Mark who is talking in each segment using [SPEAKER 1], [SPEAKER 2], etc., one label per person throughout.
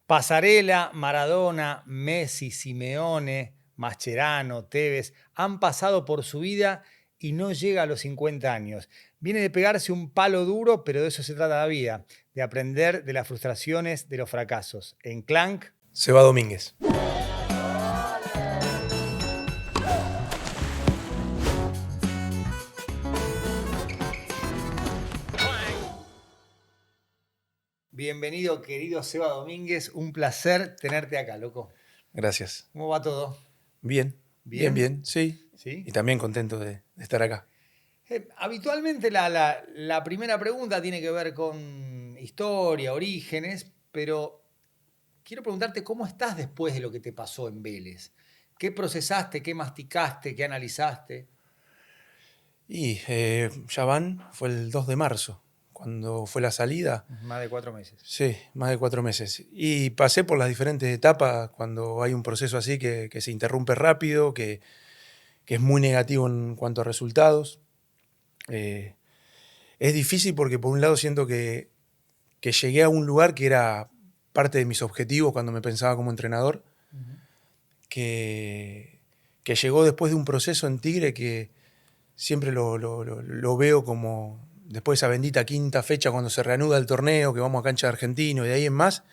[SPEAKER 1] Pasarela, Maradona, Messi, Simeone, Mascherano, Tevez han pasado por su vida y no llega a los 50 años. Viene de pegarse un palo duro, pero de eso se trata la vida, de aprender de las frustraciones, de los fracasos. En Clank,
[SPEAKER 2] Seba Domínguez.
[SPEAKER 1] bienvenido querido Seba Domínguez, un placer tenerte acá, loco.
[SPEAKER 2] Gracias.
[SPEAKER 1] ¿Cómo va todo?
[SPEAKER 2] Bien,
[SPEAKER 1] ¿Bien?
[SPEAKER 2] bien, sí.
[SPEAKER 1] ¿Sí?
[SPEAKER 2] Y también contento de estar acá.
[SPEAKER 1] Habitualmente la primera pregunta tiene que ver con historia, orígenes, pero quiero preguntarte cómo estás después de lo que te pasó en Vélez. ¿Qué procesaste, qué masticaste, qué analizaste?
[SPEAKER 2] Y fue el 2 de marzo, cuando fue la salida.
[SPEAKER 1] Más de 4 meses.
[SPEAKER 2] Sí, más de 4 meses. Y pasé por las diferentes etapas cuando hay un proceso así que se interrumpe rápido, que es muy negativo en cuanto a resultados. Eh, es difícil porque por un lado siento que llegué a un lugar que era parte de mis objetivos cuando me pensaba como entrenador, que, que llegó después de un proceso en Tigre que siempre lo veo como después de esa bendita quinta fecha cuando se reanuda el torneo, que vamos a cancha de Argentino y de ahí en más,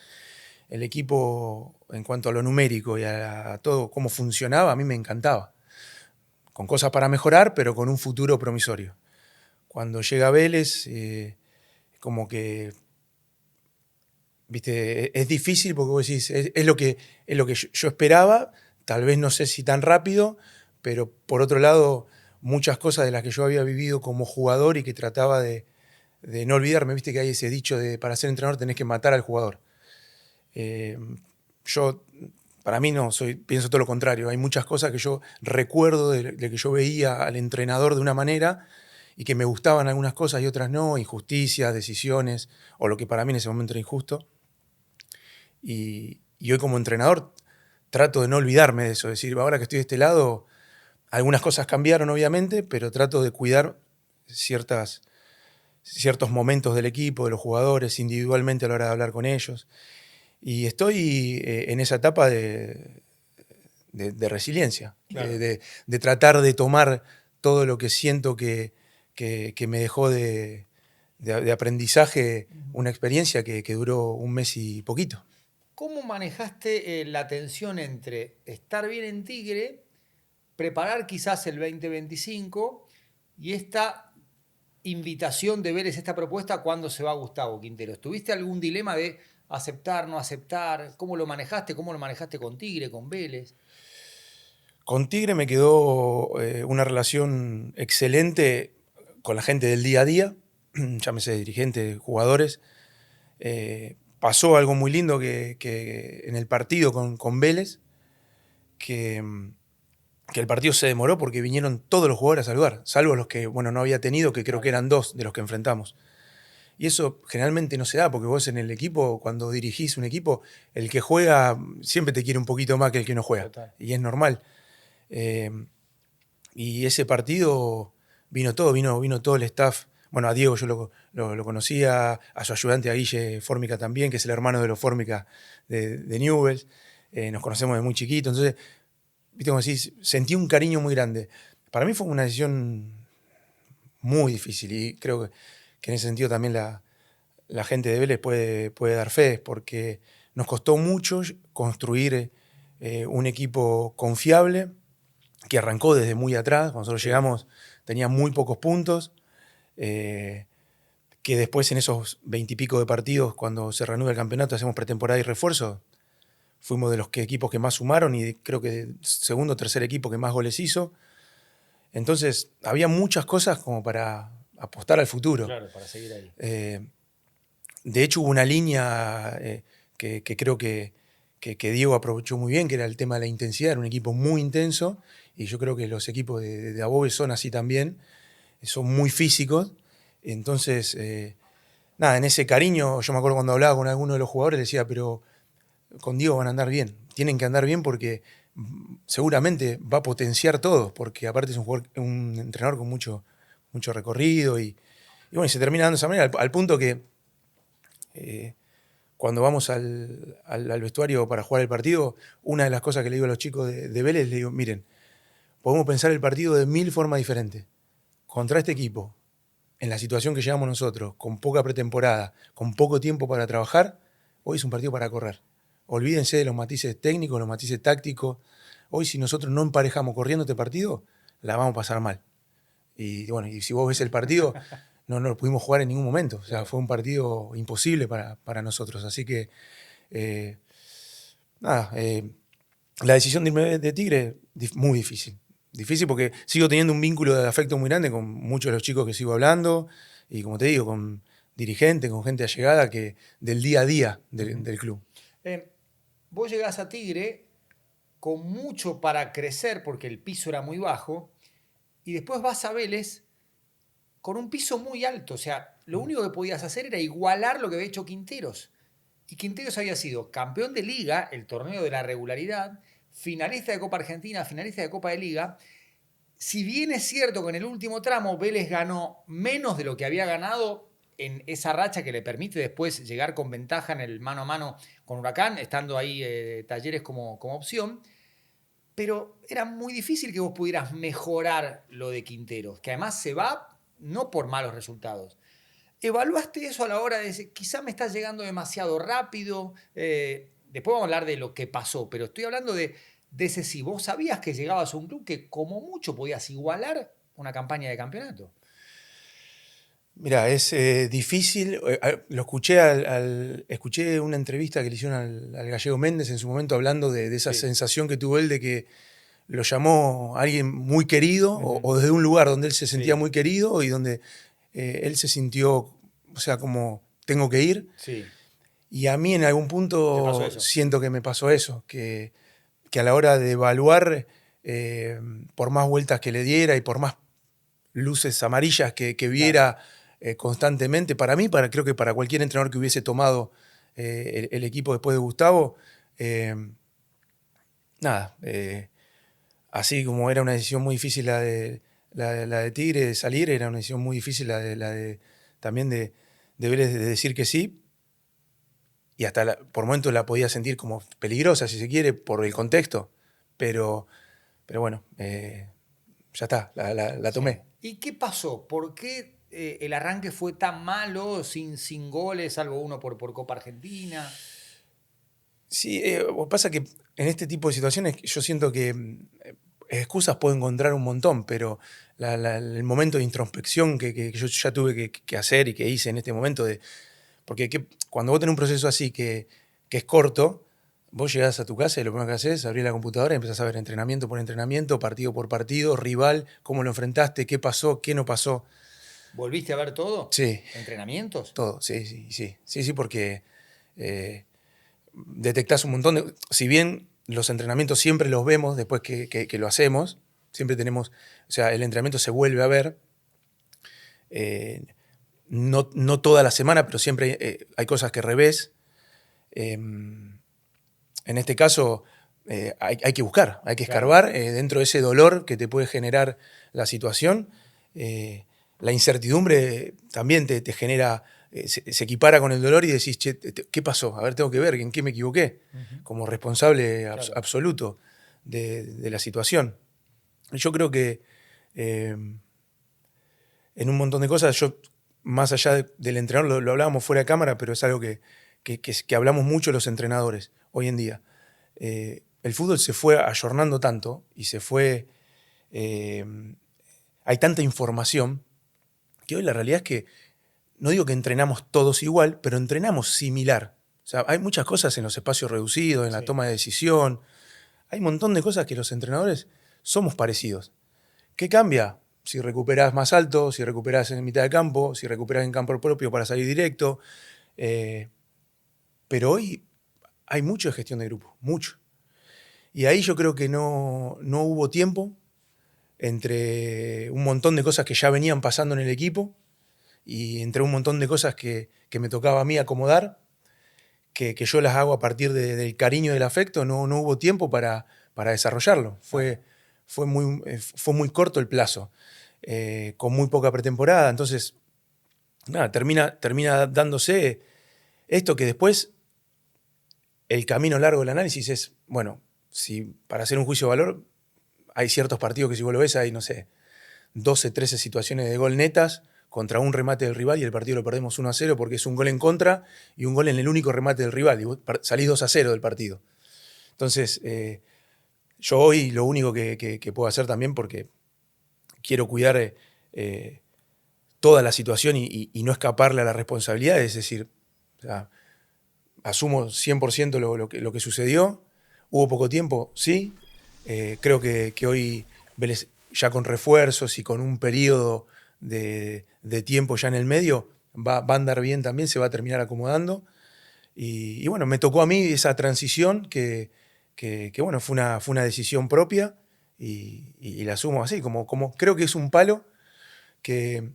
[SPEAKER 2] el equipo en cuanto a lo numérico y a todo cómo funcionaba, a mí me encantaba. Con cosas para mejorar, pero con un futuro promisorio. Cuando llega Vélez, como que, viste, es difícil porque vos decís, es lo que yo esperaba, tal vez no sé si tan rápido, pero por otro lado, muchas cosas de las que yo había vivido como jugador y que trataba de no olvidarme, viste que hay ese dicho de para ser entrenador tenés que matar al jugador. Eh, yo, para mí no, pienso todo lo contrario, hay muchas cosas que yo recuerdo de que yo veía al entrenador de una manera y que me gustaban algunas cosas y otras no, injusticias, decisiones, o lo que para mí en ese momento era injusto. Y hoy como entrenador trato de no olvidarme de eso, es decir, ahora que estoy de este lado, algunas cosas cambiaron obviamente, pero trato de cuidar ciertos momentos del equipo, de los jugadores, individualmente a la hora de hablar con ellos. Y estoy en esa etapa de resiliencia,
[SPEAKER 1] Claro.
[SPEAKER 2] de tratar de tomar todo lo que siento que me dejó de aprendizaje una experiencia que duró un mes y poquito.
[SPEAKER 1] ¿Cómo manejaste la tensión entre estar bien en Tigre, preparar quizás el 2025 y esta invitación de Vélez, esta propuesta, cuándo se va Gustavo Quinteros? ¿Tuviste algún dilema de aceptar, no aceptar? ¿Cómo lo manejaste? ¿Cómo lo manejaste con Tigre, con Vélez?
[SPEAKER 2] Con Tigre me quedó una relación excelente con la gente del día a día, llámese dirigentes, jugadores. Pasó algo muy lindo que en el partido con Vélez, que, que el partido se demoró porque vinieron todos los jugadores a saludar, salvo los que bueno, no había tenido, que creo que eran 2 de los que enfrentamos. Y eso generalmente no se da, porque vos en el equipo, cuando dirigís un equipo, el que juega siempre te quiere un poquito más que el que no juega.
[SPEAKER 1] Total.
[SPEAKER 2] Y es normal. Eh, y ese partido vino todo, vino todo el staff. Bueno, a Diego yo lo conocía, a su ayudante, a Guille Fórmica también, que es el hermano de los Fórmica de Newell's. Nos conocemos de muy chiquito. Entonces, viste como decís, sentí un cariño muy grande. Para mí fue una decisión muy difícil y creo que en ese sentido también la gente de Vélez puede dar fe, porque nos costó mucho construir un equipo confiable, que arrancó desde muy atrás. Cuando nosotros llegamos tenía muy pocos puntos, que después en esos 20 y pico de partidos, cuando se reanuda el campeonato, hacemos pretemporada y refuerzo, fuimos de los equipos que más sumaron y creo que segundo o tercer equipo que más goles hizo. Entonces había muchas cosas como para apostar al futuro.
[SPEAKER 1] Claro, para seguir ahí.
[SPEAKER 2] De hecho hubo una línea que creo que Diego aprovechó muy bien, que era el tema de la intensidad. Era un equipo muy intenso y yo creo que los equipos de Above son así también, son muy físicos. Entonces, nada, en ese cariño, yo me acuerdo cuando hablaba con alguno de los jugadores, decía, pero con Diego van a andar bien, tienen que andar bien porque seguramente va a potenciar todo, porque aparte es un entrenador con mucho recorrido y bueno, y se termina dando de esa manera, al punto que cuando vamos al vestuario para jugar el partido, una de las cosas que le digo a los chicos de Vélez, le digo, miren, podemos pensar el partido de 1000 formas diferentes. Contra este equipo, en la situación que llegamos nosotros, con poca pretemporada, con poco tiempo para trabajar, hoy es un partido para correr. Olvídense de los matices técnicos, los matices tácticos. Hoy si nosotros no emparejamos corriendo este partido, la vamos a pasar mal. Y bueno, y si vos ves el partido, no lo pudimos jugar en ningún momento. O sea, fue un partido imposible para nosotros. Así que, la decisión de irme de Tigre, muy difícil. Difícil porque sigo teniendo un vínculo de afecto muy grande con muchos de los chicos que sigo hablando y, como te digo, con dirigentes, con gente allegada del día a día del club.
[SPEAKER 1] Vos llegás a Tigre con mucho para crecer porque el piso era muy bajo y después vas a Vélez con un piso muy alto. O sea, lo único que podías hacer era igualar lo que había hecho Quinteros. Y Quinteros había sido campeón de Liga, el torneo de la regularidad, finalista de Copa Argentina, finalista de Copa de Liga. Si bien es cierto que en el último tramo Vélez ganó menos de lo que había ganado en esa racha que le permite después llegar con ventaja en el mano a mano con Huracán, estando ahí Talleres como opción, pero era muy difícil que vos pudieras mejorar lo de Quinteros, que además se va no por malos resultados. ¿Evaluaste eso a la hora de decir, quizá me estás llegando demasiado rápido? Después vamos a hablar de lo que pasó, pero estoy hablando de ese sí. ¿Vos sabías que llegabas a un club que como mucho podías igualar una campaña de campeonato?
[SPEAKER 2] Mira, es difícil. Lo escuché escuché una entrevista que le hicieron al Gallego Méndez en su momento hablando de esa sensación que tuvo él de que lo llamó alguien muy querido o desde un lugar donde él se sentía muy querido y donde él se sintió, o sea, como tengo que ir.
[SPEAKER 1] Sí.
[SPEAKER 2] Y a mí en algún punto siento que me pasó eso, que a la hora de evaluar, por más vueltas que le diera y por más luces amarillas que viera constantemente, para mí, creo que para cualquier entrenador que hubiese tomado el equipo después de Gustavo, así como era una decisión muy difícil la de Tigre de salir, era una decisión muy difícil también de Vélez de decir que sí, y hasta por momentos la podía sentir como peligrosa, si se quiere, por el contexto, pero bueno, ya está, la tomé.
[SPEAKER 1] Sí. ¿Y qué pasó? ¿Por qué el arranque fue tan malo, sin goles, salvo uno por Copa Argentina?
[SPEAKER 2] Sí, pasa que en este tipo de situaciones yo siento que excusas puedo encontrar un montón, pero el momento de introspección que yo ya tuve que hacer y que hice en este momento, porque cuando vos tenés un proceso así que es corto, vos llegás a tu casa y lo primero que haces es abrir la computadora y empezás a ver entrenamiento por entrenamiento, partido por partido, rival, cómo lo enfrentaste, qué pasó, qué no pasó.
[SPEAKER 1] ¿Volviste a ver todo?
[SPEAKER 2] Sí.
[SPEAKER 1] ¿Entrenamientos?
[SPEAKER 2] Todo, sí, porque detectás un montón de... Si bien los entrenamientos siempre los vemos después que lo hacemos, siempre tenemos... O sea, el entrenamiento se vuelve a ver, no toda la semana, pero siempre hay cosas que revés. En este caso hay que buscar, hay que escarbar dentro de ese dolor que te puede generar la situación. La incertidumbre también te genera, se equipara con el dolor y decís, che, ¿qué pasó? A ver, tengo que ver en qué me equivoqué, como responsable absoluto de la situación. Yo creo que en un montón de cosas, más allá del entrenador, lo hablábamos fuera de cámara, pero es algo que hablamos mucho los entrenadores hoy en día. El fútbol se fue ayornando tanto y se fue... hay tanta información que hoy la realidad es que, no digo que entrenamos todos igual, pero entrenamos similar. O sea, hay muchas cosas en los espacios reducidos, en la toma de decisión. Hay un montón de cosas que los entrenadores somos parecidos. ¿Qué cambia? Si recuperás más alto, si recuperás en mitad de campo, si recuperás en campo propio para salir directo. Pero hoy hay mucho de gestión de grupo, mucho. Y ahí yo creo que no hubo tiempo entre un montón de cosas que ya venían pasando en el equipo y entre un montón de cosas que me tocaba a mí acomodar, que yo las hago a partir del cariño y del afecto, no hubo tiempo para desarrollarlo. Fue muy corto el plazo, con muy poca pretemporada. Entonces, nada, termina dándose esto que después el camino largo del análisis es, bueno, si para hacer un juicio de valor hay ciertos partidos que si vos lo ves hay, no sé, 12, 13 situaciones de gol netas contra un remate del rival y el partido lo perdemos 1-0 porque es un gol en contra y un gol en el único remate del rival y vos salís 2-0 del partido. Entonces, yo hoy lo único que puedo hacer también, porque quiero cuidar toda la situación y no escaparle a la responsabilidad, es decir, o sea, asumo 100% lo que sucedió. Hubo poco tiempo, sí. Creo que hoy Vélez, ya con refuerzos y con un periodo de tiempo ya en el medio, va a andar bien también, se va a terminar acomodando. Y bueno, me tocó a mí esa transición que bueno, fue una decisión propia y la asumo así, como creo que es un palo que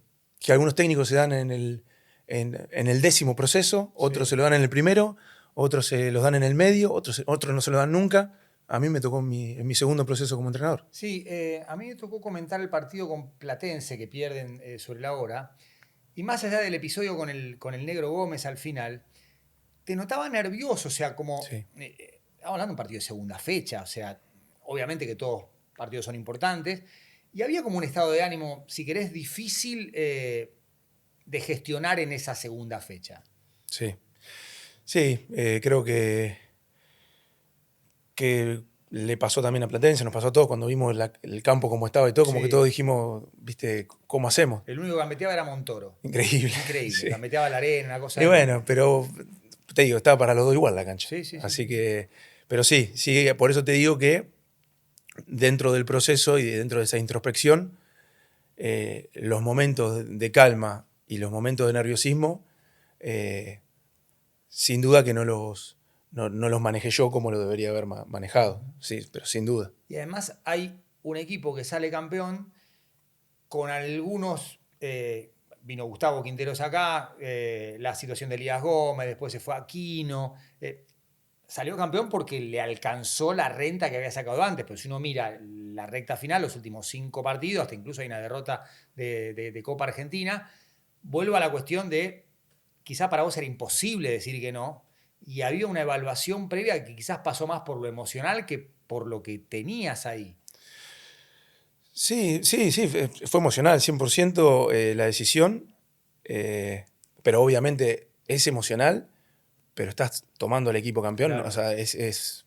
[SPEAKER 2] algunos técnicos se dan en el 10º proceso, otros
[SPEAKER 1] Sí.
[SPEAKER 2] se lo dan en el primero, otros se los dan en el medio, otros no se lo dan nunca. A mí me tocó en mi segundo proceso como entrenador.
[SPEAKER 1] Sí, a mí me tocó comentar el partido con Platense que pierden sobre la hora. Y más allá del episodio con el Negro Gómez al final, te notaba nervioso, o sea, como.
[SPEAKER 2] Sí.
[SPEAKER 1] Estamos hablando de un partido de segunda fecha, o sea, obviamente que todos partidos son importantes. Y había como un estado de ánimo, si querés, difícil de gestionar en esa segunda fecha.
[SPEAKER 2] Sí, sí, creo que le pasó también a Platense, nos pasó a todos cuando vimos el campo como estaba y todo, como que
[SPEAKER 1] Sí.
[SPEAKER 2] todos dijimos, viste, ¿cómo hacemos?
[SPEAKER 1] El único que gambeteaba era Montoro.
[SPEAKER 2] Increíble.
[SPEAKER 1] Increíble.
[SPEAKER 2] Sí.
[SPEAKER 1] Gambeteaba la arena, una cosa.
[SPEAKER 2] Y bueno, pero te digo, estaba para los dos igual la cancha.
[SPEAKER 1] Sí, sí, sí.
[SPEAKER 2] Así que, pero sí, por eso te digo que dentro del proceso y dentro de esa introspección, los momentos de calma y los momentos de nerviosismo, sin duda que no los manejé yo como lo debería haber manejado, sí, pero sin duda.
[SPEAKER 1] Y además hay un equipo que sale campeón con algunos. Vino Gustavo Quinteros acá, la situación de Elías Gómez, después se fue Aquino. Salió campeón porque le alcanzó la renta que había sacado antes, pero si uno mira la recta final, los últimos 5 partidos, hasta incluso hay una derrota de Copa Argentina, vuelvo a la cuestión de, quizá para vos era imposible decir que no, y había una evaluación previa que quizás pasó más por lo emocional que por lo que tenías ahí.
[SPEAKER 2] Sí, sí, sí, fue emocional, 100% la decisión, pero obviamente es emocional, pero estás tomando al equipo campeón,
[SPEAKER 1] Claro.
[SPEAKER 2] o sea,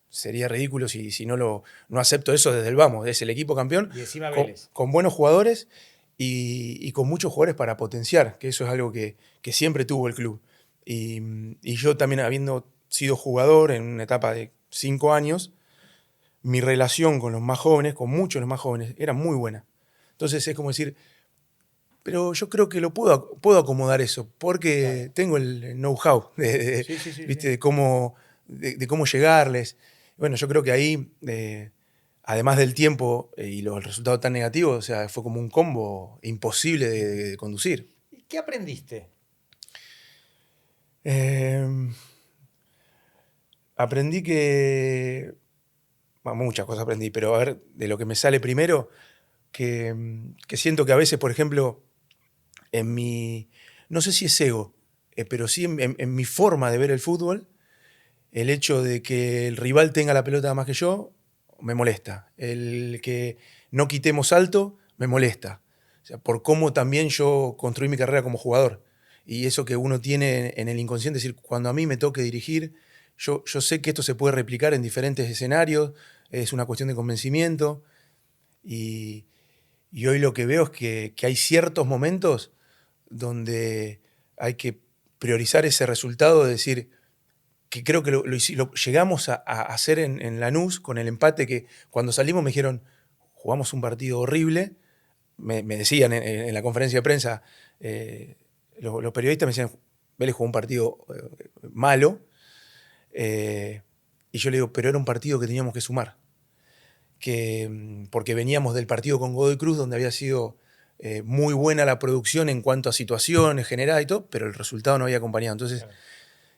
[SPEAKER 2] sería ridículo si no acepto eso desde el vamos, es el equipo campeón
[SPEAKER 1] Y encima
[SPEAKER 2] con,
[SPEAKER 1] Vélez.
[SPEAKER 2] con buenos jugadores y con muchos jugadores para potenciar, que eso es algo que siempre tuvo el club. Y yo también habiendo sido jugador en una etapa de 5 años, mi relación con los más jóvenes, con muchos de los más jóvenes, era muy buena. Entonces es como decir, pero yo creo que puedo acomodar eso, porque
[SPEAKER 1] Claro.
[SPEAKER 2] tengo el know-how
[SPEAKER 1] Sí, sí, sí,
[SPEAKER 2] ¿viste?
[SPEAKER 1] sí.
[SPEAKER 2] de cómo llegarles. Bueno, yo creo que ahí, además del tiempo y los resultados tan negativos, o sea, fue como un combo imposible de conducir.
[SPEAKER 1] ¿Y qué aprendiste?
[SPEAKER 2] Eh, aprendí que... bueno, muchas cosas aprendí, pero a ver, de lo que me sale primero, que siento que a veces, por ejemplo, en mi, no sé si es ego, pero sí en mi forma de ver el fútbol, el hecho de que el rival tenga la pelota más que yo, me molesta. El que no quitemos alto, me molesta. O sea, por cómo también yo construí mi carrera como jugador. Y eso que uno tiene en el inconsciente, es decir, cuando a mí me toque dirigir, yo sé que esto se puede replicar en diferentes escenarios, es una cuestión de convencimiento. Y hoy lo que veo es que hay ciertos momentos donde hay que priorizar ese resultado, de decir, que creo que lo llegamos a hacer en Lanús con el empate, que cuando salimos me dijeron, jugamos un partido horrible, me decían en la conferencia de prensa, los periodistas me decían, Vélez jugó un partido malo, y yo le digo, pero era un partido que teníamos que sumar, porque veníamos del partido con Godoy Cruz, donde había sido muy buena la producción en cuanto a situaciones generadas y todo, pero el resultado no había acompañado. Entonces,
[SPEAKER 1] Claro.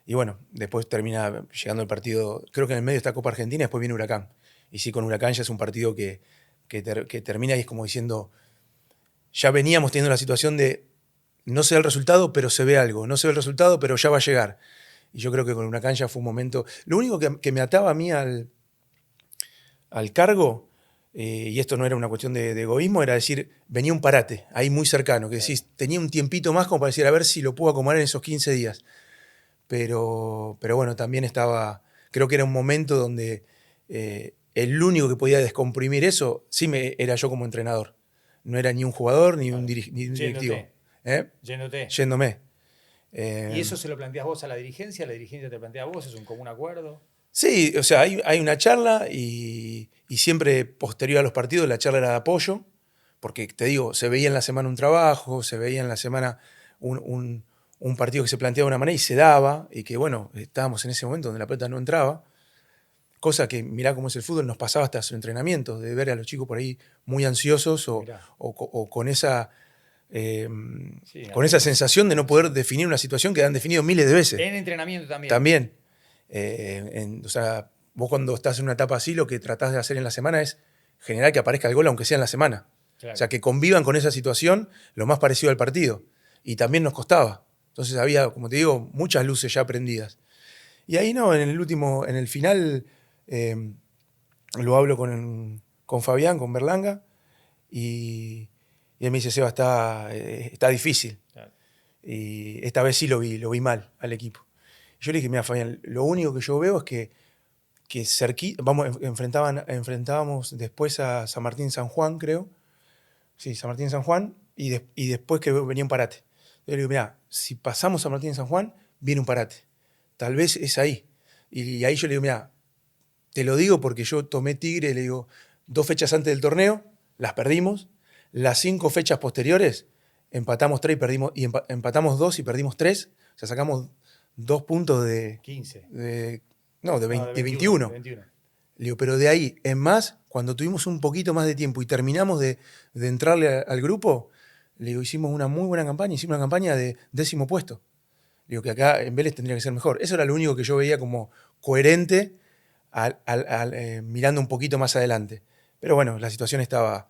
[SPEAKER 2] y bueno, después termina llegando el partido, creo que en el medio está Copa Argentina, después viene Huracán. Y sí, con Huracán ya es un partido que termina y es como diciendo, ya veníamos teniendo la situación de no se ve el resultado, pero se ve algo, no se ve el resultado, pero ya va a llegar. Y yo creo que con Huracán ya fue un momento... Lo único que me ataba a mí al cargo, y esto no era una cuestión de egoísmo, era decir, venía un parate, ahí muy cercano, que decís, tenía un tiempito más como para decir, a ver si lo puedo acomodar en esos 15 días. Pero bueno, también estaba... Creo que era un momento donde el único que podía descomprimir eso, era yo como entrenador. No era ni un jugador ni un directivo. Yéndome.
[SPEAKER 1] ¿Y eso se lo planteás vos a la dirigencia? ¿La dirigencia te plantea a vos? ¿Es un común acuerdo?
[SPEAKER 2] Sí, o sea, hay una charla y siempre posterior a los partidos la charla era de apoyo, porque te digo, se veía en la semana un trabajo, se veía en la semana un partido que se planteaba de una manera y se daba, y que bueno, estábamos en ese momento donde la pelota no entraba, cosa que mirá cómo es el fútbol, nos pasaba hasta su entrenamiento, de ver a los chicos por ahí muy ansiosos o con esa... con esa sensación de no poder definir una situación que han definido miles de veces.
[SPEAKER 1] En entrenamiento también.
[SPEAKER 2] También. O sea, vos cuando estás en una etapa así, lo que tratás de hacer en la semana es generar que aparezca el gol, aunque sea en la semana. Claro. O sea, que convivan con esa situación lo más parecido al partido. Y también nos costaba. Entonces había, como te digo, muchas luces ya prendidas. Y ahí no, en el final, lo hablo con Fabián, con Berlanga, y él me dice, Seba, está difícil. Claro. Y esta vez sí lo vi mal al equipo. Yo le dije, mira, Fabián, lo único que yo veo es que enfrentábamos después a San Martín San Juan, creo. Sí, San Martín San Juan, y después que venía un parate. Yo le digo, mira, si pasamos San Martín San Juan, viene un parate. Tal vez es ahí. Y ahí yo le digo, mira, te lo digo porque yo tomé Tigre, le digo, 2 fechas antes del torneo, las perdimos. Las 5 fechas posteriores, empatamos 3 y perdimos, y empatamos 2 y perdimos 3. O sea, sacamos 2 puntos de
[SPEAKER 1] 15.
[SPEAKER 2] De 21.
[SPEAKER 1] 21.
[SPEAKER 2] Le digo, pero de ahí en más, cuando tuvimos un poquito más de tiempo y terminamos de entrarle al grupo, le digo, hicimos una muy buena campaña, hicimos una campaña de 10º puesto. Le digo que acá en Vélez tendría que ser mejor. Eso era lo único que yo veía como coherente mirando un poquito más adelante. Pero bueno, la situación estaba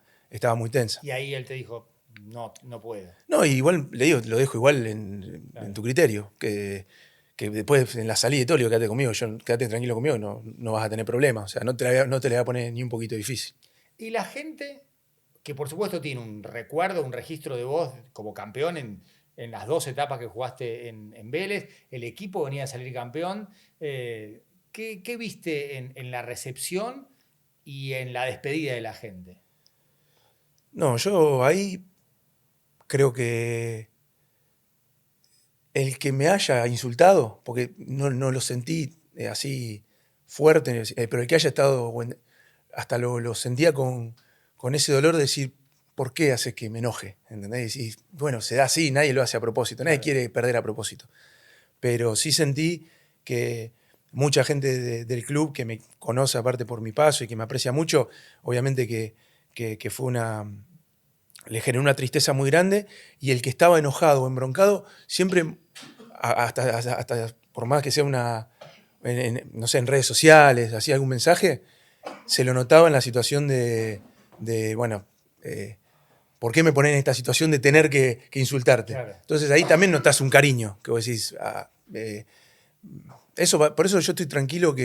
[SPEAKER 2] muy tensa.
[SPEAKER 1] Y ahí él te dijo, no puedo.
[SPEAKER 2] No, igual le digo, lo dejo igual en tu criterio, que después en la salida y todo, le digo, quédate conmigo, quédate tranquilo conmigo, no vas a tener problemas. O sea, no te la voy a poner ni un poquito difícil.
[SPEAKER 1] Y la gente, que por supuesto tiene un recuerdo, un registro de vos como campeón en las 2 etapas que jugaste en Vélez, el equipo venía a salir campeón. ¿Qué viste en la recepción y en la despedida de la gente?
[SPEAKER 2] No, yo ahí creo que el que me haya insultado, porque no lo sentí así fuerte, pero el que haya estado, hasta lo sentía con ese dolor de decir, ¿por qué hace que me enoje? ¿Entendés? Y bueno, se da así, nadie lo hace a propósito, nadie quiere perder a propósito. Pero sí sentí que mucha gente del club que me conoce aparte por mi paso y que me aprecia mucho, obviamente que fue le generó una tristeza muy grande, y el que estaba enojado o embroncado, siempre, hasta por más que sea no sé, en redes sociales, hacía algún mensaje, se lo notaba en la situación de bueno, ¿por qué me ponen en esta situación de tener que insultarte? Claro. Entonces ahí también notas un cariño, que vos decís, por eso yo estoy tranquilo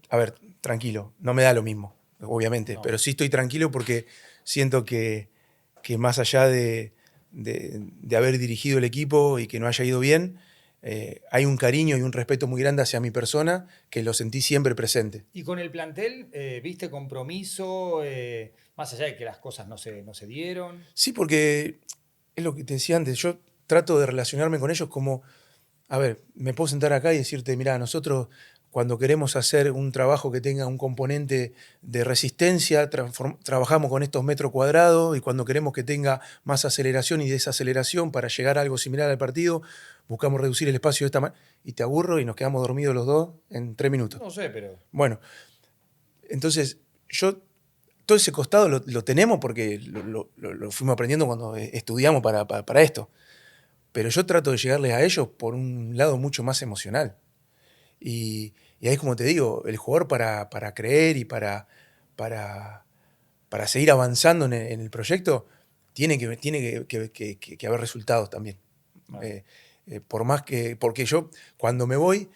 [SPEAKER 2] a ver, tranquilo, no me da lo mismo, obviamente, no. Pero sí estoy tranquilo porque siento que más allá de haber dirigido el equipo y que no haya ido bien, hay un cariño y un respeto muy grande hacia mi persona que lo sentí siempre presente.
[SPEAKER 1] ¿Y con el plantel viste compromiso, más allá de que las cosas no se dieron?
[SPEAKER 2] Sí, porque es lo que te decía antes, yo trato de relacionarme con ellos como, a ver, me puedo sentar acá y decirte, mirá, nosotros cuando queremos hacer un trabajo que tenga un componente de resistencia, trabajamos con estos metros cuadrados, y cuando queremos que tenga más aceleración y desaceleración para llegar a algo similar al partido, buscamos reducir el espacio de esta manera. Y te aburro y nos quedamos dormidos los dos en 3 minutos.
[SPEAKER 1] No sé, pero...
[SPEAKER 2] Bueno, entonces todo ese costado lo tenemos porque lo fuimos aprendiendo cuando estudiamos para esto. Pero yo trato de llegarles a ellos por un lado mucho más emocional. Y ahí, como te digo, el jugador para creer y para seguir avanzando en el proyecto, tiene que haber resultados también. Porque yo cuando me voy,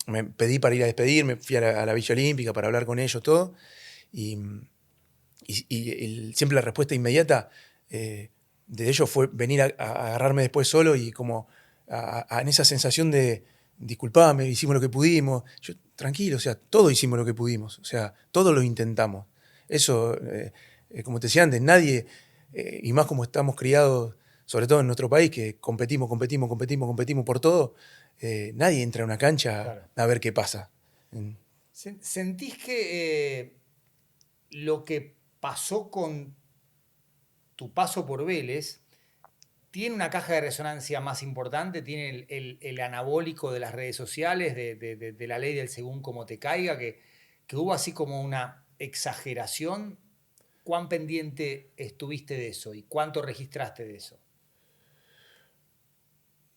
[SPEAKER 2] me pedí para ir a despedirme, fui a la Villa Olímpica para hablar con ellos, todo, y siempre la respuesta inmediata de ellos fue venir a agarrarme después solo y como en esa sensación de disculpame, hicimos lo que pudimos. Yo, tranquilo, o sea, todos hicimos lo que pudimos, o sea, todos lo intentamos. Eso, como te decía antes, nadie, y más como estamos criados, sobre todo en nuestro país, que competimos por todo, nadie entra a una cancha
[SPEAKER 1] Claro.
[SPEAKER 2] a ver qué pasa.
[SPEAKER 1] ¿Sentís que lo que pasó con tu paso por Vélez tiene una caja de resonancia más importante? ¿Tiene el anabólico de las redes sociales, de la ley del según como te caiga, que hubo así como una exageración? ¿Cuán pendiente estuviste de eso y cuánto registraste de eso?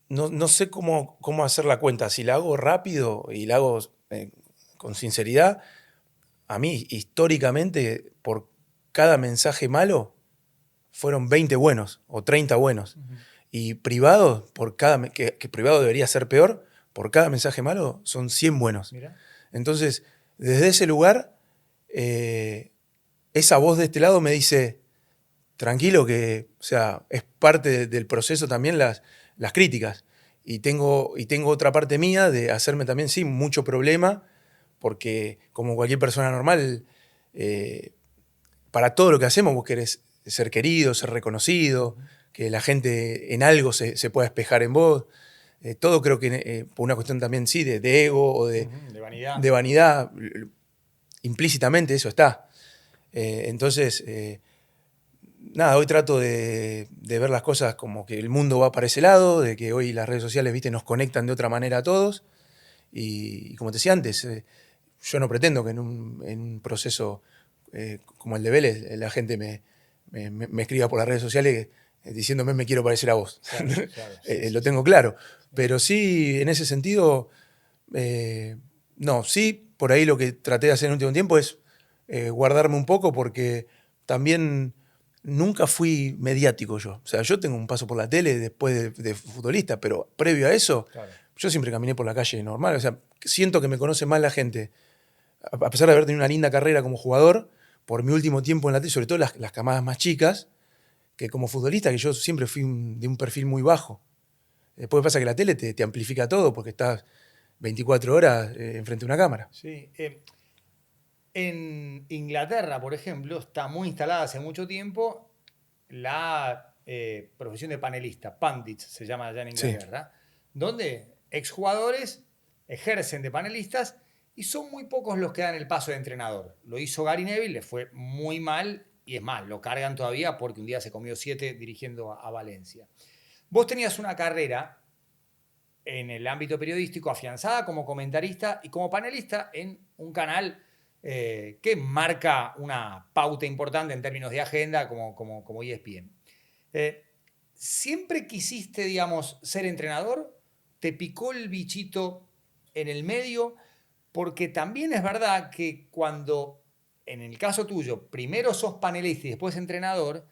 [SPEAKER 2] No sé cómo hacer la cuenta. Si la hago rápido y la hago con sinceridad, a mí históricamente por cada mensaje malo fueron 20 buenos o 30 buenos. Uh-huh. Y privado, que privado debería ser peor, por cada mensaje malo son 100 buenos. Mira. Entonces, desde ese lugar, esa voz de este lado me dice, tranquilo que, o sea, es parte del proceso también las críticas. Y tengo otra parte mía de hacerme también, sí, mucho problema, porque como cualquier persona normal, para todo lo que hacemos vos querés ser querido, ser reconocido, que la gente en algo se pueda espejar en vos. Todo creo que por una cuestión también, sí, de ego o de vanidad. De vanidad, implícitamente eso está. Entonces, nada, hoy trato de ver las cosas como que el mundo va para ese lado, de que hoy las redes sociales, viste, nos conectan de otra manera a todos. Y como te decía antes, yo no pretendo que en un proceso como el de Vélez, la gente me escriba por las redes sociales diciéndome me quiero parecer a vos. Claro, claro, sí, lo tengo claro. Pero sí, en ese sentido, no, sí, por ahí lo que traté de hacer en el último tiempo es guardarme un poco porque también nunca fui mediático yo. O sea, yo tengo un paso por la tele después de futbolista, pero previo a eso, claro, yo siempre caminé por la calle normal. O sea, siento que me conoce más la gente, a pesar de haber tenido una linda carrera como jugador, por mi último tiempo en la tele, sobre todo las camadas más chicas, que como futbolista, que yo siempre fui de un perfil muy bajo. Después pasa que la tele te amplifica todo porque estás 24 horas enfrente de una cámara.
[SPEAKER 1] Sí. En Inglaterra, por ejemplo, está muy instalada hace mucho tiempo la profesión de panelista, pundits se llama allá en Inglaterra, sí, donde exjugadores ejercen de panelistas y son muy pocos los que dan el paso de entrenador. Lo hizo Gary Neville, le fue muy mal y es más, lo cargan todavía porque un día se comió 7 dirigiendo a Valencia. Vos tenías una carrera en el ámbito periodístico afianzada como comentarista y como panelista en un canal que marca una pauta importante en términos de agenda como ESPN. ¿Siempre quisiste, digamos, ser entrenador? ¿Te picó el bichito en el medio? Porque también es verdad que cuando, en el caso tuyo, primero sos panelista y después entrenador,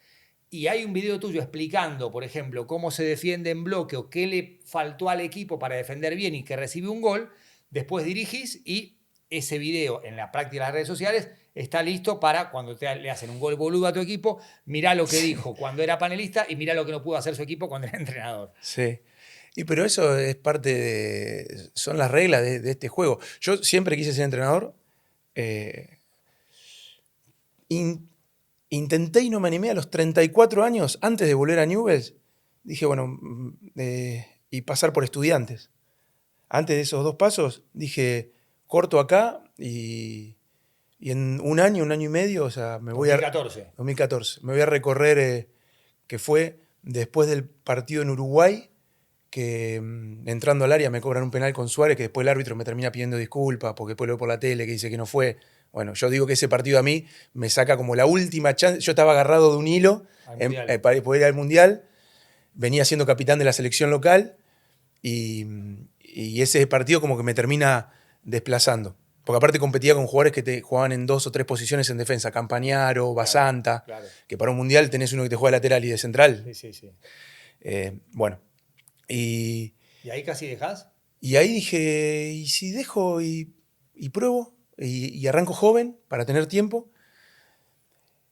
[SPEAKER 1] y hay un video tuyo explicando, por ejemplo, cómo se defiende en bloque o qué le faltó al equipo para defender bien y que recibe un gol, después dirigís y ese video en la práctica de las redes sociales está listo para cuando le hacen un gol boludo a tu equipo, mirá lo que dijo cuando era panelista y mirá lo que no pudo hacer su equipo cuando era entrenador.
[SPEAKER 2] Sí. Pero eso es parte son las reglas de este juego. Yo siempre quise ser entrenador. Intenté y no me animé a los 34 años, antes de volver a Newell's. Dije, bueno, y pasar por Estudiantes. Antes de esos 2 pasos, dije, corto acá y en un año y medio, o sea, me voy
[SPEAKER 1] 2014.
[SPEAKER 2] 2014. Me voy a recorrer, que fue después del partido en Uruguay, que entrando al área me cobran un penal con Suárez, que después el árbitro me termina pidiendo disculpas, porque después lo veo por la tele que dice que no fue. Bueno, yo digo que ese partido a mí me saca como la última chance. Yo estaba agarrado de un hilo para poder ir al Mundial. Venía siendo capitán de la selección local y ese partido como que me termina desplazando. Porque aparte competía con jugadores que te jugaban en 2 o 3 posiciones en defensa. Campañaro, Basanta, claro. Que para un Mundial tenés uno que te juega lateral y de central.
[SPEAKER 1] Sí.
[SPEAKER 2] Bueno, Y,
[SPEAKER 1] ¿Y ahí casi dejás?
[SPEAKER 2] y ahí dije, ¿y si dejo y pruebo? Y arranco joven para tener tiempo.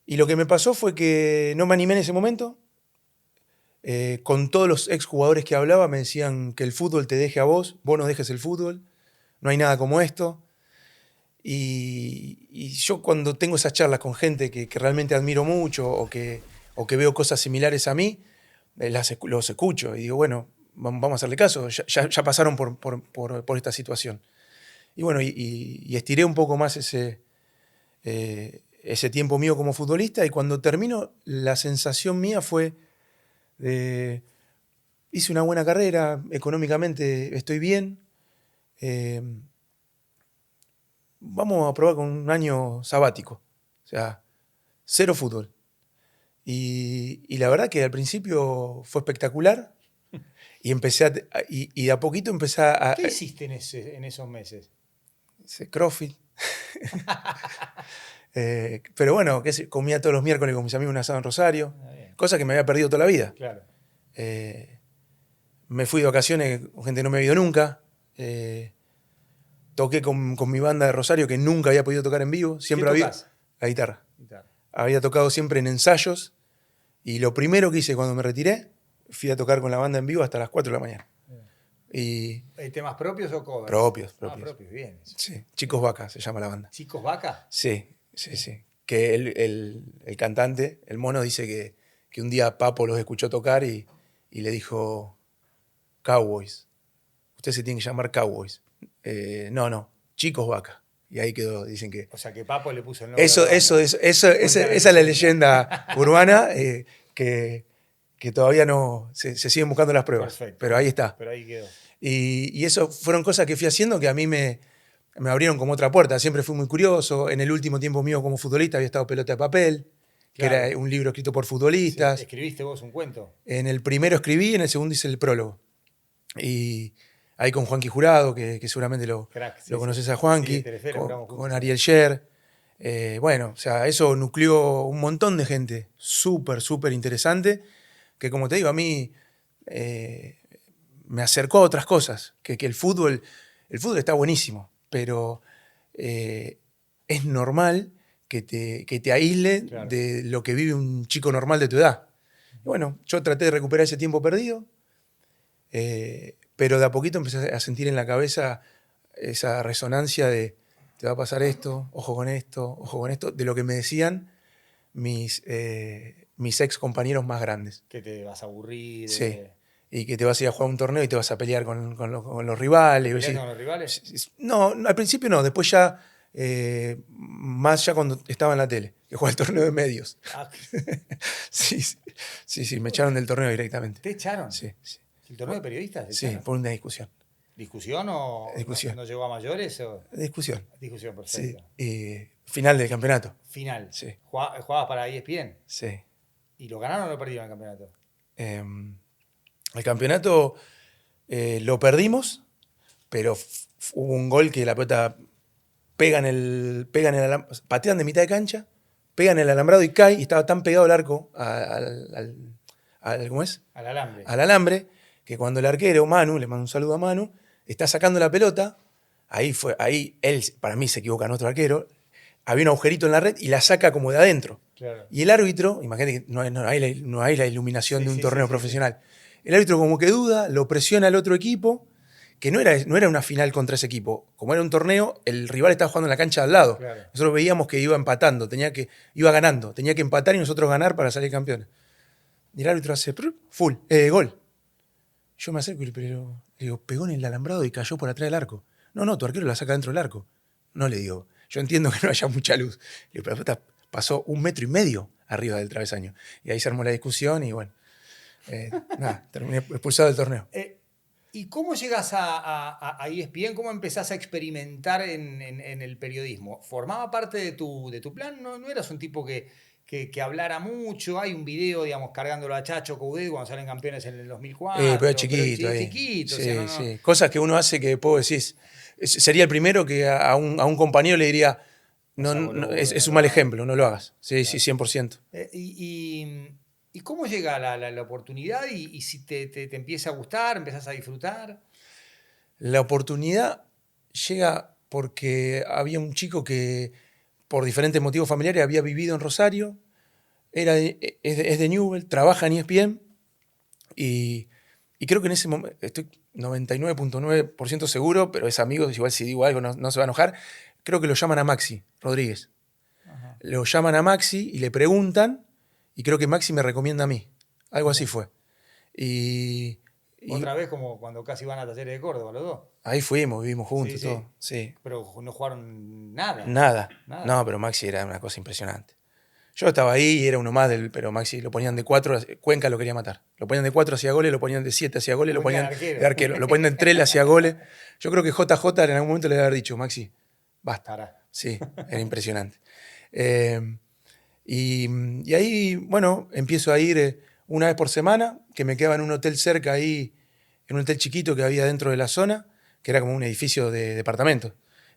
[SPEAKER 2] Y lo que me pasó fue que no me animé en ese momento. Con todos los exjugadores que hablaba me decían que el fútbol te deje a vos no dejes el fútbol, no hay nada como esto. Y yo cuando tengo esas charlas con gente que realmente admiro mucho o que veo cosas similares a mí, los escucho y digo, bueno, vamos a hacerle caso, ya pasaron por esta situación. Y bueno, y estiré un poco más ese tiempo mío como futbolista y cuando termino la sensación mía fue de, hice una buena carrera, económicamente estoy bien, eh, vamos a probar con un año sabático, o sea, cero fútbol. Y la verdad que al principio fue espectacular y y de a poquito empecé a...
[SPEAKER 1] ¿Qué hiciste en esos meses?
[SPEAKER 2] CrossFit. Pero bueno, comía todos los miércoles con mis amigos un asado en Rosario, cosa que me había perdido toda la vida.
[SPEAKER 1] Claro.
[SPEAKER 2] Me fui de vacaciones con gente que no me había ido nunca. Toqué con mi banda de Rosario que nunca había podido tocar en vivo. Siempre
[SPEAKER 1] ¿Qué
[SPEAKER 2] había
[SPEAKER 1] tocás?
[SPEAKER 2] la guitarra.
[SPEAKER 1] Guitarra.
[SPEAKER 2] Había tocado siempre en ensayos y lo primero que hice cuando me retiré fui a tocar con la banda en vivo hasta las 4 de la mañana. Y
[SPEAKER 1] ¿Temas propios o covers?
[SPEAKER 2] propios.
[SPEAKER 1] Propios, bien. Eso.
[SPEAKER 2] Sí, Chicos Vaca se llama la banda.
[SPEAKER 1] ¿Chicos Vaca?
[SPEAKER 2] Sí. Que el cantante, el mono, dice que un día Papo los escuchó tocar y le dijo, Cowboys, usted se tiene que llamar Cowboys. No, Chicos Vaca. Y ahí quedó, dicen que...
[SPEAKER 1] O sea, que Papo le puso el nombre.
[SPEAKER 2] Esa es la leyenda urbana que todavía no... Se siguen buscando las pruebas.
[SPEAKER 1] Perfecto.
[SPEAKER 2] Pero ahí está.
[SPEAKER 1] Pero ahí quedó.
[SPEAKER 2] Y eso fueron cosas que fui haciendo que a mí me abrieron como otra puerta. Siempre fui muy curioso. En el último tiempo mío como futbolista había estado Pelota de Papel,
[SPEAKER 1] Claro.
[SPEAKER 2] que era un libro escrito por futbolistas.
[SPEAKER 1] Sí. ¿Escribiste vos un cuento?
[SPEAKER 2] En el primero escribí, en el segundo hice el prólogo. Y ahí con Juanqui Jurado, que seguramente lo conoces a Juanqui, con Ariel Sher. Bueno, o sea, eso nucleó un montón de gente súper interesante, que como te digo, a mí me acercó a otras cosas, que el fútbol está buenísimo, pero es normal que te aísle
[SPEAKER 1] Claro.
[SPEAKER 2] de lo que vive un chico normal de tu edad. Y bueno, yo traté de recuperar ese tiempo perdido, pero de a poquito empecé a sentir en la cabeza esa resonancia de te va a pasar esto, ojo con esto, de lo que me decían mis ex compañeros más grandes.
[SPEAKER 1] Que te vas a aburrir.
[SPEAKER 2] Sí. Y que te vas a ir a jugar un torneo y te vas a pelear con los rivales.
[SPEAKER 1] ¿Peleaste con los rivales?
[SPEAKER 2] No, al principio no, después ya, más ya cuando estaba en la tele, que jugaba el torneo de medios.
[SPEAKER 1] Ah,
[SPEAKER 2] sí, me echaron del torneo directamente.
[SPEAKER 1] ¿te echaron?
[SPEAKER 2] Sí.
[SPEAKER 1] ¿El torneo de periodistas?
[SPEAKER 2] Sí, por una discusión.
[SPEAKER 1] ¿Discusión o
[SPEAKER 2] discusión.
[SPEAKER 1] No llegó a mayores? O?
[SPEAKER 2] Discusión.
[SPEAKER 1] Discusión, perfecto.
[SPEAKER 2] Sí. Final del campeonato.
[SPEAKER 1] Final.
[SPEAKER 2] Sí.
[SPEAKER 1] ¿Jugabas para ESPN?
[SPEAKER 2] Sí.
[SPEAKER 1] ¿Y lo ganaron o lo perdieron el campeonato?
[SPEAKER 2] El campeonato lo perdimos, pero hubo un gol que la pelota patean de mitad de cancha, pegan el alambrado y cae, y estaba tan pegado el arco ¿cómo es?
[SPEAKER 1] Al alambre.
[SPEAKER 2] Al alambre, que cuando el arquero, Manu, le mando un saludo a Manu, está sacando la pelota, ahí él, para mí se equivoca en otro arquero, había un agujerito en la red y la saca como de adentro.
[SPEAKER 1] Claro.
[SPEAKER 2] Y el árbitro, imagínate que no hay la iluminación de un torneo profesional. El árbitro como que duda, lo presiona al otro equipo, que no era una final contra ese equipo. Como era un torneo, el rival estaba jugando en la cancha de al lado.
[SPEAKER 1] Claro.
[SPEAKER 2] Nosotros veíamos que iba empatando, iba ganando, tenía que empatar y nosotros ganar para salir campeones. Y el árbitro hace gol. Yo me acerco y le digo, pegó en el alambrado y cayó por atrás del arco. No, tu arquero la saca dentro del arco. No, le digo, yo entiendo que no haya mucha luz. Le digo, pero la pelota pasó 1,5 metros arriba del travesaño. Y ahí se armó la discusión y bueno, terminé expulsado del torneo.
[SPEAKER 1] ¿Y cómo llegas a ESPN? ¿Cómo empezás a experimentar en el periodismo? ¿Formaba parte de tu plan? ¿No eras un tipo que hablara mucho? Hay un video, digamos, cargándolo a Chacho Coudet cuando salen campeones en el 2004.
[SPEAKER 2] Pero es chiquito.
[SPEAKER 1] Chiquito.
[SPEAKER 2] Sí,
[SPEAKER 1] o sea,
[SPEAKER 2] sí. Cosas que uno hace que puedo decir. Sería el primero que a un compañero le diría, es un mal ejemplo, no lo hagas. Sí, claro. Sí, 100%.
[SPEAKER 1] ¿Y ¿Y cómo llega la oportunidad y si te empieza a gustar, empezás a disfrutar?
[SPEAKER 2] La oportunidad llega porque había un chico que, por diferentes motivos familiares, había vivido en Rosario, es de Newell, trabaja en ESPN y, y creo que en ese momento, estoy 99.9% seguro, pero es amigo, igual si digo algo no se va a enojar, creo que lo llaman a Maxi Rodríguez.
[SPEAKER 1] Ajá.
[SPEAKER 2] Lo llaman a Maxi y le preguntan, y creo que Maxi me recomienda a mí. Algo así
[SPEAKER 1] Mirá.
[SPEAKER 2] fue. Y, y
[SPEAKER 1] Otra vez como cuando casi van a Talleres de Córdoba los dos.
[SPEAKER 2] ahí fuimos, vivimos
[SPEAKER 1] Sí,
[SPEAKER 2] juntos,
[SPEAKER 1] sí.
[SPEAKER 2] todo. Sí.
[SPEAKER 1] Pero no jugaron nada.
[SPEAKER 2] Nada.
[SPEAKER 1] Nada.
[SPEAKER 2] No, pero Maxi era una cosa impresionante. Yo estaba ahí y era uno más pero Maxi lo ponían de 4, Cuenca lo quería matar. Lo ponían de 4 hacia goles, lo ponían de 7 hacia goles, lo
[SPEAKER 1] Cuenca de
[SPEAKER 2] ponían
[SPEAKER 1] arquero.
[SPEAKER 2] de arquero, lo ponían de 3 hacia goles. Yo creo que JJ en algún momento le debe haber dicho, Maxi, basta.
[SPEAKER 1] Pará.
[SPEAKER 2] Sí, era impresionante. Eh, y ahí, bueno, empiezo a ir una vez por semana, que me quedaba en un hotel cerca ahí, en un hotel chiquito que había dentro de la zona, que era como un edificio de departamentos.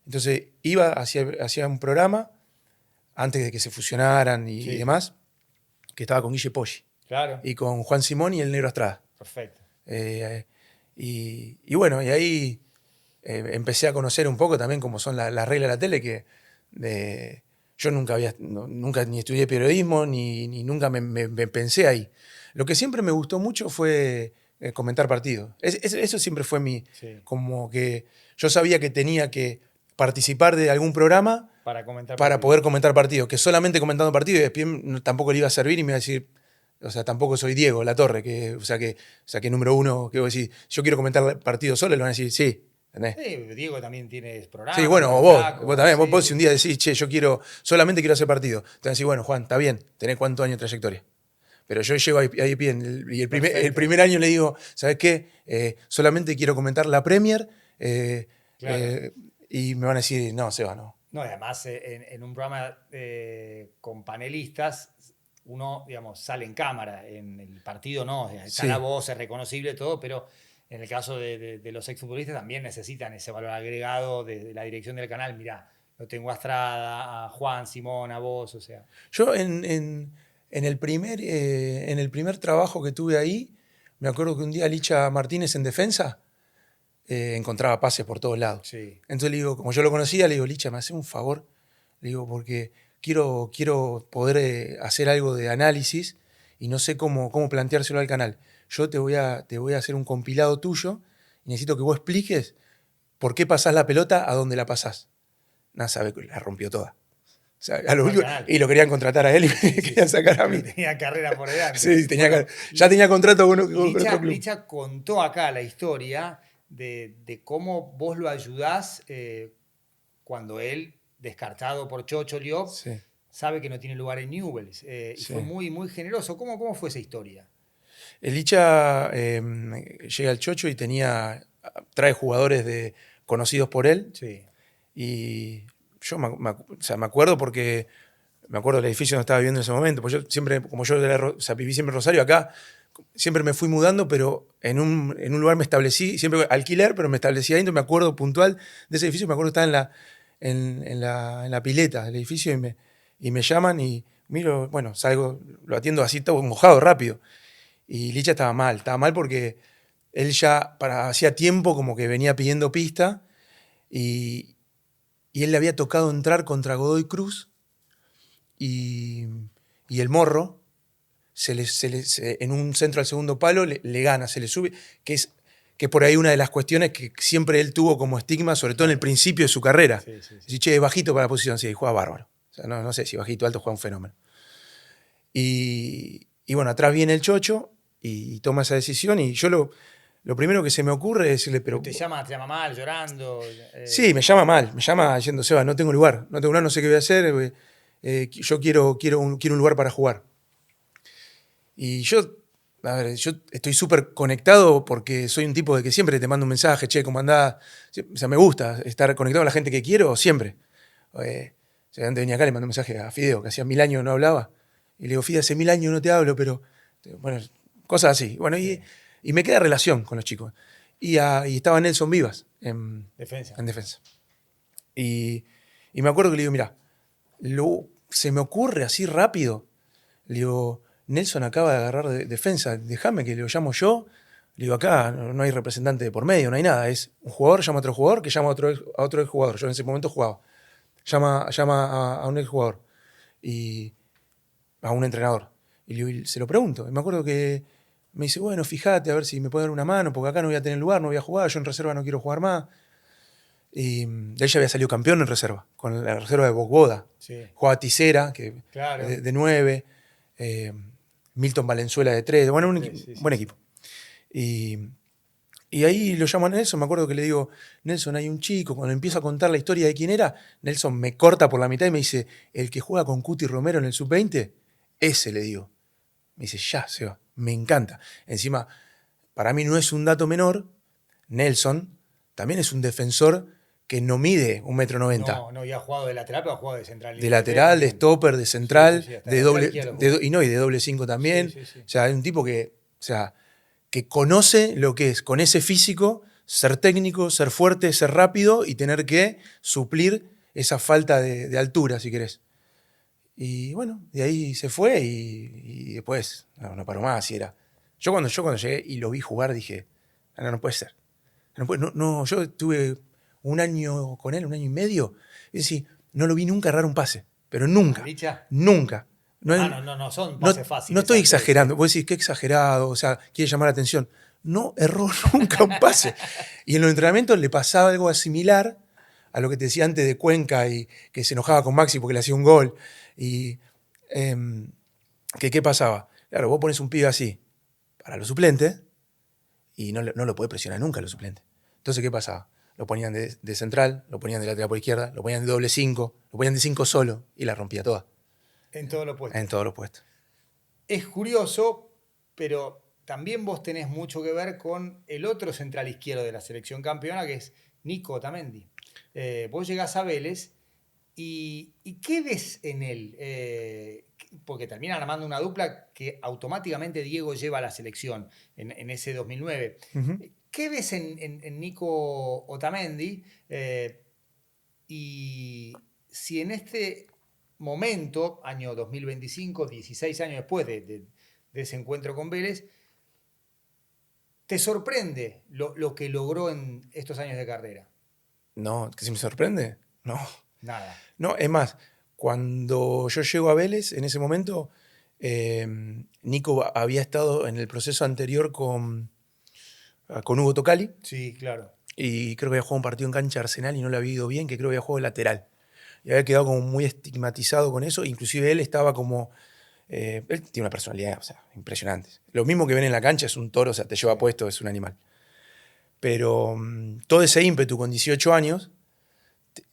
[SPEAKER 2] Entonces iba, hacía un programa antes de que se fusionaran y
[SPEAKER 1] Sí,
[SPEAKER 2] demás, que estaba con Guille Poggi
[SPEAKER 1] claro.
[SPEAKER 2] y con Juan Simón y el Negro Estrada.
[SPEAKER 1] Perfecto.
[SPEAKER 2] Y bueno, y ahí empecé a conocer un poco también cómo son las reglas de la tele, que yo nunca ni estudié periodismo, ni nunca me pensé ahí. Lo que siempre me gustó mucho fue comentar partidos. Eso siempre fue
[SPEAKER 1] Sí.
[SPEAKER 2] como que yo sabía que tenía que participar de algún programa
[SPEAKER 1] Para comentar
[SPEAKER 2] para
[SPEAKER 1] partidos.
[SPEAKER 2] poder comentar partidos, que solamente comentando partidos y después tampoco le iba a servir y me iba a decir, o sea, tampoco soy Diego Latorre, que número uno, que vos decís, yo quiero comentar partidos solo, le van a decir, sí, ¿entendés?
[SPEAKER 1] Sí, Diego también tiene programa.
[SPEAKER 2] Sí, bueno,
[SPEAKER 1] con
[SPEAKER 2] o
[SPEAKER 1] el
[SPEAKER 2] vos
[SPEAKER 1] Flaco,
[SPEAKER 2] también,
[SPEAKER 1] sí,
[SPEAKER 2] vos
[SPEAKER 1] sí,
[SPEAKER 2] si un
[SPEAKER 1] sí.
[SPEAKER 2] día decís, che, solamente quiero hacer partido, te van a decir, bueno, Juan, está bien, tenés cuántos años de trayectoria. Pero yo llego ahí bien, y el
[SPEAKER 1] Perfecto.
[SPEAKER 2] primer año le digo, ¿sabes qué? Solamente quiero comentar la Premier,
[SPEAKER 1] Claro.
[SPEAKER 2] y me van a decir, no, Seba, no.
[SPEAKER 1] No, y además en un programa con panelistas, uno, digamos, sale en cámara. En el partido no, está la
[SPEAKER 2] Sí.
[SPEAKER 1] voz, es reconocible todo, pero en el caso de los exfutbolistas también necesitan ese valor agregado de la dirección del canal. Mirá, lo tengo a Estrada, a Juan, Simón, a vos, o sea.
[SPEAKER 2] Yo en el primer trabajo que tuve ahí, me acuerdo que un día Licha Martínez en defensa encontraba pases por todos lados.
[SPEAKER 1] Sí,
[SPEAKER 2] Entonces le digo, como yo lo conocía, le digo, Licha, ¿me haces un favor? Le digo, porque quiero poder hacer algo de análisis y no sé cómo planteárselo al canal. Yo te voy a hacer un compilado tuyo y necesito que vos expliques por qué pasás la pelota a dónde la pasás. Nada, sabe que la rompió toda. O sea,
[SPEAKER 1] al canal.
[SPEAKER 2] y lo querían contratar a él y me
[SPEAKER 1] Sí, sí,
[SPEAKER 2] querían
[SPEAKER 1] sí.
[SPEAKER 2] sacar a mí.
[SPEAKER 1] Pero tenía carrera por delante.
[SPEAKER 2] Sí,
[SPEAKER 1] Bueno,
[SPEAKER 2] ya tenía contrato con otro
[SPEAKER 1] Licha,
[SPEAKER 2] club.
[SPEAKER 1] Licha contó acá la historia de cómo vos lo ayudás cuando él, descartado por Chocho Liop,
[SPEAKER 2] Sí,
[SPEAKER 1] sabe que no tiene lugar en Newell's. Y
[SPEAKER 2] sí.
[SPEAKER 1] fue muy, muy generoso. ¿Cómo fue esa historia?
[SPEAKER 2] El Licha llega al Chocho y trae jugadores conocidos por él.
[SPEAKER 1] Sí,
[SPEAKER 2] Y yo o sea, me acuerdo porque me acuerdo del edificio donde estaba viviendo en ese momento. Pues yo siempre, como yo o sea, viví siempre en Rosario, acá siempre me fui mudando, pero en un lugar me establecí, siempre alquiler, pero me establecí ahí. Entonces me acuerdo puntual de ese edificio, me acuerdo que estaba en la pileta del edificio y me llaman y miro, bueno, salgo, lo atiendo así todo mojado, rápido. Y Licha estaba mal porque él ya hacía tiempo como que venía pidiendo pista y, y él le había tocado entrar contra Godoy Cruz y, y el Morro en un centro al segundo palo le gana, se le sube, que por ahí una de las cuestiones que siempre él tuvo como estigma, sobre todo en el principio de su carrera.
[SPEAKER 1] sí, sí, sí.
[SPEAKER 2] Dice, che, es bajito para la posición, sí, juega bárbaro. O sea, no sé si bajito o alto juega un fenómeno. Y bueno, atrás viene el Chocho y toma esa decisión y yo lo primero que se me ocurre es decirle, pero...
[SPEAKER 1] Te llama mal, llorando.
[SPEAKER 2] Sí, me llama mal, me llama diciendo, Seba, no tengo lugar, no sé qué voy a hacer, yo quiero un lugar para jugar. Y yo estoy súper conectado porque soy un tipo de que siempre te mando un mensaje, che, ¿cómo andás? O sea, me gusta estar conectado con la gente que quiero siempre. O sea, antes de venir acá le mandé un mensaje a Fideo, que hacía 1000 años no hablaba. Y le digo, Fideo, hace 1000 años no te hablo, pero... Bueno, cosas así. Bueno,
[SPEAKER 1] Sí.
[SPEAKER 2] y me queda relación con los chicos. Y estaba Nelson Vivas
[SPEAKER 1] Defensa.
[SPEAKER 2] en defensa. Y me acuerdo que le digo, mira, se me ocurre así rápido, le digo, Nelson acaba de agarrar defensa, déjame que lo llamo yo. Le digo, acá no hay representante de por medio, no hay nada. Es un jugador llama a otro jugador que llama a otro exjugador. Yo en ese momento jugaba. Llama a un exjugador y a un entrenador. Y se lo pregunto. Y me acuerdo que me dice, bueno, fíjate a ver si me puede dar una mano, porque acá no voy a tener lugar, no voy a jugar, yo en reserva no quiero jugar más. Y él ya había salido campeón en reserva, con la reserva de Bogboda.
[SPEAKER 1] Sí.
[SPEAKER 2] Jugaba Tisera, que,
[SPEAKER 1] Claro.
[SPEAKER 2] de 9, Milton Valenzuela de 3, bueno, buen equipo. Y ahí lo llamo a Nelson, me acuerdo que le digo, Nelson, hay un chico, cuando empiezo a contar la historia de quién era, Nelson me corta por la mitad y me dice, el que juega con Cuti Romero en el sub-20, ese, le digo. Me dice, ya, Seba, me encanta. Encima, para mí no es un dato menor, Nelson también es un defensor que no mide 1,90 m.
[SPEAKER 1] No, y ha jugado de lateral, pero ha jugado de central.
[SPEAKER 2] De lateral, de stopper, de central, de doble, y de doble 5 también.
[SPEAKER 1] Sí.
[SPEAKER 2] O sea, es un tipo que, o sea, que conoce lo que es, con ese físico, ser técnico, ser fuerte, ser rápido y tener que suplir esa falta de altura, si querés. Y bueno, de ahí se fue y después no paró más. Y era. Yo cuando llegué y lo vi jugar dije, no puede ser. Yo tuve un año con él, 1 año y medio, y decir, no lo vi nunca errar un pase, pero nunca.
[SPEAKER 1] ¿Dicha?
[SPEAKER 2] Nunca.
[SPEAKER 1] No son pases fáciles.
[SPEAKER 2] No estoy exagerando. Vos decís, qué exagerado, o sea, quiere llamar la atención. No erró nunca un pase. Y en los entrenamientos le pasaba algo similar a lo que te decía antes de Cuenca y que se enojaba con Maxi porque le hacía un gol. Y ¿qué pasaba? Claro, vos pones un pibe así para los suplentes y no lo podés presionar nunca a los suplentes. Entonces, ¿qué pasaba? Lo ponían de central, lo ponían de lateral por izquierda, lo ponían de doble 5, lo ponían de 5 solo y la rompía toda.
[SPEAKER 1] En todos los puestos.
[SPEAKER 2] En todos los puestos.
[SPEAKER 1] Es curioso, pero también vos tenés mucho que ver con el otro central izquierdo de la selección campeona, que es Nico Otamendi. Vos llegás a Vélez y ¿qué ves en él? Porque terminan armando una dupla que automáticamente Diego lleva a la selección en ese 2009.
[SPEAKER 2] Uh-huh.
[SPEAKER 1] ¿Qué ves en Nico Otamendi? Y si en este momento, año 2025, 16 años después de ese encuentro con Vélez, ¿te sorprende lo que logró en estos años de carrera?
[SPEAKER 2] No, ¿que si me sorprende? No.
[SPEAKER 1] Nada.
[SPEAKER 2] No, es más, cuando yo llego a Vélez, en ese momento, Nico había estado en el proceso anterior con Hugo Tocali.
[SPEAKER 1] Sí, claro.
[SPEAKER 2] Y creo que había jugado un partido en cancha de Arsenal y no le había ido bien, que creo que había jugado de lateral. Y había quedado como muy estigmatizado con eso. Inclusive él estaba como... él tiene una personalidad, o sea, impresionante. Lo mismo que ven en la cancha, es un toro, o sea, te lleva puesto, es un animal. Pero todo ese ímpetu con 18 años,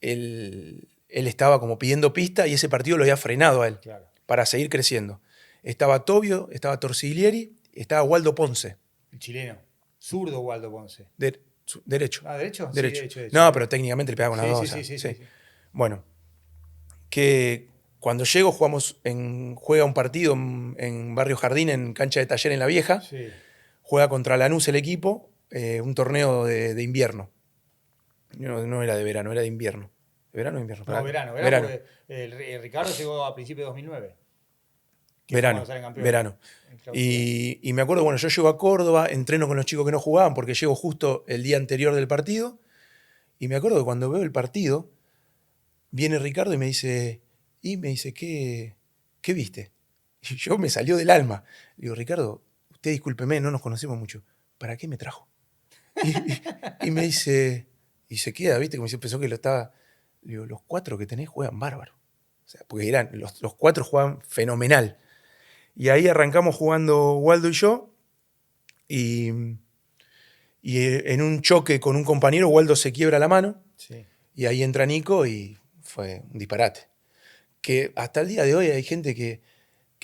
[SPEAKER 2] él estaba como pidiendo pista y ese partido lo había frenado a él, claro, para seguir creciendo. Estaba Tobio, estaba Torsiglieri, estaba Waldo Ponce.
[SPEAKER 1] El chileno. Zurdo Waldo Ponce.
[SPEAKER 2] Derecho.
[SPEAKER 1] Ah, ¿derecho?
[SPEAKER 2] Derecho.
[SPEAKER 1] Sí, derecho.
[SPEAKER 2] No, pero técnicamente le pegaba con las dos. Sí. Bueno, que cuando llego juega un partido en Barrio Jardín, en cancha de Taller en La Vieja.
[SPEAKER 1] Sí.
[SPEAKER 2] Juega contra Lanús el equipo, un torneo de invierno. No era de verano, era de invierno. ¿De verano o invierno?
[SPEAKER 1] No, verano. El Ricardo llegó a principios de 2009.
[SPEAKER 2] Verano. Y me acuerdo, bueno, yo llego a Córdoba, entreno con los chicos que no jugaban porque llego justo el día anterior del partido. Y me acuerdo que cuando veo el partido, viene Ricardo y me dice, ¿qué viste? Y yo me salió del alma. Le digo, Ricardo, usted discúlpeme, no nos conocemos mucho. ¿Para qué me trajo? Y me dice, y se queda, ¿viste? Como si pensó que lo estaba... Le digo, los 4 que tenés juegan bárbaro. O sea, porque eran, los 4 juegan fenomenal. Y ahí arrancamos jugando Waldo y yo. Y en un choque con un compañero, Waldo se quiebra la mano.
[SPEAKER 1] Sí.
[SPEAKER 2] Y ahí entra Nico y fue un disparate. Que hasta el día de hoy hay gente que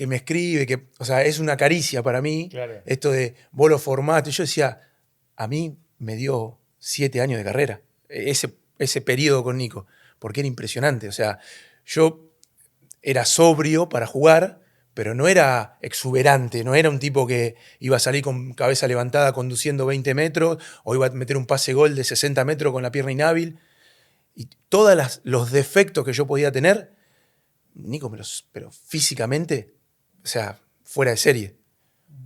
[SPEAKER 2] me escribe, o sea, es una caricia para mí.
[SPEAKER 1] Claro.
[SPEAKER 2] Esto de vos lo formaste. Yo decía, a mí me dio 7 años de carrera. Ese periodo con Nico. Porque era impresionante. O sea, yo era sobrio para jugar, pero no era exuberante, no era un tipo que iba a salir con cabeza levantada conduciendo 20 metros o iba a meter un pase gol de 60 metros con la pierna inhábil. Y todos los defectos que yo podía tener, Nico pero físicamente, o sea, fuera de serie.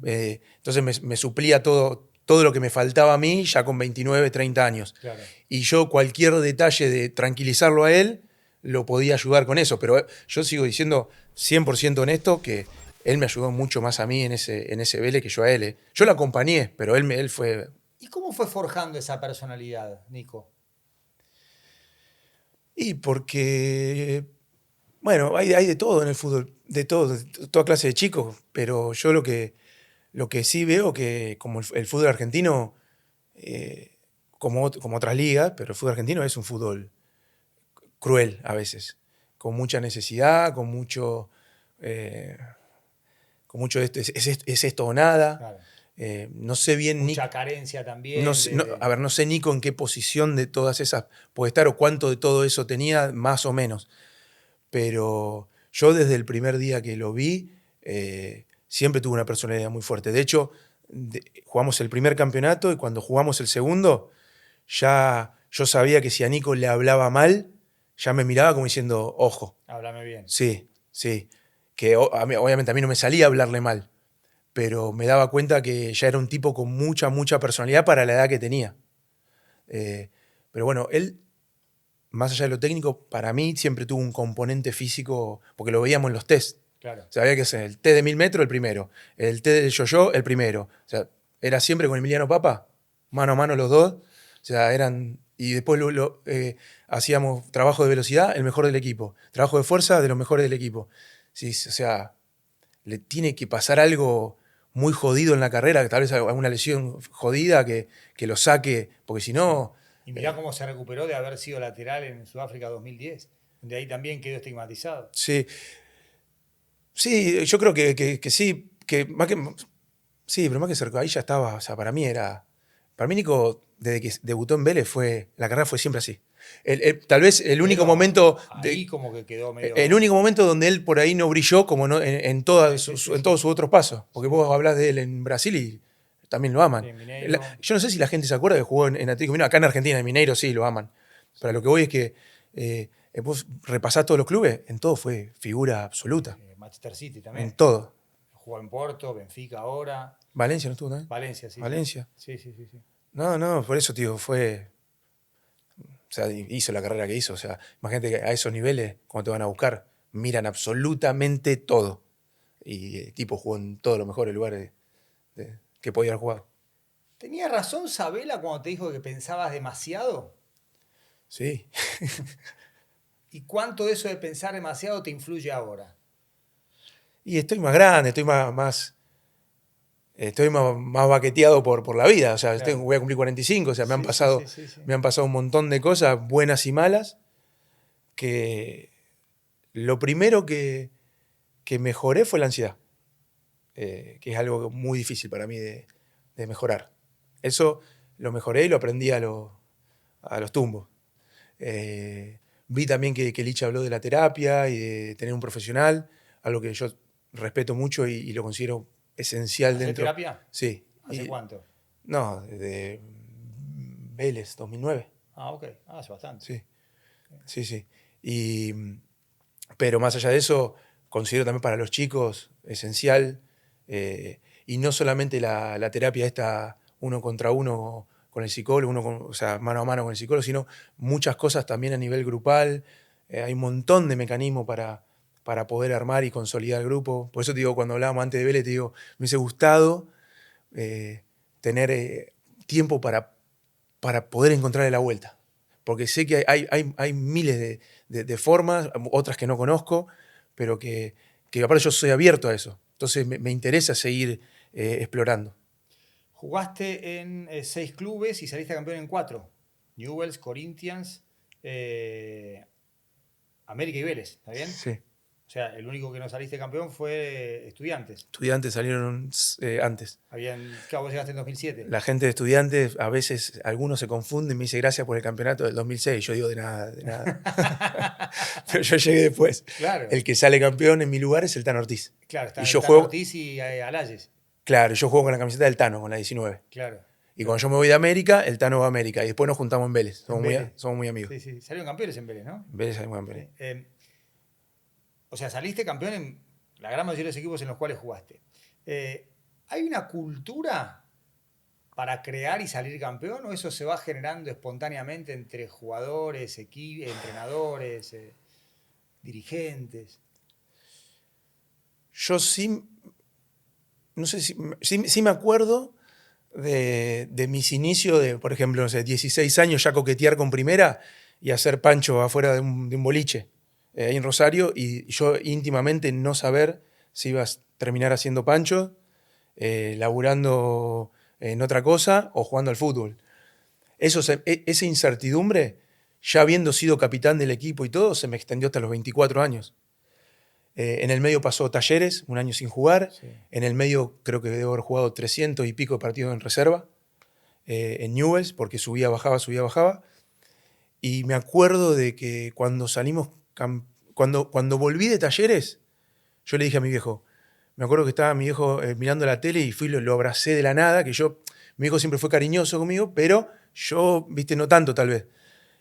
[SPEAKER 2] Entonces me suplía todo lo que me faltaba a mí ya con 29, 30 años.
[SPEAKER 1] Claro.
[SPEAKER 2] Y yo cualquier detalle de tranquilizarlo a él, lo podía ayudar con eso. Pero yo sigo diciendo 100% honesto que él me ayudó mucho más a mí en ese Vélez que yo a él. Yo lo acompañé, pero él fue...
[SPEAKER 1] ¿Y cómo fue forjando esa personalidad, Nico?
[SPEAKER 2] Y porque, bueno, hay de todo en el fútbol, de todo, de toda clase de chicos, pero yo lo que sí veo que como el fútbol argentino, como otras ligas, pero el fútbol argentino es un fútbol cruel a veces, con mucha necesidad, es esto o nada.
[SPEAKER 1] Claro.
[SPEAKER 2] No sé bien
[SPEAKER 1] Mucha carencia también.
[SPEAKER 2] no sé Nico en qué posición de todas esas puede estar o cuánto de todo eso tenía, más o menos. Pero yo desde el primer día que lo vi, siempre tuve una personalidad muy fuerte. De hecho, jugamos el primer campeonato y cuando jugamos el segundo, ya yo sabía que si a Nico le hablaba mal, ya me miraba como diciendo, ojo.
[SPEAKER 1] Háblame bien.
[SPEAKER 2] Sí, sí. Que obviamente a mí no me salía hablarle mal, pero me daba cuenta que ya era un tipo con mucha, mucha personalidad para la edad que tenía. Pero bueno, él, más allá de lo técnico, para mí siempre tuvo un componente físico, porque lo veíamos en los test.
[SPEAKER 1] Claro.
[SPEAKER 2] Sabía que es el test de 1000 metros, el primero. El test del yo-yo, el primero. O sea, era siempre con Emiliano Papa, mano a mano los dos. O sea, eran... Y después hacíamos trabajo de velocidad, el mejor del equipo. Trabajo de fuerza, de los mejores del equipo. Sí, o sea, le tiene que pasar algo muy jodido en la carrera, tal vez alguna lesión jodida que lo saque, porque si no...
[SPEAKER 1] Y mirá cómo se recuperó de haber sido lateral en Sudáfrica 2010, donde ahí también quedó estigmatizado.
[SPEAKER 2] Sí, sí, yo creo que sí, que más que... Sí, pero más que cerca, ahí ya estaba, o sea, para mí Nico, desde que debutó en Vélez, la carrera fue siempre así. Tal vez el único momento...
[SPEAKER 1] Ahí como que quedó medio...
[SPEAKER 2] El único momento donde él por ahí no brilló como en todos
[SPEAKER 1] Sí,
[SPEAKER 2] sus otros pasos. Porque vos hablás de él en Brasil y también lo aman.
[SPEAKER 1] Sí, Mineiro.
[SPEAKER 2] Yo no sé si la gente se acuerda que jugó en Atlético Mineiro. Acá en Argentina, en Mineiro sí lo aman. Pero lo que voy es que vos repasás todos los clubes, en todo fue figura absoluta.
[SPEAKER 1] Manchester City también.
[SPEAKER 2] En todo.
[SPEAKER 1] Jugó en Porto, Benfica ahora.
[SPEAKER 2] Valencia no estuvo también.
[SPEAKER 1] Valencia, sí.
[SPEAKER 2] Valencia.
[SPEAKER 1] Sí.
[SPEAKER 2] No, por eso, tío, fue... O sea, hizo la carrera que hizo. O sea, imagínate que a esos niveles, cuando te van a buscar, miran absolutamente todo. Y el tipo jugó en todos los mejores lugares que podía haber jugado.
[SPEAKER 1] ¿Tenía razón Sabela cuando te dijo que pensabas demasiado?
[SPEAKER 2] Sí.
[SPEAKER 1] ¿Y cuánto de eso de pensar demasiado te influye ahora?
[SPEAKER 2] Y estoy más grande, estoy más baqueteado por la vida. O sea,
[SPEAKER 1] Claro.
[SPEAKER 2] voy a cumplir 45, o sea, me han
[SPEAKER 1] Sí.
[SPEAKER 2] pasado un montón de cosas, buenas y malas, que lo primero que mejoré fue la ansiedad, que es algo muy difícil para mí de mejorar. Eso lo mejoré y lo aprendí a los tumbos. Vi también que Licha habló de la terapia y de tener un profesional, algo que yo respeto mucho y lo considero esencial
[SPEAKER 1] ¿Hacer
[SPEAKER 2] dentro.
[SPEAKER 1] terapia?
[SPEAKER 2] Sí.
[SPEAKER 1] ¿Hace cuánto?
[SPEAKER 2] No, desde Vélez, 2009.
[SPEAKER 1] Ah, ok. Hace bastante.
[SPEAKER 2] Sí. Pero más allá de eso, considero también para los chicos esencial, y no solamente la terapia esta uno contra uno con el psicólogo, o sea, mano a mano con el psicólogo, sino muchas cosas también a nivel grupal. Hay un montón de mecanismos para poder armar y consolidar el grupo. Por eso te digo, cuando hablábamos antes de Vélez, te digo, me hubiese gustado tener tiempo para poder encontrarle la vuelta. Porque sé que hay miles de formas, otras que no conozco, pero que aparte yo soy abierto a eso. Entonces me interesa seguir explorando.
[SPEAKER 1] Jugaste en 6 clubes y saliste campeón en 4. Newell's, Corinthians, América y Vélez, ¿está bien?
[SPEAKER 2] Sí.
[SPEAKER 1] O sea, el único que no saliste campeón fue Estudiantes.
[SPEAKER 2] Estudiantes salieron antes.
[SPEAKER 1] Claro, vos llegaste en 2007.
[SPEAKER 2] La gente de Estudiantes, a veces algunos se confunden y me dice gracias por el campeonato del 2006. Yo digo de nada. Pero yo llegué después.
[SPEAKER 1] Claro.
[SPEAKER 2] El que sale campeón en mi lugar es el Tano Ortiz.
[SPEAKER 1] Claro, está
[SPEAKER 2] y
[SPEAKER 1] el
[SPEAKER 2] yo
[SPEAKER 1] Tano
[SPEAKER 2] juego,
[SPEAKER 1] Ortiz y Alayes.
[SPEAKER 2] Claro, yo juego con la camiseta del Tano, con la 19.
[SPEAKER 1] Claro.
[SPEAKER 2] Y cuando yo me voy de América, el Tano va a América. Y después nos juntamos en Vélez. Somos muy amigos.
[SPEAKER 1] Sí. Salieron campeones en Vélez, ¿no?
[SPEAKER 2] En Vélez salimos campeones.
[SPEAKER 1] O sea, saliste campeón en la gran mayoría de los equipos en los cuales jugaste. ¿Hay una cultura para crear y salir campeón o eso se va generando espontáneamente entre jugadores, entrenadores, dirigentes?
[SPEAKER 2] Yo sí, no sé si, sí me acuerdo de mis inicios de, por ejemplo, no sé, 16 años ya coquetear con primera y hacer pancho afuera de un boliche ahí en Rosario y yo íntimamente no saber si ibas a terminar haciendo pancho, laburando en otra cosa o jugando al fútbol. Esa incertidumbre, ya habiendo sido capitán del equipo y todo, se me extendió hasta los 24 años. En el medio pasó Talleres, un año sin jugar.
[SPEAKER 1] Sí.
[SPEAKER 2] En el medio creo que debo haber jugado 300 y pico de partidos en reserva. En Newell's, porque subía, bajaba, subía, bajaba. Y me acuerdo de que cuando salimos, cuando volví de Talleres, yo le dije a mi viejo, me acuerdo que estaba mi viejo mirando la tele y fui, lo abracé de la nada, que mi viejo siempre fue cariñoso conmigo, pero yo, viste, no tanto tal vez.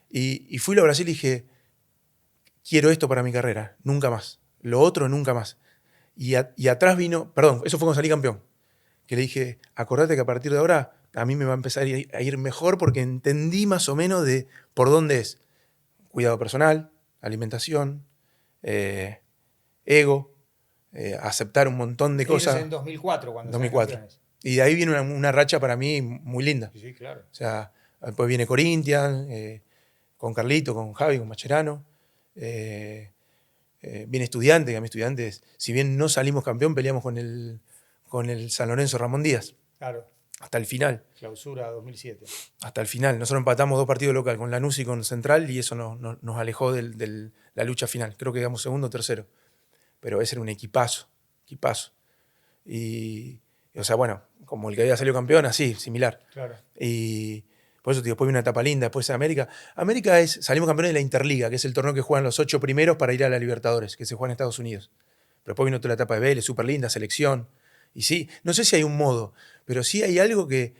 [SPEAKER 2] Y fui, lo abracé y le dije, quiero esto para mi carrera, nunca más. Lo otro, nunca más. Y atrás vino, perdón, eso fue cuando salí campeón, que le dije, acordate que a partir de ahora a mí me va a empezar a ir mejor porque entendí más o menos de por dónde es. Cuidado personal, alimentación, ego, aceptar un montón de
[SPEAKER 1] Eso es
[SPEAKER 2] cosas.
[SPEAKER 1] en 2004 cuando salen
[SPEAKER 2] 2004.
[SPEAKER 1] campeones.
[SPEAKER 2] Y de ahí viene una racha para mí muy linda.
[SPEAKER 1] Sí, claro.
[SPEAKER 2] O sea, después viene Corinthians, con Carlito, con Javi, con Mascherano. Viene Estudiantes, que a mis Estudiantes, si bien no salimos campeón, peleamos con el San Lorenzo Ramón Díaz.
[SPEAKER 1] Claro.
[SPEAKER 2] Hasta el final.
[SPEAKER 1] Clausura 2007.
[SPEAKER 2] Hasta el final. Nosotros empatamos 2 partidos local, con Lanús y con Central, y eso nos alejó de la lucha final. Creo que quedamos segundo o tercero. Pero ese era un equipazo. Y, o sea, bueno, como el que había salido campeón, así, similar.
[SPEAKER 1] Claro.
[SPEAKER 2] Y por eso, tío, después viene una etapa linda, después América. Salimos campeones de la Interliga, que es el torneo que juegan los 8 primeros para ir a la Libertadores, que se juega en Estados Unidos. Pero después vino toda la etapa de Vélez, súper linda, selección. Y sí, no sé si hay un modo, pero sí hay algo que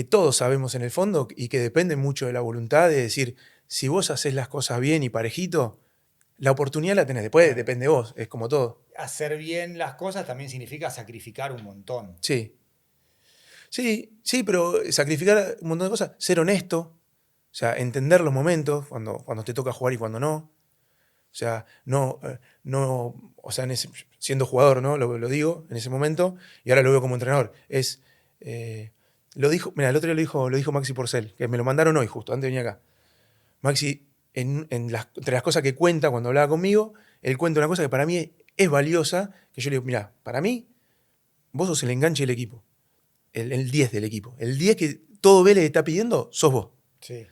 [SPEAKER 2] todos sabemos en el fondo y que depende mucho de la voluntad de decir, si vos haces las cosas bien y parejito, la oportunidad la tenés. Después depende de vos, es como todo.
[SPEAKER 1] Hacer bien las cosas también significa sacrificar un montón.
[SPEAKER 2] Sí. Sí, pero sacrificar un montón de cosas, ser honesto, o sea, entender los momentos, cuando te toca jugar y cuando no. O sea, o sea, siendo jugador, ¿no? Lo digo en ese momento, y ahora lo veo como entrenador. Lo dijo, mira, el otro día lo dijo Maxi Porcel, que me lo mandaron hoy justo, antes de venir acá. Maxi, entre las cosas que cuenta cuando hablaba conmigo, él cuenta una cosa que para mí es valiosa, que yo le digo, mira, para mí, vos sos el enganche del equipo, el 10 del equipo. El 10 que todo Vélez está pidiendo, sos vos.
[SPEAKER 1] Sí.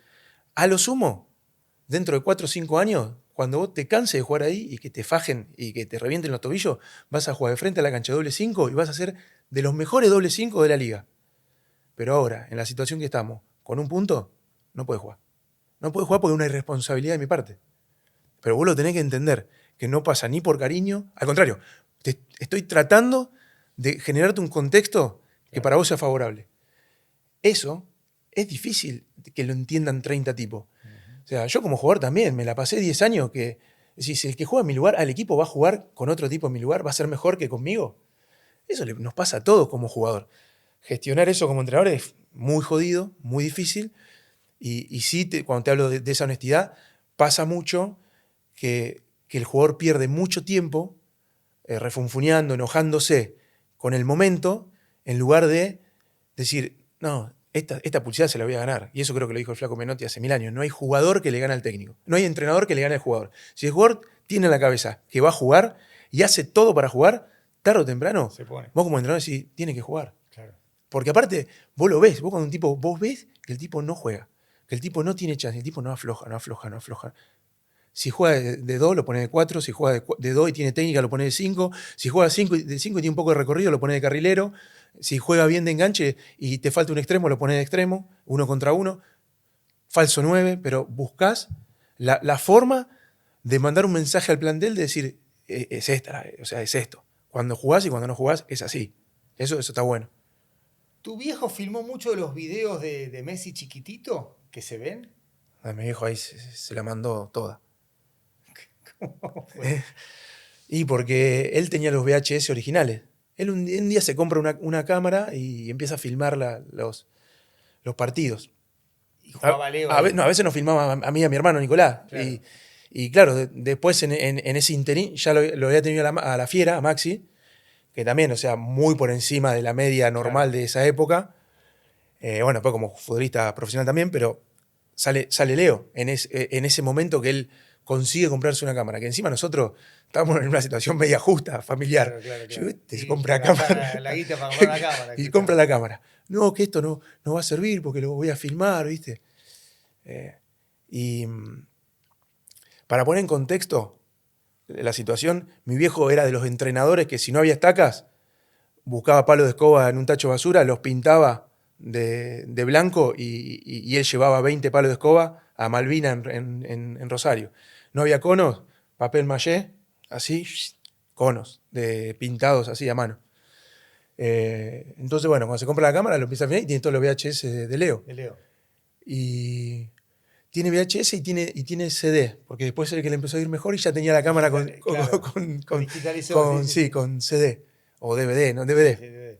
[SPEAKER 2] A lo sumo, dentro de 4 o 5 años, cuando vos te canses de jugar ahí y que te fajen y que te revienten los tobillos, vas a jugar de frente a la cancha de doble 5 y vas a ser de los mejores doble 5 de la liga. Pero ahora, en la situación que estamos, con un punto, no puedes jugar. No puedes jugar porque es una irresponsabilidad de mi parte. Pero vos lo tenés que entender, que no pasa ni por cariño, al contrario, estoy tratando de generarte un contexto que para vos sea favorable. Eso es difícil que lo entiendan 30 tipos. O sea, yo como jugador también, me la pasé 10 años que, si el que juega en mi lugar, al equipo va a jugar con otro tipo en mi lugar, va a ser mejor que conmigo. Eso nos pasa a todos como jugador. Gestionar eso como entrenador es muy jodido, muy difícil. Y sí, cuando te hablo de esa honestidad, pasa mucho que el jugador pierde mucho tiempo refunfuñando, enojándose con el momento, en lugar de decir, no, esta publicidad se la voy a ganar. Y eso creo que lo dijo el Flaco Menotti hace 1000 años. No hay jugador que le gane al técnico. No hay entrenador que le gane al jugador. Si el jugador tiene en la cabeza que va a jugar y hace todo para jugar, tarde o temprano, vos como entrenador decís, tiene que jugar.
[SPEAKER 1] Claro.
[SPEAKER 2] Porque aparte, vos lo ves, vos ves que el tipo no juega, que el tipo no tiene chance, el tipo no afloja. Si juega de 2, lo pone de 4. Si juega de 2 y tiene técnica, lo pone de 5. Si juega de 5 y tiene un poco de recorrido, lo pone de carrilero. Si juega bien de enganche y te falta un extremo, lo pone de extremo, 1 contra 1. Falso 9, pero buscás la forma de mandar un mensaje al plantel de decir, es esta, o sea, es esto. Cuando jugás y cuando no jugás, es así. Eso está bueno.
[SPEAKER 1] ¿Tu viejo filmó mucho de los videos de Messi chiquitito que se ven?
[SPEAKER 2] A mi viejo ahí se la mandó toda.
[SPEAKER 1] ¿Cómo fue?
[SPEAKER 2] Y porque él tenía los VHS originales. Él un día se compra una cámara y empieza a filmar los partidos.
[SPEAKER 1] Y jugaba Leo
[SPEAKER 2] a veces nos filmaba a mí y a mi hermano Nicolás.
[SPEAKER 1] Claro.
[SPEAKER 2] Y claro, después en ese interín ya lo había tenido a la Fiera, a Maxi, que también, o sea, muy por encima de la media normal de esa época. Bueno, después como futbolista profesional también, pero sale Leo en ese momento que él consigue comprarse una cámara, que encima nosotros estábamos en una situación media justa, familiar.
[SPEAKER 1] Claro.
[SPEAKER 2] Yo, se
[SPEAKER 1] Sí,
[SPEAKER 2] compra
[SPEAKER 1] ya
[SPEAKER 2] cámara.
[SPEAKER 1] la guita para comprar la cámara.
[SPEAKER 2] Y compra la cámara. No, que esto no va a servir porque lo voy a filmar, ¿viste? Y para poner en contexto la situación, mi viejo era de los entrenadores que si no había estacas, buscaba palos de escoba en un tacho de basura, los pintaba de blanco y él llevaba 20 palos de escoba a Malvina en Rosario. No había conos, papel maché, así, conos pintados así a mano. Entonces, bueno, cuando se compra la cámara, lo empieza a filmar y tiene todos los VHS de Leo. Y tiene VHS y tiene CD, porque después es el que le empezó a ir mejor y ya tenía la cámara con CD. O DVD, no DVD.
[SPEAKER 1] Sí, DVD.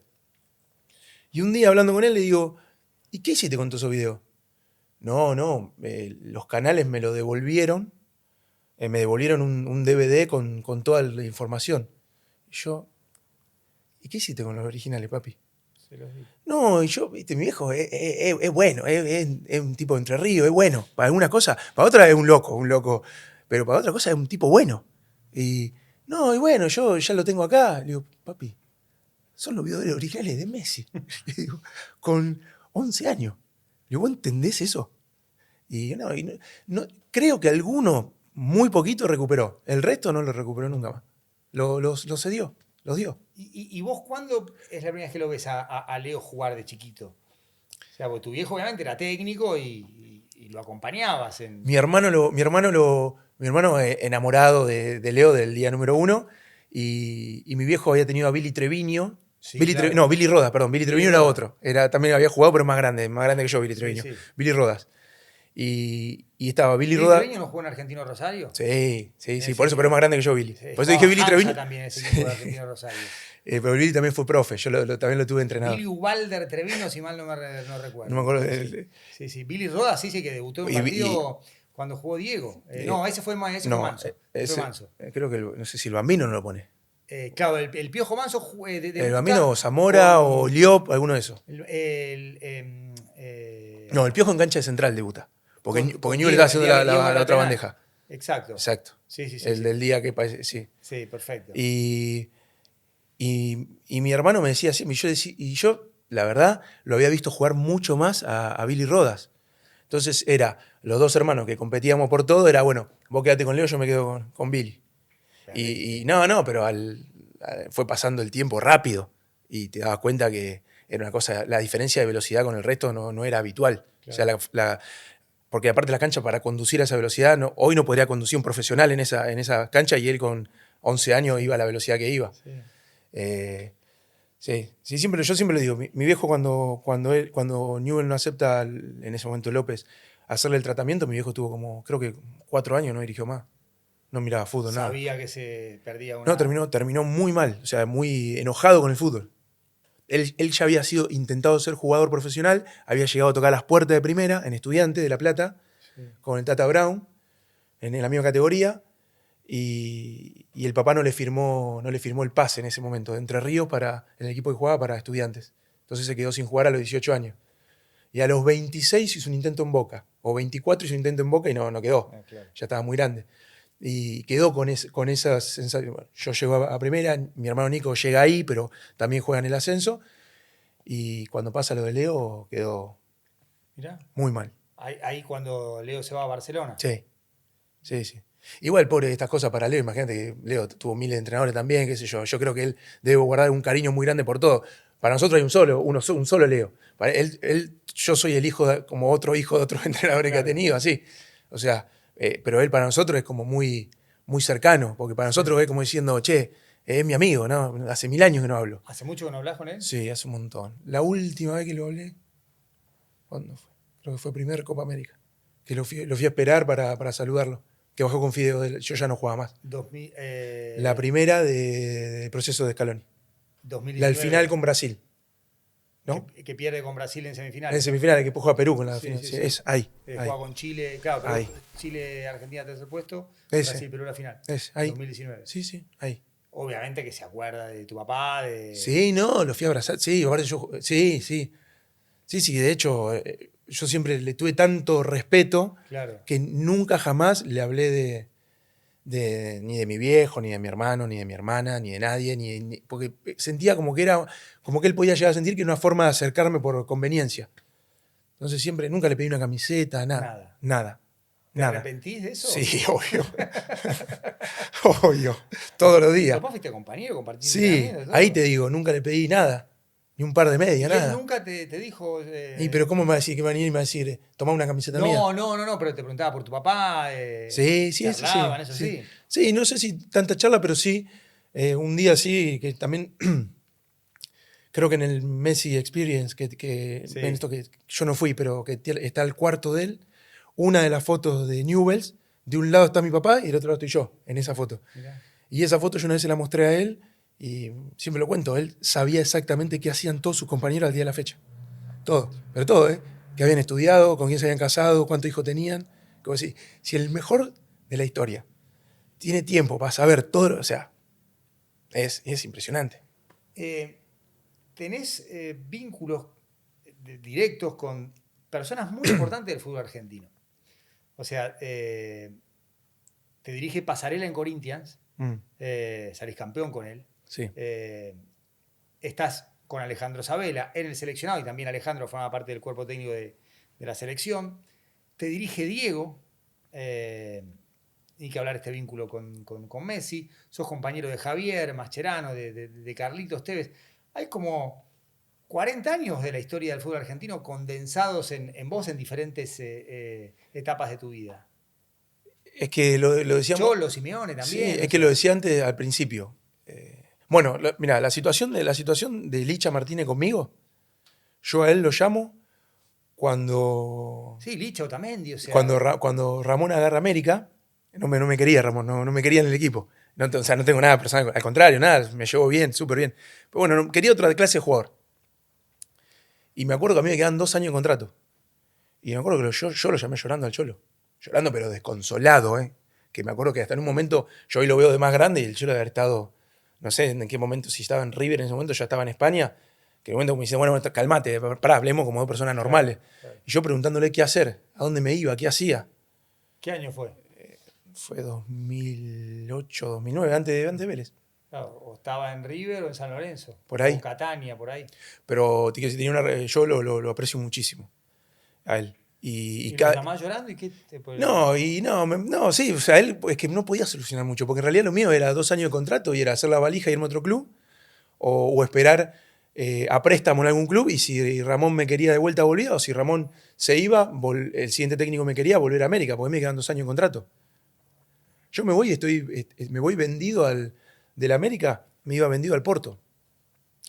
[SPEAKER 2] Y un día hablando con él le digo, ¿y qué hiciste con todos esos videos? No, los canales me lo devolvieron. Me devolvieron un DVD con toda la información. Y yo, ¿y qué hiciste con los originales, papi? No, y yo, viste, mi viejo es bueno, es un tipo de Entre Ríos, es bueno. Para alguna cosa, para otra es un loco. Pero para otra cosa es un tipo bueno. Y bueno, yo ya lo tengo acá. Le digo, papi, son los videos originales de Messi. Le digo, con 11 años. Le digo, ¿vos entendés eso? Y no, creo que alguno, muy poquito, recuperó. El resto no lo recuperó nunca más. Los cedió, los dio.
[SPEAKER 1] ¿Y vos cuándo es la primera vez que lo ves a Leo jugar de chiquito? O sea, porque tu viejo obviamente era técnico y lo acompañabas en...
[SPEAKER 2] Mi hermano enamorado de Leo del día número 1, y mi viejo había tenido a Billy Treviño.
[SPEAKER 1] Sí,
[SPEAKER 2] Billy Rodas, perdón. Billy Treviño era otro. También había jugado, pero más grande que yo, Billy Treviño.
[SPEAKER 1] Sí.
[SPEAKER 2] Billy Rodas. Y estaba Billy
[SPEAKER 1] ¿Billy
[SPEAKER 2] Rodas.
[SPEAKER 1] Treviño no jugó en Argentino Rosario?
[SPEAKER 2] Sí, por eso, pero es más grande que yo, Billy. Por eso dije Billy Treviño.
[SPEAKER 1] También ese equipo de Argentino Rosario.
[SPEAKER 2] Pero Billy también fue profe, yo también lo tuve entrenado.
[SPEAKER 1] Billy Ubalder Treviño, si mal no recuerdo.
[SPEAKER 2] No me acuerdo
[SPEAKER 1] Sí. Billy Rodas sí que debutó en partido cuando jugó Diego. No, ese fue Manso. Fue Manso.
[SPEAKER 2] Creo que, no sé si el Bambino no lo pone.
[SPEAKER 1] Claro, el Piojo Manso...
[SPEAKER 2] el Bambino, Zamora o Liop, alguno de esos. No, el Piojo en cancha de central debuta. Porque Newell está haciendo la otra bandeja.
[SPEAKER 1] Exacto. Sí.
[SPEAKER 2] Del día que parece, sí.
[SPEAKER 1] Sí, perfecto.
[SPEAKER 2] Y mi hermano me decía así, y yo, la verdad, lo había visto jugar mucho más a Billy Rodas. Entonces era los dos hermanos que competíamos por todo, era bueno, vos quedate con Leo, yo me quedo con Billy. Pero fue pasando el tiempo rápido y te dabas cuenta que era una cosa, la diferencia de velocidad con el resto no era habitual. Claro. O sea, porque aparte la cancha para conducir a esa velocidad, hoy no podría conducir un profesional en esa cancha y él con 11 años iba a la velocidad que iba. Sí. Yo siempre lo digo, mi viejo cuando Newell no acepta, en ese momento López, hacerle el tratamiento, mi viejo tuvo como, creo que 4 años, no dirigió más. No miraba fútbol, nada.
[SPEAKER 1] Sabía que se perdía una...
[SPEAKER 2] No, terminó muy mal, o sea, muy enojado con el fútbol. Él ya había intentado ser jugador profesional, había llegado a tocar las puertas de primera en Estudiantes de La Plata, con el Tata Brown, en la misma categoría, y el papá no le firmó el pase en ese momento de Entre Ríos en el equipo que jugaba para Estudiantes. Entonces se quedó sin jugar a los 18 años. Y a los 26 hizo un intento en Boca, o 24 hizo un intento en Boca y no quedó, claro. Ya estaba muy grande. Y quedó con esa sensación. Bueno, yo llego a primera, mi hermano Nico llega ahí, pero también juega en el ascenso. Y cuando pasa lo de Leo, quedó muy mal.
[SPEAKER 1] Ahí cuando Leo se va a Barcelona.
[SPEAKER 2] Sí. Igual, pobre, estas cosas para Leo, imagínate que Leo tuvo miles de entrenadores también, qué sé yo. Yo creo que él debe guardar un cariño muy grande por todo. Para nosotros hay un solo Leo. Para yo soy el hijo, como otro hijo de otros entrenadores que ha tenido, así. O sea... pero él para nosotros es como muy, muy cercano, porque para nosotros es como diciendo, che, es mi amigo, ¿no? Hace 1000 años que no hablo.
[SPEAKER 1] ¿Hace mucho que no hablas con él?
[SPEAKER 2] Sí, hace un montón. La última vez que lo hablé, ¿cuándo fue? Creo que fue primer Copa América, que lo fui a esperar para saludarlo, que bajó con Fideo, yo ya no jugaba más. La primera de proceso de Scaloni. La del
[SPEAKER 1] 2019.
[SPEAKER 2] final con Brasil. ¿No?
[SPEAKER 1] Que pierde con Brasil en semifinales.
[SPEAKER 2] En semifinales, que juega Perú con la
[SPEAKER 1] Sí,
[SPEAKER 2] final.
[SPEAKER 1] sí,
[SPEAKER 2] Sí,
[SPEAKER 1] sí.
[SPEAKER 2] es ahí.
[SPEAKER 1] Juega con Chile, claro, Perú,
[SPEAKER 2] Ahí.
[SPEAKER 1] Chile, Argentina, tercer puesto,
[SPEAKER 2] Ese.
[SPEAKER 1] Brasil, Perú, la final.
[SPEAKER 2] Es ahí.
[SPEAKER 1] 2019.
[SPEAKER 2] Sí, sí, ahí.
[SPEAKER 1] Obviamente que se acuerda de tu papá, de...
[SPEAKER 2] Sí, no, lo fui a abrazar. Sí, aparte sí, sí. Sí, sí, de hecho, yo siempre le tuve tanto respeto
[SPEAKER 1] Claro.
[SPEAKER 2] que nunca jamás le hablé ni de mi viejo, ni de mi hermano, ni de mi hermana, ni de nadie, porque sentía como que él podía llegar a sentir que era una forma de acercarme por conveniencia. Entonces nunca le pedí una camiseta, nada. Nada.
[SPEAKER 1] ¿Te arrepentís de eso?
[SPEAKER 2] Sí, obvio. Obvio. Todos los días.
[SPEAKER 1] ¿Papá fuiste compañero, compartiste
[SPEAKER 2] Sí,
[SPEAKER 1] entrenamientos, todo?
[SPEAKER 2] ahí te digo, nunca le pedí nada. Ni un par de medias,
[SPEAKER 1] ¿Y él
[SPEAKER 2] nada.
[SPEAKER 1] nunca te dijo...
[SPEAKER 2] Pero ¿cómo me va a decir que va a venir y me va a decir, tomá una camiseta mía?
[SPEAKER 1] No, pero te preguntaba por tu papá.
[SPEAKER 2] Sí,
[SPEAKER 1] charlaban, eso sí.
[SPEAKER 2] Sí, no sé si tanta charla, pero sí, un día sí, que también creo que en el Messi Experience,
[SPEAKER 1] Sí.
[SPEAKER 2] en esto que yo no fui, pero que está el cuarto de él, una de las fotos de Newell's, de un lado está mi papá y del otro lado estoy yo, en esa foto.
[SPEAKER 1] Mirá.
[SPEAKER 2] Y esa foto yo una vez se la mostré a él y siempre lo cuento, él sabía exactamente qué hacían todos sus compañeros al día de la fecha. Todo, pero todo, ¿eh? Que habían estudiado, con quién se habían casado, cuántos hijos tenían. Como si el mejor de la historia tiene tiempo para saber todo, o sea, es impresionante.
[SPEAKER 1] Tenés vínculos directos con personas muy importantes del fútbol argentino. O sea, te dirige Pasarela en Corinthians, salís campeón con él.
[SPEAKER 2] Sí.
[SPEAKER 1] Estás con Alejandro Sabela en el seleccionado y también Alejandro forma parte del cuerpo técnico de la selección. Te dirige Diego, y que hablar este vínculo con Messi. Sos compañero de Javier Mascherano, de Carlitos Tevez. Hay como 40 años de la historia del fútbol argentino condensados en vos en diferentes etapas de tu vida.
[SPEAKER 2] Es que lo decíamos.
[SPEAKER 1] Cholo, Simeone también.
[SPEAKER 2] Sí, es que lo decía antes al principio. Bueno, mira, la situación de Licha Martínez conmigo, yo a él lo llamo cuando.
[SPEAKER 1] Sí, Licha Otamendi, o sea.
[SPEAKER 2] Cuando Ramón agarra América, no me quería Ramón, no me quería en el equipo. O sea, no tengo nada personal, al contrario, nada, me llevo bien, súper bien. Pero bueno, quería otra clase de jugador. Y me acuerdo que a mí me quedaban 2 años de contrato. Y me acuerdo que yo lo llamé llorando al Cholo. Llorando, pero desconsolado, ¿eh? Que me acuerdo que hasta en un momento, yo hoy lo veo de más grande y el Cholo debe haber estado, no sé en qué momento, si estaba en River en ese momento, ya estaba en España, que en un momento me dice, bueno, calmate, pará, hablemos como de personas normales. Claro. Y yo preguntándole qué hacer, a dónde me iba, qué hacía.
[SPEAKER 1] ¿Qué año fue?
[SPEAKER 2] Fue 2008, 2009, antes de Vélez.
[SPEAKER 1] Claro, o estaba en River o en San Lorenzo.
[SPEAKER 2] Por ahí.
[SPEAKER 1] O Catania, por ahí.
[SPEAKER 2] Pero yo lo aprecio muchísimo a él.
[SPEAKER 1] ¿Y lo llamás llorando? ¿Y qué te
[SPEAKER 2] No, sí, o sea, él es que no podía solucionar mucho, porque en realidad lo mío era 2 años de contrato y era hacer la valija y irme a otro club, o esperar a préstamo en algún club, y si Ramón me quería de vuelta volvía, o si Ramón se iba, el siguiente técnico me quería volver a América, porque me quedan 2 años de contrato. Yo me voy y me voy vendido del América, me iba vendido al Porto,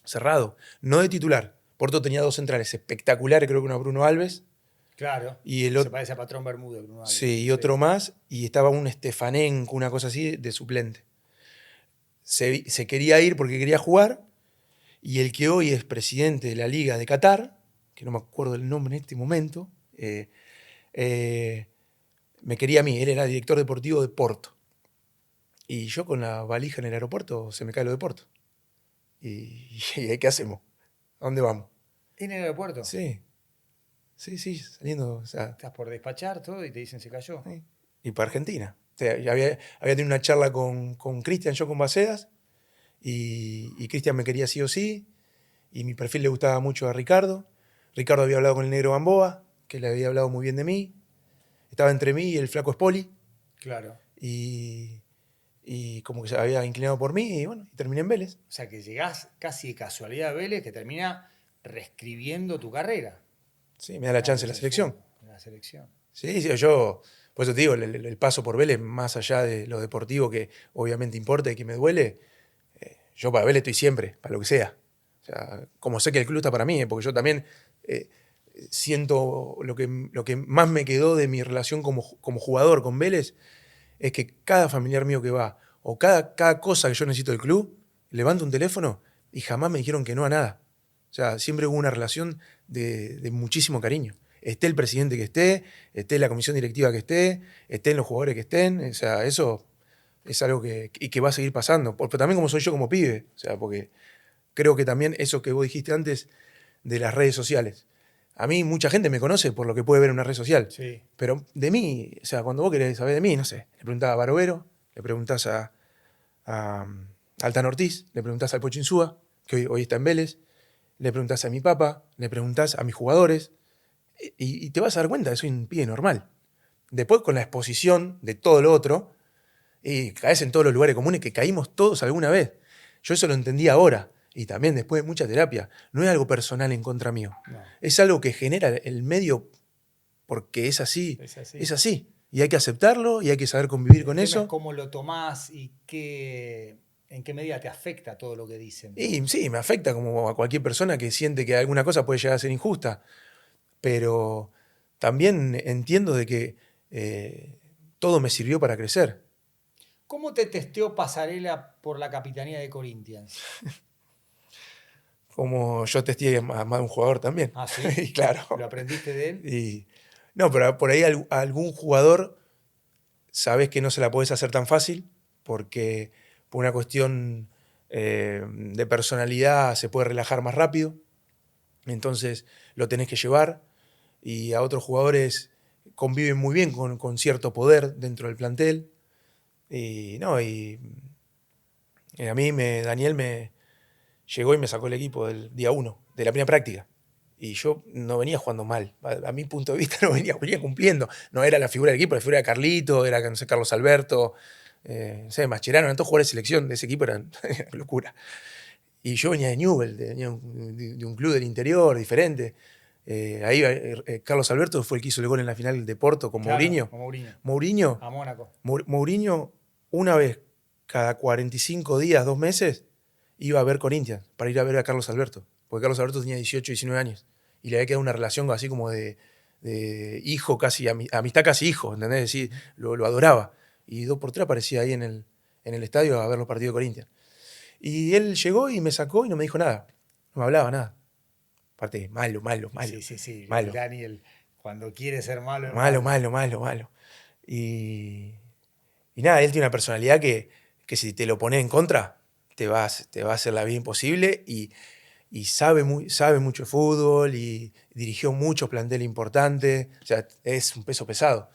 [SPEAKER 2] cerrado, no de titular. Porto tenía 2 centrales espectaculares, creo que uno a Bruno Alves.
[SPEAKER 1] Claro,
[SPEAKER 2] y
[SPEAKER 1] se parece a Patrón Bermúdez. Bruno Alves.
[SPEAKER 2] Sí, y otro más, y estaba un Stefanenko, una cosa así, de suplente. Se quería ir porque quería jugar, y el que hoy es presidente de la Liga de Qatar, que no me acuerdo el nombre en este momento, me quería a mí, él era director deportivo de Porto. Y yo con la valija en el aeropuerto se me cae lo de Porto. ¿Y qué hacemos? ¿A dónde vamos?
[SPEAKER 1] ¿En el aeropuerto?
[SPEAKER 2] Sí. Sí, saliendo. O sea,
[SPEAKER 1] estás por despachar todo y te dicen se cayó.
[SPEAKER 2] Sí. Y para Argentina. O sea, había tenido una charla con Cristian, yo con Bacedas, y Cristian me quería sí o sí, y mi perfil le gustaba mucho a Ricardo. Ricardo había hablado con el negro Gamboa, que le había hablado muy bien de mí. Estaba entre mí y el flaco Spoli.
[SPEAKER 1] Claro.
[SPEAKER 2] Y como que se había inclinado por mí, y bueno, y terminé en Vélez.
[SPEAKER 1] O sea que llegás casi de casualidad a Vélez, que termina reescribiendo tu carrera.
[SPEAKER 2] Sí, me da la chance en la selección.
[SPEAKER 1] La selección.
[SPEAKER 2] Sí, yo, por eso te digo, el paso por Vélez, más allá de lo deportivo, que obviamente importa y que me duele, yo para Vélez estoy siempre, para lo que sea. O sea, como sé que el club está para mí, porque yo también siento lo que más me quedó de mi relación como jugador con Vélez, es que cada familiar mío que va, o cada cosa que yo necesito del club, levanto un teléfono y jamás me dijeron que no a nada. O sea, siempre hubo una relación de muchísimo cariño. Esté el presidente que esté la comisión directiva que estén los jugadores que estén. O sea, eso es algo que va a seguir pasando. Pero también como soy yo como pibe. O sea, porque creo que también eso que vos dijiste antes de las redes sociales. A mí mucha gente me conoce por lo que puede ver en una red social.
[SPEAKER 1] Sí.
[SPEAKER 2] Pero de mí, o sea, cuando vos querés saber de mí, no sé, le preguntás a Barovero, le preguntás a Altan Ortiz, le preguntás al Pocho Insúa, que hoy está en Vélez, le preguntás a mi papá, le preguntás a mis jugadores, y te vas a dar cuenta que soy un pibe normal. Después, con la exposición de todo lo otro, y caes en todos los lugares comunes que caímos todos alguna vez. Yo eso lo entendí ahora, y también después de mucha terapia. No es algo personal en contra mío.
[SPEAKER 1] No.
[SPEAKER 2] Es algo que genera el medio porque es así.
[SPEAKER 1] Es así.
[SPEAKER 2] Es así. Y hay que aceptarlo y hay que saber convivir con
[SPEAKER 1] tema
[SPEAKER 2] eso.
[SPEAKER 1] Es cómo lo tomás y en qué medida te afecta todo lo que dicen.
[SPEAKER 2] Y sí, me afecta como a cualquier persona que siente que alguna cosa puede llegar a ser injusta. Pero también entiendo de que todo me sirvió para crecer.
[SPEAKER 1] ¿Cómo te testeó Pasarela por la capitanía de Corinthians?
[SPEAKER 2] Como yo testé a más de un jugador también.
[SPEAKER 1] Ah, sí.
[SPEAKER 2] Y claro.
[SPEAKER 1] ¿Lo aprendiste de él?
[SPEAKER 2] No, pero por ahí algún jugador sabes que no se la podés hacer tan fácil porque por una cuestión de personalidad se puede relajar más rápido. Entonces lo tenés que llevar y a otros jugadores conviven muy bien con cierto poder dentro del plantel. Y a mí Daniel me llegó y me sacó el equipo del día 1, de la primera práctica. Y yo no venía jugando mal. A mi punto de vista no venía cumpliendo. No era la figura del equipo, la figura de Carlito, era, no sé, Carlos Alberto, no sé, Mascherano, eran todos jugadores de selección de ese equipo, eran locura. Y yo venía de Newell, venía de un club del interior, diferente. Carlos Alberto fue el que hizo el gol en la final de Porto con Mourinho.
[SPEAKER 1] Con Mourinho.
[SPEAKER 2] Mourinho.
[SPEAKER 1] A Mónaco.
[SPEAKER 2] Mourinho, una vez cada 45 días, 2 meses, iba a ver Corinthians para ir a ver a Carlos Alberto. Porque Carlos Alberto tenía 18, 19 años. Y le había quedado una relación así como de hijo, casi, amistad casi hijo, ¿entendés? Es decir, lo adoraba. Y 2x3 aparecía ahí en el estadio a ver los partidos de Corinthians. Y él llegó y me sacó y no me dijo nada. No me hablaba nada. Aparte, malo.
[SPEAKER 1] Sí.
[SPEAKER 2] Malo.
[SPEAKER 1] Daniel, cuando quiere ser malo.
[SPEAKER 2] Malo. Y nada, él tiene una personalidad que si te lo pones en contra, te va a hacer la vida imposible y sabe mucho de fútbol y dirigió muchos planteles importantes. O sea, es un peso pesado.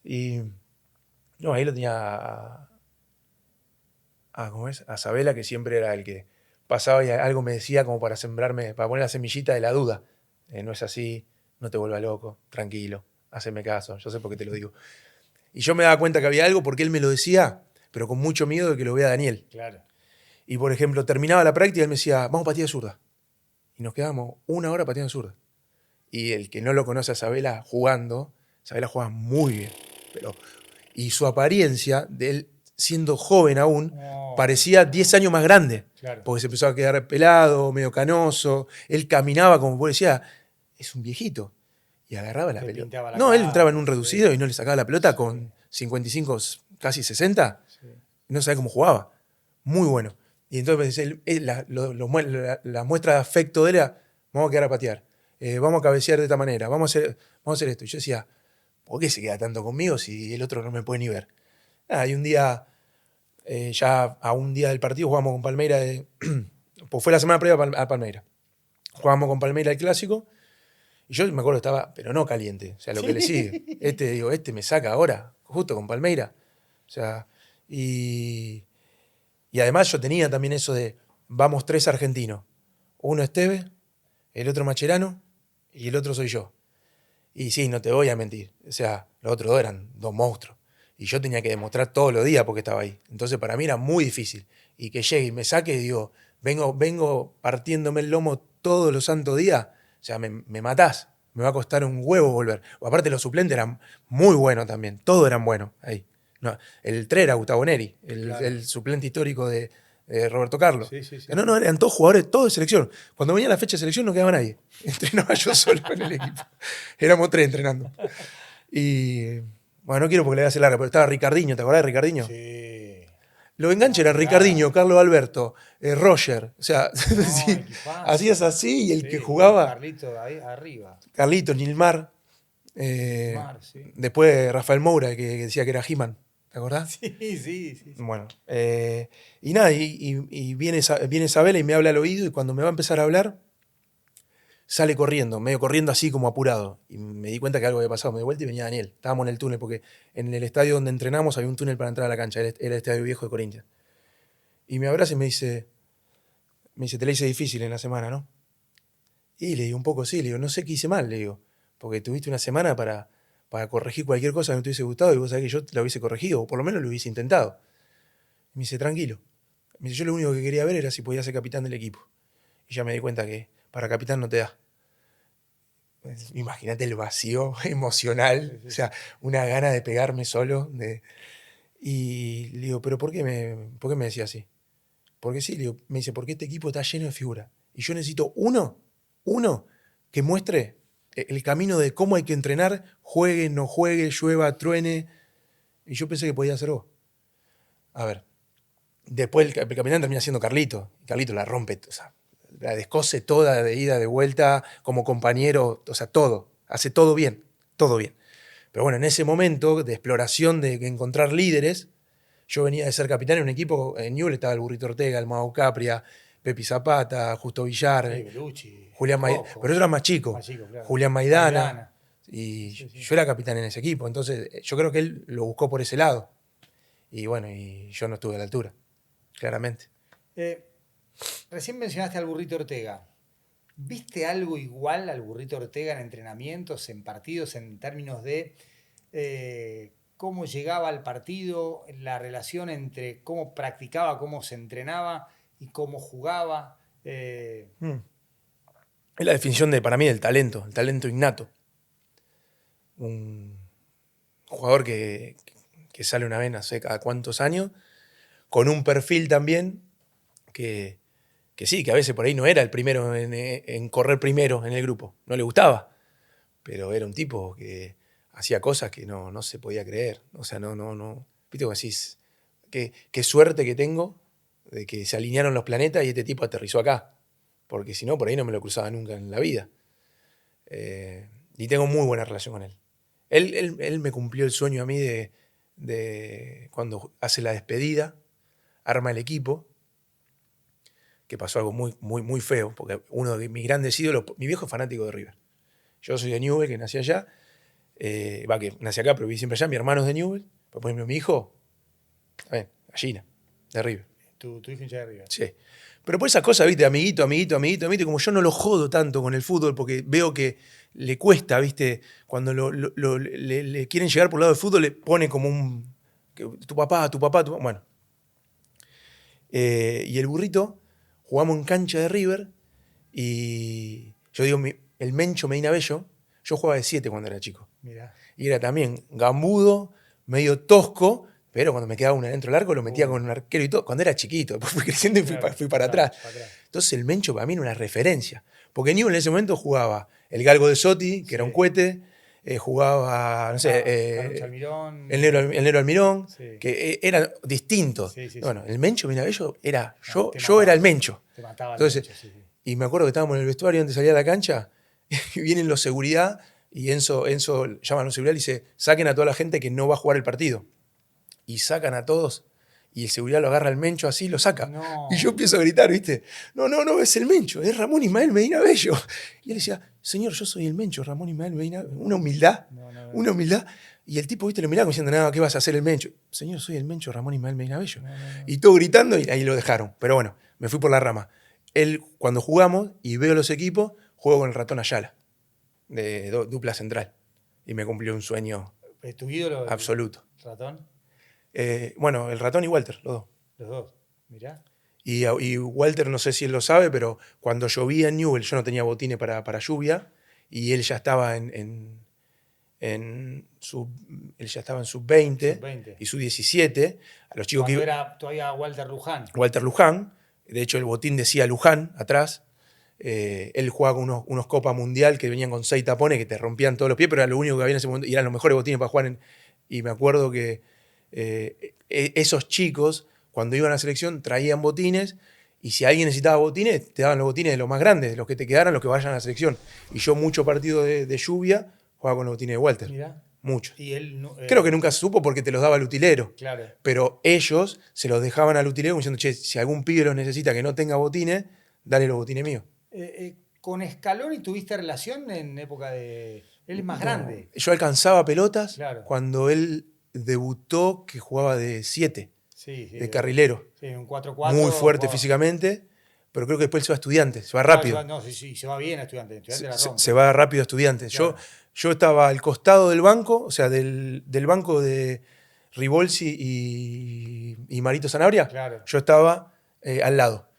[SPEAKER 2] Y no, ahí lo tenía a Sabela, que siempre era el que pasaba y algo me decía como para sembrarme, para poner la semillita de la duda. No es así, no te vuelvas loco, tranquilo, haceme caso, yo sé por qué te lo digo. Y yo me daba cuenta que había algo porque él me lo decía, pero con mucho miedo de que lo vea Daniel.
[SPEAKER 1] Claro.
[SPEAKER 2] Y por ejemplo, terminaba la práctica y él me decía, vamos a patear zurda. Y nos quedábamos 1 hora pateando zurda. Y el que no lo conoce a Sabela jugando, Sabela juega muy bien. Y su apariencia de él siendo joven aún, parecía 10 años más grande.
[SPEAKER 1] Claro.
[SPEAKER 2] Porque se empezó a quedar pelado, medio canoso. Él caminaba como vos decías, es un viejito. Y agarraba la pelota. Él entraba en un reducido y no le sacaba la pelota con 55, casi 60. Sí. No sabía cómo jugaba. Muy bueno. Y entonces la muestra de afecto de él era, vamos a quedar a patear, vamos a cabecear de esta manera, vamos a hacer esto. Y yo decía, ¿por qué se queda tanto conmigo si el otro no me puede ni ver? Y un día, ya a un día del partido, jugamos con Palmeira, pues fue la semana previa a Palmeira. Jugamos con Palmeira el clásico, y yo me acuerdo que estaba, pero no caliente, o sea, lo que le sigue. Este me saca ahora, justo con Palmeira. O sea, y además yo tenía también eso de, vamos 3 argentinos. Uno Esteve, el otro Mascherano, y el otro soy yo. Y sí, no te voy a mentir, o sea, los otros 2 eran 2 monstruos. Y yo tenía que demostrar todos los días porque estaba ahí. Entonces para mí era muy difícil. Y que llegue y me saque y digo, vengo partiéndome el lomo todos los santos días. O sea, me matás. Me va a costar un huevo volver. O aparte los suplentes eran muy buenos también. Todos eran buenos ahí. No, el 3 era Gustavo Neri, el suplente histórico de Roberto Carlos.
[SPEAKER 1] Sí.
[SPEAKER 2] No, eran todos jugadores, todos de selección. Cuando venía la fecha de selección no quedaba nadie. Entrenaba yo solo en el equipo. Éramos 3 entrenando. Y... bueno, no quiero porque le voy a hacer larga, pero estaba Ricardinho, ¿te acordás de Ricardinho?
[SPEAKER 1] Sí.
[SPEAKER 2] Los enganches eran Ricardinho, Carlos Alberto, Roger. O sea,
[SPEAKER 1] No,
[SPEAKER 2] sí,
[SPEAKER 1] equipazo.
[SPEAKER 2] hacías así y el
[SPEAKER 1] Sí,
[SPEAKER 2] que jugaba,
[SPEAKER 1] Carlito ahí arriba.
[SPEAKER 2] Carlitos, Nilmar.
[SPEAKER 1] Sí.
[SPEAKER 2] Después Rafael Moura, que decía que era He-Man. ¿Te acordás?
[SPEAKER 1] Sí.
[SPEAKER 2] Bueno, y nada, y viene Isabela y me habla al oído y cuando me va a empezar a hablar, sale corriendo, medio corriendo así como apurado. Y me di cuenta que algo había pasado. Me di vuelta y venía Daniel. Estábamos en el túnel porque en el estadio donde entrenamos había un túnel para entrar a la cancha. Era el estadio viejo de Corinthians. Y me abraza y me dice, te la hice difícil en la semana, ¿no? Y le digo, un poco sí, le digo, no sé qué hice mal, le digo, porque tuviste una semana para corregir cualquier cosa que no te hubiese gustado y vos sabés que yo la hubiese corregido, o por lo menos lo hubiese intentado. Y me dice, tranquilo. Me dice, yo lo único que quería ver era si podía ser capitán del equipo. Y ya me di cuenta que para capitán no te da. Imagínate el vacío emocional,
[SPEAKER 1] Sí.
[SPEAKER 2] o sea, una gana de pegarme solo. Y le digo, ¿pero por qué me decía así? Porque sí, le digo, me dice, porque este equipo está lleno de figuras. Y yo necesito uno que muestre el camino de cómo hay que entrenar, juegue, no juegue, llueva, truene. Y yo pensé que podía ser vos. A ver, después el capitán termina siendo Carlito. Y Carlito la rompe, o sea, la descose toda de ida, de vuelta, como compañero, o sea, todo. Hace todo bien, todo bien. Pero bueno, en ese momento de exploración, de encontrar líderes, yo venía de ser capitán en un equipo, en Newell's estaba el Burrito Ortega, el Mago Capria, Pepi Zapata, Justo Villar,
[SPEAKER 1] Sí, Belucci,
[SPEAKER 2] Julián Maidana,
[SPEAKER 1] Coco.
[SPEAKER 2] pero yo era más chico,
[SPEAKER 1] Claro.
[SPEAKER 2] Julián Maidana,
[SPEAKER 1] Maidana.
[SPEAKER 2] y
[SPEAKER 1] Sí.
[SPEAKER 2] yo era capitán en ese equipo, entonces yo creo que él lo buscó por ese lado. Y bueno, y yo no estuve a la altura, claramente.
[SPEAKER 1] Recién mencionaste al Burrito Ortega. ¿Viste algo igual al Burrito Ortega en entrenamientos, en partidos, en términos de cómo llegaba al partido, la relación entre cómo practicaba, cómo se entrenaba y cómo jugaba?
[SPEAKER 2] Es la definición para mí del talento, el talento innato. Un jugador que sale una vez, no sé, cada cuántos años, con un perfil también que sí, que a veces por ahí no era el primero en correr primero en el grupo, no le gustaba, pero era un tipo que hacía cosas que no se podía creer, o sea, no, viste como decís, qué suerte que tengo de que se alinearon los planetas y este tipo aterrizó acá, porque si no, por ahí no me lo cruzaba nunca en la vida. Y tengo muy buena relación con él. Él me cumplió el sueño a mí de cuando hace la despedida, arma el equipo, que pasó algo muy feo, porque uno de mis grandes ídolos, mi viejo es fanático de River. Yo soy de Newell's, que nací allá, que nací acá, pero viví siempre allá, mi hermano es de Newell's, por ejemplo, mi hijo, gallina, de River.
[SPEAKER 1] Tu hijo hincha de River.
[SPEAKER 2] Sí. Pero por esas cosas, viste, amiguito, como yo no lo jodo tanto con el fútbol, porque veo que le cuesta, viste, cuando le quieren llegar por el lado del fútbol, le pone como tu papá. Bueno. Y el Burrito, jugamos en cancha de River, y yo digo, el Mencho Medina Bello, yo jugaba de 7 cuando era chico.
[SPEAKER 1] Mirá.
[SPEAKER 2] Y era también gambudo, medio tosco, pero cuando me quedaba uno dentro del arco lo metía con un arquero y todo. Cuando era chiquito, después fui creciendo y fui para atrás. Entonces el Mencho para mí era una referencia. Porque Newell's en ese momento jugaba el Galgo de Sotti, que era un cohete, jugaba, no sé,
[SPEAKER 1] Almirón,
[SPEAKER 2] el Negro Almirón,
[SPEAKER 1] sí,
[SPEAKER 2] que eran distintos.
[SPEAKER 1] Sí.
[SPEAKER 2] Bueno, el Mencho Minabello era, yo
[SPEAKER 1] mataba.
[SPEAKER 2] era el Mencho.
[SPEAKER 1] Te mataba
[SPEAKER 2] Entonces,
[SPEAKER 1] el Mencho, sí.
[SPEAKER 2] Y me acuerdo que estábamos en el vestuario antes de salir a la cancha, y vienen los seguridad, y Enzo llama a los seguridad y dice, saquen a toda la gente que no va a jugar el partido. Y sacan a todos, y el seguridad lo agarra al Mencho así y lo saca.
[SPEAKER 1] No.
[SPEAKER 2] Y yo empiezo a gritar, ¿viste? No, es el Mencho, es Ramón Ismael Medina Bello. Y él decía, señor, yo soy el Mencho, Ramón Ismael Medina Bello. Una humildad, una humildad. Y el tipo, ¿viste? Lo miraba como diciendo, nada, ¿qué vas a hacer el Mencho? Señor, soy el Mencho, Ramón Ismael Medina Bello. Y todo gritando, y ahí lo dejaron. Pero bueno, me fui por la rama. Él, cuando jugamos y veo los equipos, juego con el Ratón Ayala, de dupla central. Y me cumplió un sueño
[SPEAKER 1] ¿Es tu ídolo?
[SPEAKER 2] absoluto.
[SPEAKER 1] ¿Ratón?
[SPEAKER 2] Bueno, el Ratón y Walter, los dos.
[SPEAKER 1] Los dos, mirá.
[SPEAKER 2] Y Walter, no sé si él lo sabe, pero cuando llovía en Newell's, yo no tenía botines para lluvia, y él ya estaba en sub-20 y sub-17. A los chicos
[SPEAKER 1] Cuando era todavía Walter Luján.
[SPEAKER 2] Walter Luján, de hecho el botín decía Luján atrás. Él jugaba con unos Copa Mundial que venían con 6 tapones que te rompían todos los pies, pero era lo único que había en ese momento, y eran los mejores botines para jugar. Y me acuerdo que esos chicos, cuando iban a la selección traían botines, y si alguien necesitaba botines, te daban los botines de los más grandes, de los que te quedaran, los que vayan a la selección. Y yo mucho partido de lluvia jugaba con los botines de Walter.
[SPEAKER 1] Mirá.
[SPEAKER 2] Muchos.
[SPEAKER 1] Y él
[SPEAKER 2] Creo que nunca se supo porque te los daba el utilero.
[SPEAKER 1] Claro.
[SPEAKER 2] Pero ellos se los dejaban al utilero diciendo, che, si algún pibe los necesita que no tenga botines, dale los botines míos.
[SPEAKER 1] ¿Con Scaloni tuviste relación en época de...? Él es más grande.
[SPEAKER 2] Yo alcanzaba pelotas
[SPEAKER 1] Claro.
[SPEAKER 2] cuando él debutó, que jugaba de 7,
[SPEAKER 1] Sí,
[SPEAKER 2] de carrilero.
[SPEAKER 1] Sí, un 4-4.
[SPEAKER 2] Muy fuerte
[SPEAKER 1] wow.
[SPEAKER 2] físicamente, pero creo que después se va a Estudiantes, se va rápido.
[SPEAKER 1] Sí, se va bien a Estudiantes.
[SPEAKER 2] Se va rápido a Estudiantes.
[SPEAKER 1] Claro.
[SPEAKER 2] Yo estaba al costado del banco, o sea, del banco de Ribolsi y Marito Sanabria.
[SPEAKER 1] Claro.
[SPEAKER 2] Yo estaba al lado.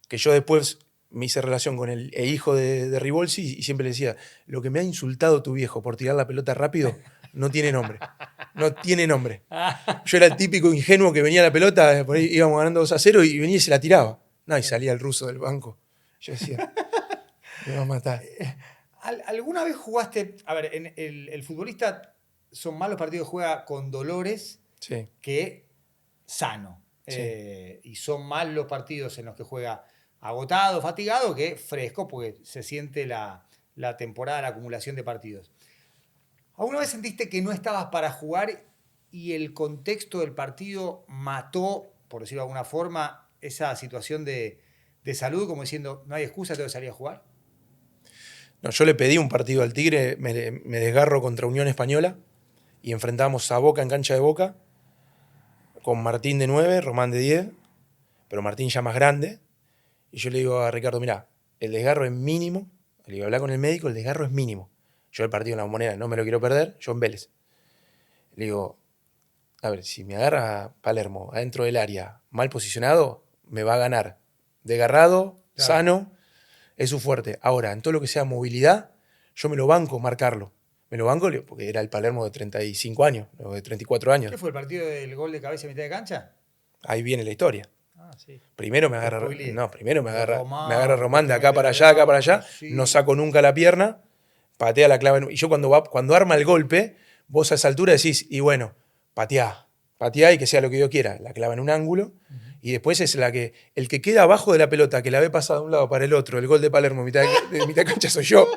[SPEAKER 2] Que yo después me hice relación con el hijo de Ribolsi y siempre le decía, lo que me ha insultado tu viejo por tirar la pelota rápido no tiene nombre. No tiene nombre. Yo era el típico ingenuo que venía a la pelota, por ahí íbamos ganando 2-0 y venía y se la tiraba. No, y salía el ruso del banco. Yo decía, me va a matar.
[SPEAKER 1] ¿Alguna vez jugaste? A ver, el futbolista son más los partidos que juega con dolores
[SPEAKER 2] Sí.
[SPEAKER 1] que sano.
[SPEAKER 2] Sí.
[SPEAKER 1] Y son más los partidos en los que juega agotado, fatigado, que fresco, porque se siente la temporada, la acumulación de partidos. ¿Alguna vez sentiste que no estabas para jugar y el contexto del partido mató, por decirlo de alguna forma, esa situación de salud, como diciendo, no hay excusa, tengo que salir a jugar?
[SPEAKER 2] No, yo le pedí un partido al Tigre, me desgarro contra Unión Española y enfrentamos a Boca en cancha de Boca con Martín de 9, Román de 10, pero Martín ya más grande. Y yo le digo a Ricardo, mirá, el desgarro es mínimo. Le digo, hablar con el médico, el desgarro es mínimo. Yo el partido en la Bombonera no me lo quiero perder, yo en Vélez. Le digo, a ver, si me agarra Palermo adentro del área, mal posicionado, me va a ganar. Desgarrado,
[SPEAKER 1] Claro.
[SPEAKER 2] sano, es su fuerte. Ahora, en todo lo que sea movilidad, yo me lo banco marcarlo. Me lo banco porque era el Palermo de 35 años, o de 34 años.
[SPEAKER 1] ¿Qué fue el partido del gol de cabeza a mitad de cancha?
[SPEAKER 2] Ahí viene la historia.
[SPEAKER 1] Sí.
[SPEAKER 2] Primero me agarra,
[SPEAKER 1] Román,
[SPEAKER 2] me agarra Román de acá para allá,
[SPEAKER 1] sí.
[SPEAKER 2] No saco nunca la pierna, patea la clave. Y yo cuando arma el golpe, vos a esa altura decís, y bueno, pateá y que sea lo que yo quiera. La clava en un ángulo, y después es el que queda abajo de la pelota, que la ve pasada de un lado para el otro, el gol de Palermo de mitad de cancha soy yo,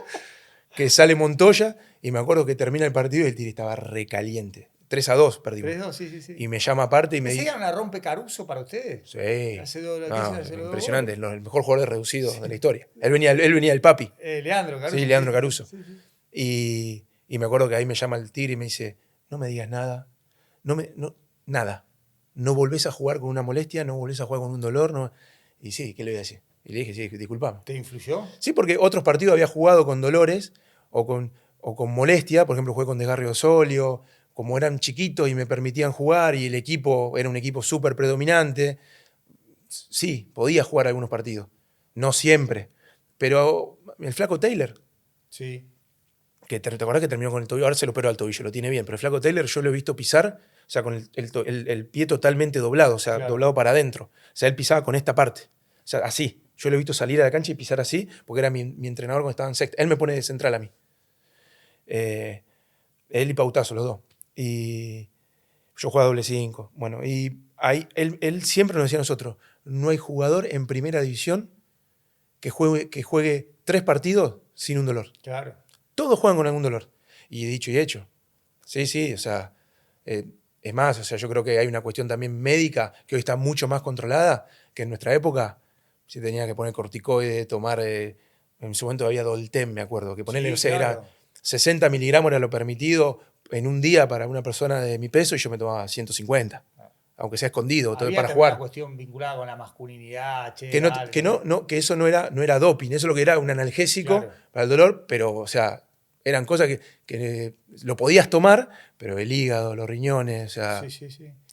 [SPEAKER 2] que sale Montoya, y me acuerdo que termina el partido y el Tigre estaba recaliente. 3-2 perdimos.
[SPEAKER 1] 3-2, sí.
[SPEAKER 2] Y me llama aparte y me dice...
[SPEAKER 1] ¿Ese la rompe Caruso para ustedes?
[SPEAKER 2] Sí.
[SPEAKER 1] No,
[SPEAKER 2] impresionante, el mejor jugador reducido de la historia. Él venía del Papi.
[SPEAKER 1] Leandro Caruso.
[SPEAKER 2] Sí, Leandro Caruso.
[SPEAKER 1] Sí.
[SPEAKER 2] Y me acuerdo que ahí me llama el Tigre y me dice, no me digas nada, nada. No volvés a jugar con una molestia, no volvés a jugar con un dolor. No. Y sí, ¿qué le voy a decir? Y le dije, sí, disculpame.
[SPEAKER 1] ¿Te influyó?
[SPEAKER 2] Sí, porque otros partidos había jugado con dolores o con molestia. Por ejemplo, jugué con Desgarrio Osolio. Como eran chiquitos y me permitían jugar y el equipo era un equipo súper predominante, sí, podía jugar algunos partidos. No siempre. Pero el flaco Taylor,
[SPEAKER 1] sí.
[SPEAKER 2] que te acordás que terminó con el tobillo, ahora se lo operó al tobillo, lo tiene bien, pero el flaco Taylor yo lo he visto pisar, o sea, con el pie totalmente doblado, o sea,
[SPEAKER 1] Claro.
[SPEAKER 2] doblado para adentro. O sea, él pisaba con esta parte, o sea, así. Yo lo he visto salir a la cancha y pisar así, porque era mi entrenador cuando estaba en sexta. Él me pone de central a mí. Él y Pautazo, los dos. Y yo jugaba doble 5. Bueno, y ahí, él siempre nos decía a nosotros, no hay jugador en primera división que juegue 3 partidos sin un dolor.
[SPEAKER 1] Claro.
[SPEAKER 2] Todos juegan con algún dolor. Y dicho y hecho. Sí, o sea, es más, o sea, yo creo que hay una cuestión también médica que hoy está mucho más controlada, que en nuestra época se tenía que poner corticoide, tomar, en su momento había Dolten, me acuerdo, que ponerle,
[SPEAKER 1] Sí,
[SPEAKER 2] no sé,
[SPEAKER 1] claro.
[SPEAKER 2] era 60 miligramos era lo permitido en un día para una persona de mi peso y yo me tomaba 150, aunque sea escondido, todo
[SPEAKER 1] Había
[SPEAKER 2] para
[SPEAKER 1] también
[SPEAKER 2] jugar.
[SPEAKER 1] una cuestión vinculada con la masculinidad, che,
[SPEAKER 2] Que, no,
[SPEAKER 1] dale,
[SPEAKER 2] que eso no era doping, eso lo que era un analgésico
[SPEAKER 1] Claro.
[SPEAKER 2] para el dolor, pero, o sea, eran cosas que lo podías tomar, pero el hígado, los riñones, o sea...
[SPEAKER 1] Sí.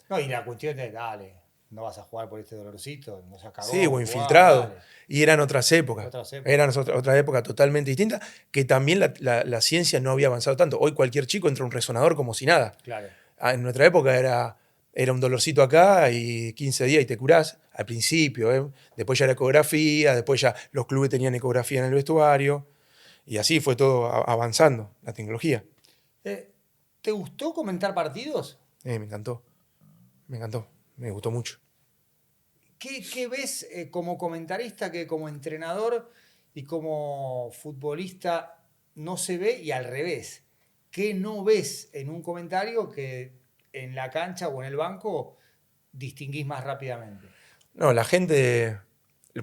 [SPEAKER 1] No, y la cuestión de, dale, no vas a jugar por este dolorcito, no seas cagón.
[SPEAKER 2] Sí, o
[SPEAKER 1] jugá,
[SPEAKER 2] infiltrado.
[SPEAKER 1] dale.
[SPEAKER 2] Y eran otras épocas. Eran otra época totalmente distinta, que también la ciencia no había avanzado tanto. Hoy cualquier chico entra a un resonador como si nada.
[SPEAKER 1] Claro.
[SPEAKER 2] En nuestra época era un dolorcito acá y 15 días y te curás. Al principio, ¿eh? Después ya la ecografía, después ya los clubes tenían ecografía en el vestuario. Y así fue todo avanzando, la tecnología.
[SPEAKER 1] ¿Te gustó comentar partidos?
[SPEAKER 2] Me encantó. Me gustó mucho.
[SPEAKER 1] ¿Qué ves como comentarista que como entrenador y como futbolista no se ve y al revés? ¿Qué no ves en un comentario que en la cancha o en el banco distinguís más rápidamente?
[SPEAKER 2] No, la gente,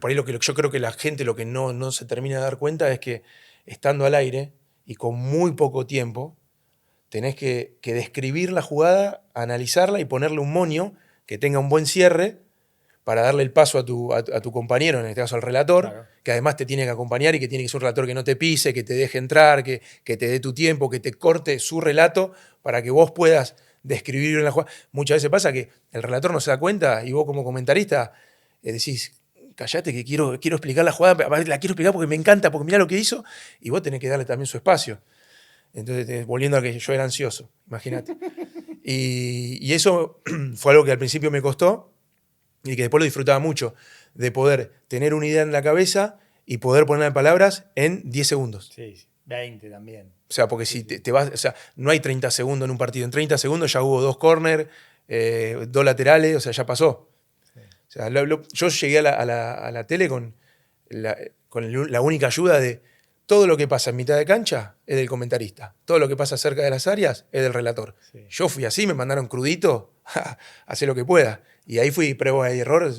[SPEAKER 2] por ahí yo creo que la gente lo que no se termina de dar cuenta es que estando al aire y con muy poco tiempo, tenés que describir la jugada, analizarla y ponerle un moño que tenga un buen cierre para darle el paso a tu compañero, en este caso al relator,
[SPEAKER 1] Claro.
[SPEAKER 2] que además te tiene que acompañar y que tiene que ser un relator que no te pise, que te deje entrar, que te dé tu tiempo, que te corte su relato para que vos puedas describir en la jugada. Muchas veces pasa que el relator no se da cuenta y vos como comentarista decís, callate que quiero explicar la jugada, la quiero explicar porque me encanta, porque mirá lo que hizo, y vos tenés que darle también su espacio. Entonces, volviendo a que yo era ansioso, imagínate. Y eso fue algo que al principio me costó y que después lo disfrutaba mucho, de poder tener una idea en la cabeza y poder ponerla en palabras en 10 segundos.
[SPEAKER 1] Sí, 20 también.
[SPEAKER 2] O sea, porque si te vas, o sea, no hay 30 segundos en un partido. En 30 segundos ya hubo 2 corners, 2 laterales, o sea, ya pasó.
[SPEAKER 1] Sí.
[SPEAKER 2] O sea, yo llegué a la tele con la única ayuda de todo lo que pasa en mitad de cancha es del comentarista. Todo lo que pasa cerca de las áreas es del relator.
[SPEAKER 1] Sí.
[SPEAKER 2] Yo fui así, me mandaron crudito, hacer lo que pueda. Y ahí fui prueba y error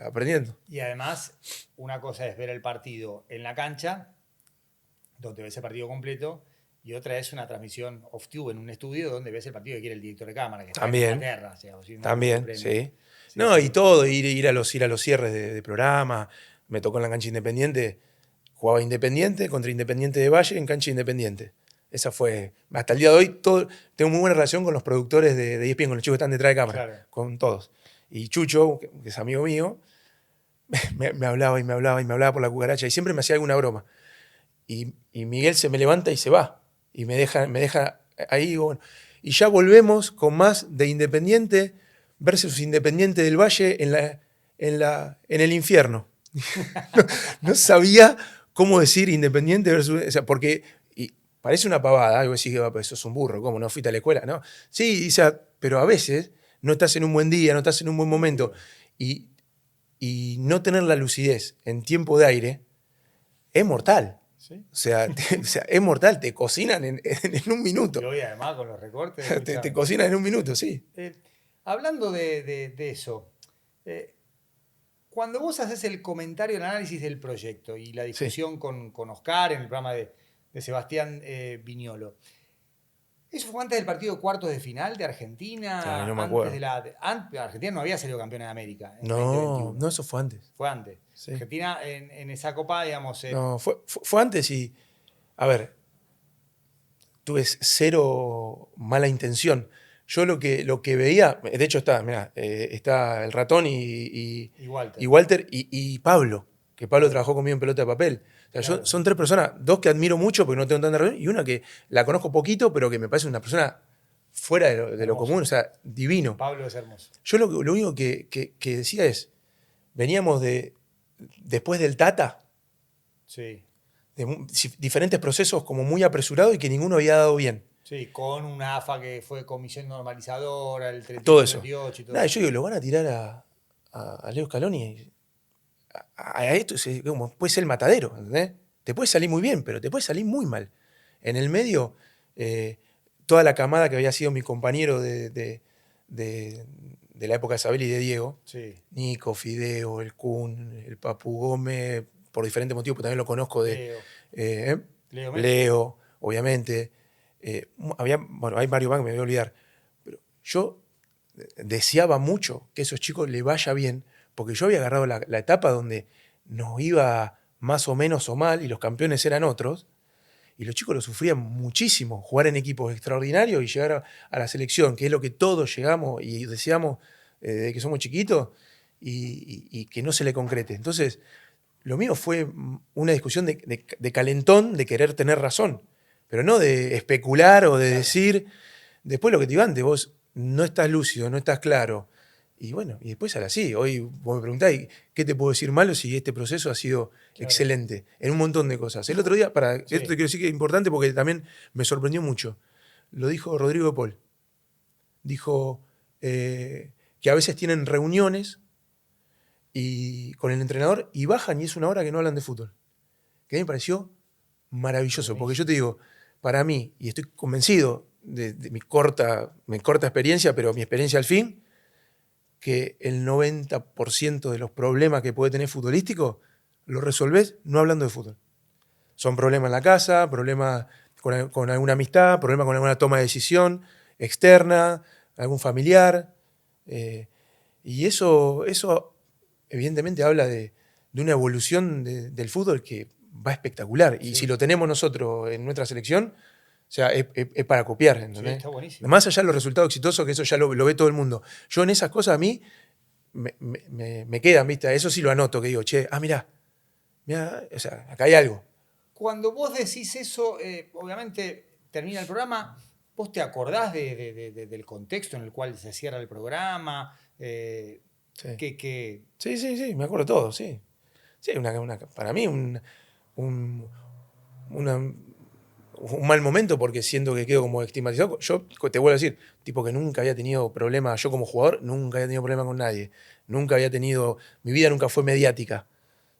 [SPEAKER 2] aprendiendo.
[SPEAKER 1] Y además, una cosa es ver el partido en la cancha, donde ves el partido completo, y otra es una transmisión off-tube en un estudio donde ves el partido que quiere el director de cámara, que está en
[SPEAKER 2] También,
[SPEAKER 1] Inglaterra. O sea, o si no,
[SPEAKER 2] también,
[SPEAKER 1] premio.
[SPEAKER 2] sí.
[SPEAKER 1] Sí,
[SPEAKER 2] No,
[SPEAKER 1] sí.
[SPEAKER 2] y todo, ir a los cierres de programa. Me tocó en la cancha Independiente, jugaba Independiente contra Independiente de Valle en cancha Independiente. Esa fue, hasta el día de hoy, tengo muy buena relación con los productores de ESPN, con los chicos que están detrás de cámara,
[SPEAKER 1] Claro.
[SPEAKER 2] con todos. Y Chucho, que es amigo mío, me hablaba y me hablaba y me hablaba por la cucaracha y siempre me hacía alguna broma. Y Miguel se me levanta y se va. Y me deja ahí. Bueno. Y ya volvemos con más de Independiente versus Independiente del Valle en el infierno. No sabía cómo decir Independiente versus. O sea, porque parece una pavada. Y vos decís, pues sos un burro, ¿cómo no fuiste a la escuela? No. Sí, o sea, pero a veces no estás en un buen día, no estás en un buen momento. Y no tener la lucidez en tiempo de aire es mortal.
[SPEAKER 1] ¿Sí?
[SPEAKER 2] O sea, es mortal, te cocinan en un minuto.
[SPEAKER 1] Y hoy además con los recortes.
[SPEAKER 2] Te cocinan en un minuto, sí.
[SPEAKER 1] Hablando de eso, cuando vos haces el comentario, el análisis del proyecto y la discusión con Oscar en el programa de Sebastián Viñolo, ¿eso fue antes del partido de cuartos de final de Argentina?
[SPEAKER 2] Ay, no me
[SPEAKER 1] Antes
[SPEAKER 2] acuerdo.
[SPEAKER 1] Argentina no había salido campeona de América en
[SPEAKER 2] No,
[SPEAKER 1] 2021.
[SPEAKER 2] no, eso fue antes.
[SPEAKER 1] Fue antes.
[SPEAKER 2] Sí.
[SPEAKER 1] Argentina en esa copa, digamos.
[SPEAKER 2] No, fue antes y. A ver, tuve cero mala intención. Yo lo que veía, de hecho está el ratón
[SPEAKER 1] Y Walter.
[SPEAKER 2] Walter y Pablo, que Pablo trabajó conmigo en Pelota de Papel. O sea,
[SPEAKER 1] Claro.
[SPEAKER 2] son 3 personas, 2 que admiro mucho porque no tengo tanta reunión, y una que la conozco poquito, pero que me parece una persona fuera de lo común, o sea, divino.
[SPEAKER 1] Pablo es hermoso.
[SPEAKER 2] Yo lo único que decía es, veníamos después del Tata,
[SPEAKER 1] Sí.
[SPEAKER 2] de diferentes procesos como muy apresurados y que ninguno había dado bien.
[SPEAKER 1] Sí, con una AFA que fue comisión normalizadora, el 38,
[SPEAKER 2] Todo eso.
[SPEAKER 1] 38 y todo
[SPEAKER 2] Nada,
[SPEAKER 1] eso.
[SPEAKER 2] yo digo, lo van a tirar a Leo Scaloni. A esto como puede ser el matadero, ¿entendés? Te puede salir muy bien, pero te puede salir muy mal. En el medio, toda la camada que había sido mi compañero de la época de Sabel y de Diego,
[SPEAKER 1] Sí.
[SPEAKER 2] Nico, Fideo, el Kun, el Papu Gómez, por diferentes motivos, porque también lo conozco de Leo, obviamente. Hay varios más que me voy a olvidar. Pero yo deseaba mucho que a esos chicos le vaya bien, porque yo había agarrado la etapa donde nos iba más o menos o mal y los campeones eran otros, y los chicos lo sufrían muchísimo, jugar en equipos extraordinarios y llegar a la selección, que es lo que todos llegamos y deseamos desde que somos chiquitos, y que no se le concrete. Entonces, lo mío fue una discusión de calentón, de querer tener razón, pero no de especular o de decir, después lo que te digo antes, vos no estás lúcido, no estás claro. Y bueno, y después ahora sí, hoy vos me preguntás, ¿qué te puedo decir malo si este proceso ha sido excelente en un montón de cosas? El otro día, esto te quiero decir que es importante porque también me sorprendió mucho, lo dijo Rodrigo de Paul. Dijo que a veces tienen reuniones y con el entrenador y bajan y es una hora que no hablan de fútbol. Que a mí me pareció maravilloso, porque yo te digo, para mí, y estoy convencido de mi corta experiencia, pero mi experiencia al fin, que el 90% de los problemas que puede tener futbolístico los resolvés no hablando de fútbol. Son problemas en la casa, problemas con alguna amistad, problemas con alguna toma de decisión externa, algún familiar. Y eso evidentemente habla de una evolución del fútbol que va espectacular. Y
[SPEAKER 1] Sí.
[SPEAKER 2] si lo tenemos nosotros en nuestra selección, o sea, es para copiar, ¿entendés?
[SPEAKER 1] Sí, está buenísimo.
[SPEAKER 2] Más allá de los resultados exitosos, que eso ya lo ve todo el mundo. Yo en esas cosas a mí me quedan, ¿viste? Eso sí lo anoto, que digo, che, mirá, o sea, acá hay algo.
[SPEAKER 1] Cuando vos decís eso, obviamente termina el programa, ¿vos te acordás del contexto en el cual se cierra el programa?
[SPEAKER 2] Sí.
[SPEAKER 1] Que
[SPEAKER 2] Sí, me acuerdo todo, sí. Sí, para mí un mal momento porque siento que quedo como estigmatizado. Yo te vuelvo a decir, tipo que nunca había tenido problemas, yo como jugador nunca había tenido problemas con nadie. Nunca había tenido, mi vida nunca fue mediática.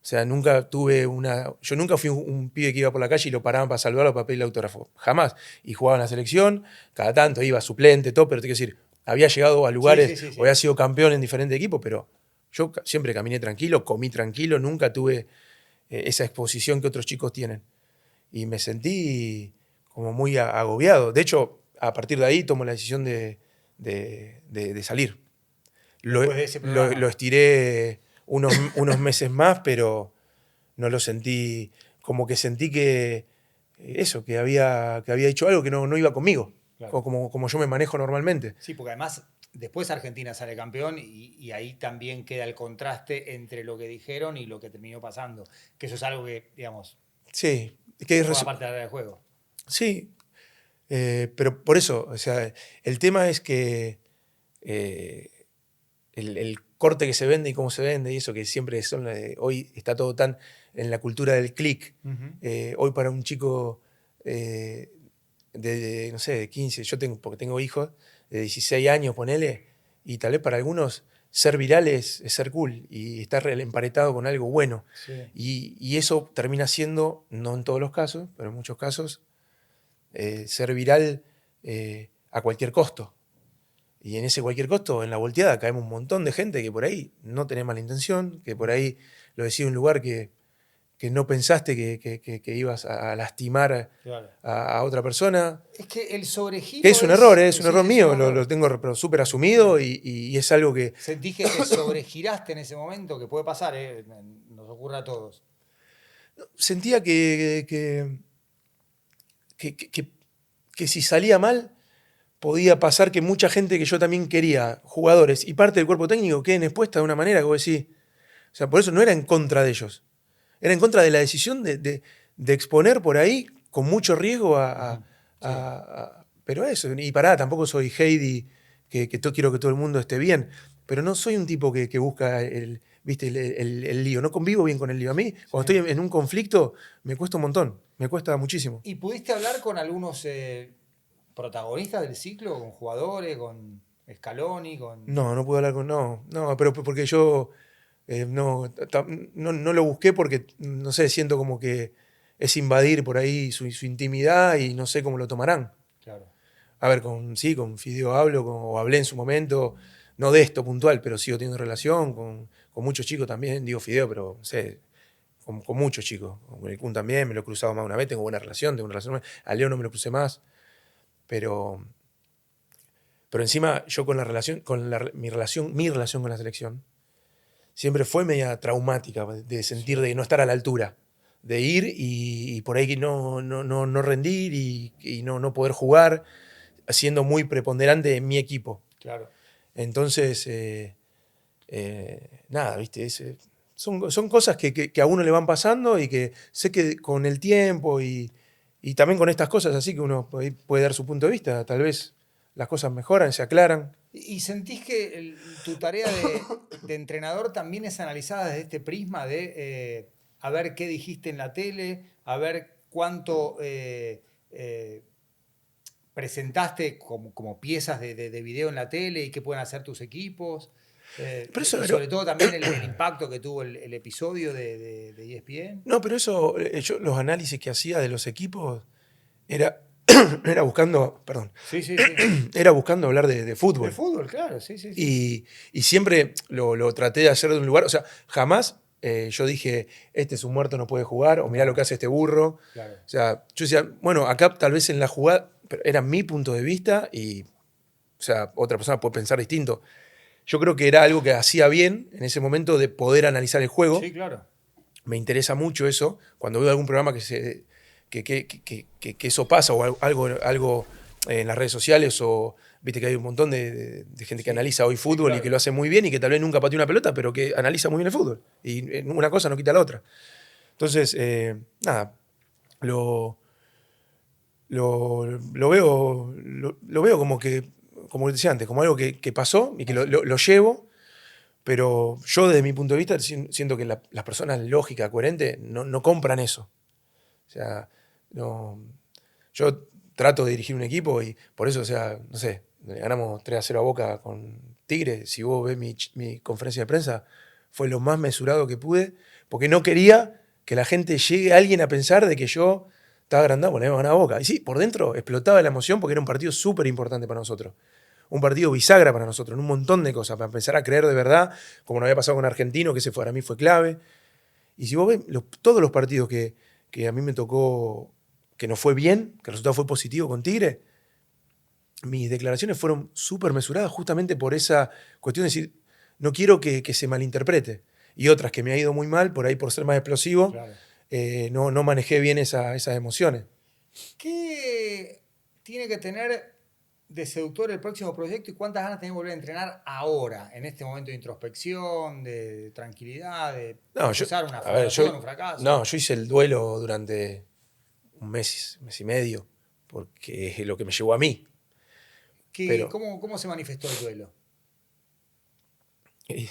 [SPEAKER 2] O sea, nunca tuve yo nunca fui un pibe que iba por la calle y lo paraban para salvarlo, para pedirle autógrafo. Jamás. Y jugaba en la selección, cada tanto iba suplente, todo, pero te quiero decir, había llegado a lugares,
[SPEAKER 1] sí.
[SPEAKER 2] o había sido campeón en diferentes equipos, pero yo siempre caminé tranquilo, comí tranquilo, nunca tuve esa exposición que otros chicos tienen. Y me sentí como muy agobiado. De hecho, a partir de ahí tomo la decisión de salir.
[SPEAKER 1] después de ese programa.
[SPEAKER 2] Lo estiré unos meses más, pero no lo sentí, como que sentí que eso, que había hecho algo que no iba conmigo,
[SPEAKER 1] Claro.
[SPEAKER 2] como yo me manejo normalmente.
[SPEAKER 1] Sí, porque además después Argentina sale campeón y ahí también queda el contraste entre lo que dijeron y lo que terminó pasando. Que eso es algo que, digamos,
[SPEAKER 2] Sí, que
[SPEAKER 1] forma parte de la regla del juego.
[SPEAKER 2] sí, pero por eso, o sea, el tema es que el corte que se vende y cómo se vende y eso que siempre son, hoy está todo tan en la cultura del click. Hoy para un chico no sé, de 15, porque tengo hijos, de 16 años, ponele, y tal vez para algunos ser viral es ser cool y estar emparetado con algo bueno.
[SPEAKER 1] Sí.
[SPEAKER 2] Y eso termina siendo, no en todos los casos, pero en muchos casos, ser viral a cualquier costo. Y en ese cualquier costo, en la volteada, caemos un montón de gente que por ahí no tenés mala intención, que por ahí lo decís en un lugar que no pensaste que ibas a lastimar
[SPEAKER 1] Claro.
[SPEAKER 2] a otra persona.
[SPEAKER 1] Es que el sobregiro
[SPEAKER 2] Que es un error
[SPEAKER 1] sí,
[SPEAKER 2] mío,
[SPEAKER 1] un error.
[SPEAKER 2] lo tengo súper asumido y es algo que...
[SPEAKER 1] ¿Sentís que te sobregiraste en ese momento? Que puede pasar, nos ocurre a todos.
[SPEAKER 2] Sentía que si salía mal, podía pasar que mucha gente que yo también quería, jugadores y parte del cuerpo técnico, queden expuestas de una manera que vos decís... O sea, por eso no era en contra de ellos. Era en contra de la decisión de exponer por ahí con mucho riesgo pero eso, y pará, tampoco soy Heidi, que quiero que todo el mundo esté bien, pero no soy un tipo que busca ¿viste? El lío, no convivo bien con el lío. A mí, cuando estoy en un conflicto, me cuesta un montón, me cuesta muchísimo.
[SPEAKER 1] ¿Y pudiste hablar con algunos protagonistas del ciclo, con jugadores, con Scaloni, con...
[SPEAKER 2] No puedo hablar con... No, pero porque yo no lo busqué porque, no sé, siento como que es invadir por ahí su intimidad y no sé cómo lo tomarán.
[SPEAKER 1] Claro.
[SPEAKER 2] A ver, con Fideo hablo, o hablé en su momento, no de esto puntual, pero sigo teniendo relación con muchos chicos también, digo Fideo, pero no sé, con muchos chicos. Con el Kun también, me lo he cruzado más una vez, tengo buena relación, a Leo no me lo crucé más, pero encima yo con la relación, mi relación con la selección, siempre fue media traumática, de sentir de no estar a la altura, de ir y por ahí no rendir y no poder jugar, siendo muy preponderante en mi equipo.
[SPEAKER 1] Claro.
[SPEAKER 2] Entonces, nada, ¿viste? Son cosas que a uno le van pasando y que sé que con el tiempo y también con estas cosas así que uno puede dar su punto de vista, tal vez las cosas mejoran, se aclaran.
[SPEAKER 1] ¿Y sentís que tu tarea de entrenador también es analizada desde este prisma de a ver qué dijiste en la tele, a ver cuánto presentaste como piezas de video en la tele y qué pueden hacer tus equipos?
[SPEAKER 2] Pero eso
[SPEAKER 1] Y sobre todo también el impacto que tuvo el episodio de ESPN.
[SPEAKER 2] No, pero eso, yo los análisis que hacía de los equipos era, era buscando, perdón,
[SPEAKER 1] Sí, sí, sí.
[SPEAKER 2] era buscando hablar de
[SPEAKER 1] De
[SPEAKER 2] fútbol.
[SPEAKER 1] fútbol, claro, sí, sí, sí.
[SPEAKER 2] Y siempre lo traté de hacer de un lugar, o sea, jamás yo dije, este es un muerto, no puede jugar, o mirá lo que hace este burro.
[SPEAKER 1] Claro.
[SPEAKER 2] O sea, yo decía, bueno, acá tal vez en la jugada, pero era mi punto de vista y, o sea, otra persona puede pensar distinto. Yo creo que era algo que hacía bien en ese momento de poder analizar el juego.
[SPEAKER 1] Sí, claro.
[SPEAKER 2] Me interesa mucho eso. Cuando veo algún programa que eso pasa, o algo en las redes sociales, o viste que hay un montón de gente que analiza hoy fútbol,
[SPEAKER 1] claro.
[SPEAKER 2] y que lo hace muy bien y que tal vez nunca pateó una pelota, pero que analiza muy bien el fútbol. Y una cosa no quita la otra. Entonces, nada, lo veo como decía antes, como algo que pasó y que lo llevo. Pero yo, desde mi punto de vista, siento que las personas lógicas, coherentes, no compran eso. O sea, yo trato de dirigir un equipo y por eso, o sea, no sé, le ganamos 3-0 a Boca con Tigre. Si vos ves mi conferencia de prensa, fue lo más mesurado que pude, porque no quería que la gente llegue, alguien a pensar de que yo estaba agrandado, bueno, le habíamos ganado a Boca. Y sí, por dentro explotaba la emoción porque era un partido súper importante para nosotros. Un partido bisagra para nosotros, en un montón de cosas, para empezar a creer de verdad, como nos había pasado con Argentino, que ese para mí fue clave. Y si vos ves todos los partidos que a mí me tocó, que no fue bien, que el resultado fue positivo con Tigre, mis declaraciones fueron súper mesuradas justamente por esa cuestión de decir, no quiero que se malinterprete. Y otras que me ha ido muy mal, por ahí por ser más explosivo,
[SPEAKER 1] Claro.
[SPEAKER 2] no manejé bien esas emociones.
[SPEAKER 1] ¿Qué tiene que tener de seductor el próximo proyecto y cuántas ganas tenés de volver a entrenar ahora, en este momento de introspección, de tranquilidad, de procesar una frustración, un fracaso?
[SPEAKER 2] No, yo hice el duelo durante un mes y medio, porque es lo que me llevó a mí. Pero,
[SPEAKER 1] ¿Cómo se manifestó el duelo?
[SPEAKER 2] y,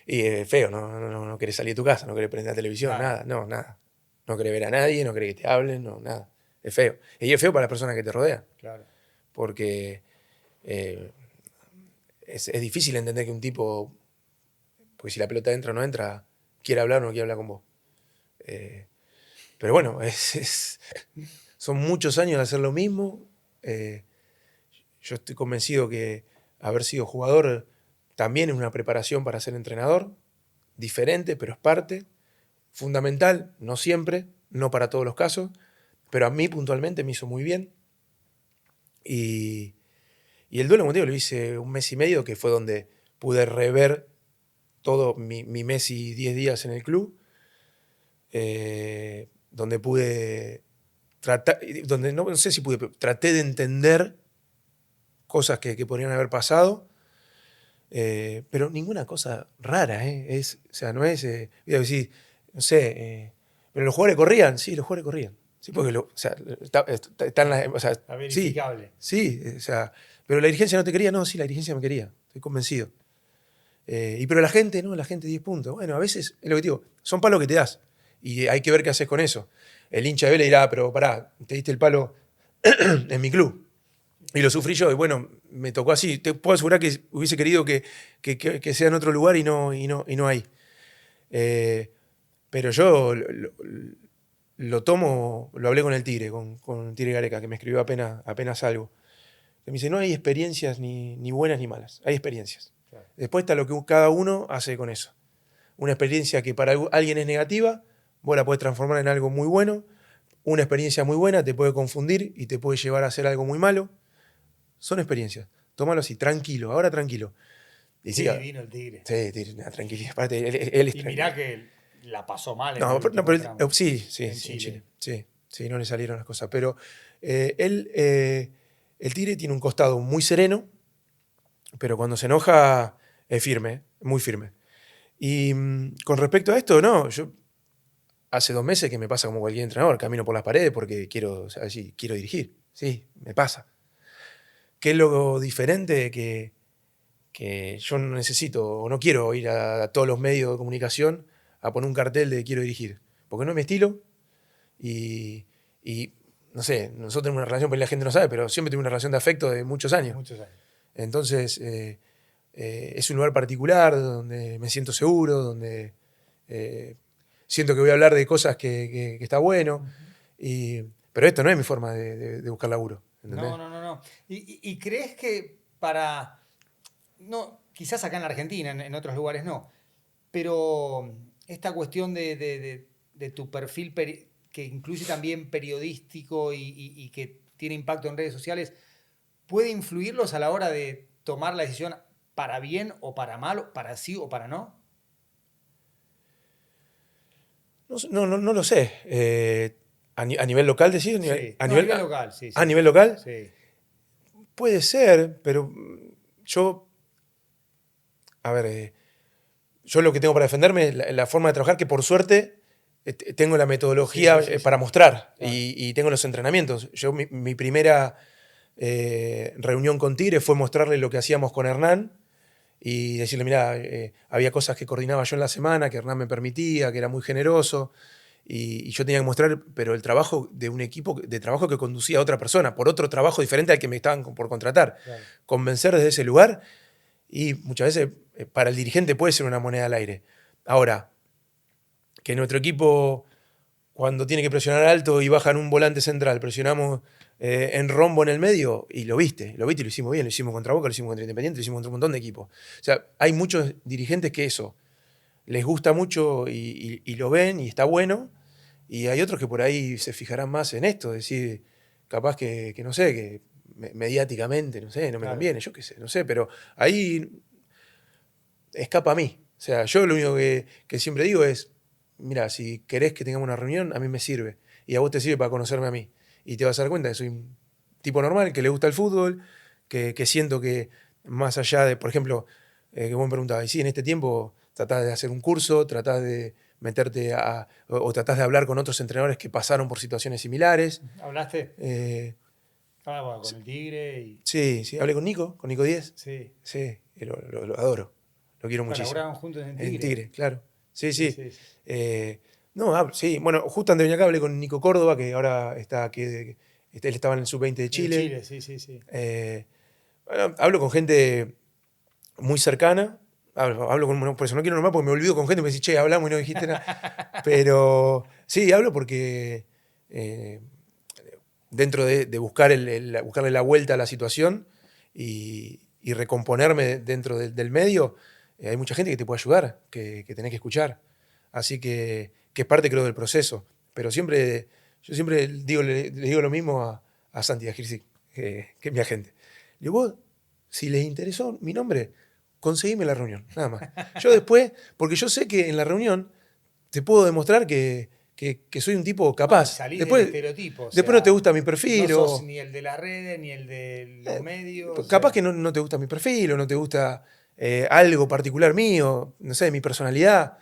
[SPEAKER 2] y es feo, no querés salir de tu casa, no querés prender la televisión,
[SPEAKER 1] Claro.
[SPEAKER 2] nada. No querés ver a nadie, no querés que te hablen, no, nada. Es feo. Y es feo para la persona que te rodea,
[SPEAKER 1] Claro.
[SPEAKER 2] porque eh, es difícil entender que un tipo, porque si la pelota entra o no entra, quiere hablar o no quiere hablar con vos. Pero bueno, son muchos años de hacer lo mismo. Yo estoy convencido que haber sido jugador también es una preparación para ser entrenador, diferente, pero es parte, fundamental, no siempre, no para todos los casos, pero a mí puntualmente me hizo muy bien. Y el duelo, como te digo, lo hice un mes y medio, que fue donde pude rever todo mi mes y 10 días en el club, donde pude tratar, donde no sé si pude, pero traté de entender cosas que podrían haber pasado, pero ninguna cosa rara, o sea, no es, voy a decir, no sé, pero los jugadores corrían, sí, los jugadores corrían. Sí, porque o sea, están o sea,
[SPEAKER 1] Está verificable.
[SPEAKER 2] sí, o sea, pero la dirigencia no te quería, no, sí, la dirigencia me quería, estoy convencido. Pero la gente, no, la gente 10 puntos. Bueno, a veces, es lo que te digo, son palos que te das, y hay que ver qué haces con eso. El hincha de Vélez dirá, pero pará, te diste el palo en mi club. Y lo sufrí yo, y bueno, me tocó así. Te puedo asegurar que hubiese querido que sea en otro lugar y no ahí. Pero yo lo tomo, lo hablé con el Tigre, con Tigre Gareca, que me escribió apenas algo. Que me dice, no hay experiencias ni buenas ni malas, hay experiencias.
[SPEAKER 1] Claro.
[SPEAKER 2] Después está lo que cada uno hace con eso. Una experiencia que para alguien es negativa, vos la podés transformar en algo muy bueno. Una experiencia muy buena te puede confundir y te puede llevar a hacer algo muy malo. Son experiencias. Tómalo así, tranquilo, ahora tranquilo. Y
[SPEAKER 1] Qué
[SPEAKER 2] siga.
[SPEAKER 1] divino el Tigre.
[SPEAKER 2] Sí, tranquilidad. Aparte, él es
[SPEAKER 1] Y
[SPEAKER 2] tranquilo.
[SPEAKER 1] mirá que la pasó mal en
[SPEAKER 2] No,
[SPEAKER 1] el último
[SPEAKER 2] pero
[SPEAKER 1] tramo.
[SPEAKER 2] sí,
[SPEAKER 1] en
[SPEAKER 2] en
[SPEAKER 1] Chile.
[SPEAKER 2] Chile. Sí, no le salieron las cosas. Pero el Tigre tiene un costado muy sereno, pero cuando se enoja es firme, muy firme. Y con respecto a esto, no, yo hace 2 meses que me pasa como cualquier entrenador, camino por las paredes porque quiero, o sea, sí, quiero dirigir. Sí, me pasa. ¿Qué es lo diferente? Que yo no necesito o no quiero ir a todos los medios de comunicación a poner un cartel de quiero dirigir, porque no es mi estilo y no sé, nosotros tenemos una relación, pero la gente no sabe, pero siempre tuvimos una relación de afecto de muchos años.
[SPEAKER 1] Muchos años.
[SPEAKER 2] Entonces, es un lugar particular donde me siento seguro, donde siento que voy a hablar de cosas que está bueno. Pero esto no es mi forma de buscar laburo. ¿Entendés?
[SPEAKER 1] No. ¿Y crees que para, no, quizás acá en la Argentina, en otros lugares no, pero esta cuestión de tu perfil que incluye también periodístico y que tiene impacto en redes sociales, puede influirlos a la hora de tomar la decisión para bien o para mal, para sí o para no?
[SPEAKER 2] No lo sé. A nivel local, decís.
[SPEAKER 1] Sí, no, a nivel local, sí,
[SPEAKER 2] ¿A
[SPEAKER 1] sí.
[SPEAKER 2] nivel local?
[SPEAKER 1] Sí.
[SPEAKER 2] Puede ser, pero yo. A ver, yo lo que tengo para defenderme es la forma de trabajar, que por suerte tengo la metodología
[SPEAKER 1] Sí.
[SPEAKER 2] para mostrar
[SPEAKER 1] Claro.
[SPEAKER 2] y tengo los entrenamientos. Yo, mi primera reunión con Tigre fue mostrarle lo que hacíamos con Hernán y decirle, mira, había cosas que coordinaba yo en la semana, que Hernán me permitía, que era muy generoso. Y yo tenía que mostrar, pero el trabajo de un equipo de trabajo que conducía a otra persona, por otro trabajo diferente al que me estaban por contratar.
[SPEAKER 1] Claro.
[SPEAKER 2] Convencer desde ese lugar, y muchas veces para el dirigente puede ser una moneda al aire. Ahora, que nuestro equipo, cuando tiene que presionar alto y bajan un volante central, presionamos en rombo en el medio, y lo viste y lo hicimos bien, lo hicimos contra Boca, lo hicimos contra Independiente, lo hicimos contra un montón de equipos. O sea, hay muchos dirigentes que eso les gusta mucho y lo ven y está bueno, y hay otros que por ahí se fijarán más en esto, decir, capaz que no sé, que mediáticamente, no sé, no me conviene, yo qué sé, no sé, pero ahí escapa a mí. O sea, yo lo único que siempre digo es, mira, si querés que tengamos una reunión, a mí me sirve, y a vos te sirve para conocerme a mí, y te vas a dar cuenta que soy un tipo normal, que le gusta el fútbol, que siento que más allá de, por ejemplo, que vos me preguntabas, y sí, en este tiempo tratás de hacer un curso, tratás de meterte o tratás de hablar con otros entrenadores que pasaron por situaciones similares.
[SPEAKER 1] ¿Hablaste? Bueno, con el Tigre.
[SPEAKER 2] Sí, hablé con Nico Díez.
[SPEAKER 1] Sí.
[SPEAKER 2] Sí, y lo adoro, lo quiero muchísimo.
[SPEAKER 1] ¿Laboraban juntos en Tigre?
[SPEAKER 2] En Tigre, claro. Sí.
[SPEAKER 1] Sí.
[SPEAKER 2] Sí, bueno, justo antes de venir acá hablé con Nico Córdoba, que ahora está aquí, él estaba en el sub-20 de Chile.
[SPEAKER 1] De Chile, sí.
[SPEAKER 2] Bueno, hablo con gente muy cercana. Hablo con, por eso no quiero nombrar porque me olvido con gente que me dice, che, hablamos y no dijiste nada. Pero sí, hablo porque dentro de buscar buscarle la vuelta a la situación y recomponerme dentro del medio, hay mucha gente que te puede ayudar, que tenés que escuchar. Así que es parte, creo, del proceso. Pero yo siempre le digo lo mismo a Santi Agirsi, que es mi agente. Le digo, vos, si les interesó mi nombre, conseguime la reunión, nada más. Yo después, porque yo sé que en la reunión te puedo demostrar que soy un tipo capaz.
[SPEAKER 1] Salís
[SPEAKER 2] después,
[SPEAKER 1] del estereotipo.
[SPEAKER 2] Después no te gusta mi perfil.
[SPEAKER 1] No sos ni el de las redes, ni el de los medios.
[SPEAKER 2] Capaz que no te gusta mi perfil o no te gusta algo particular mío, no sé, mi personalidad.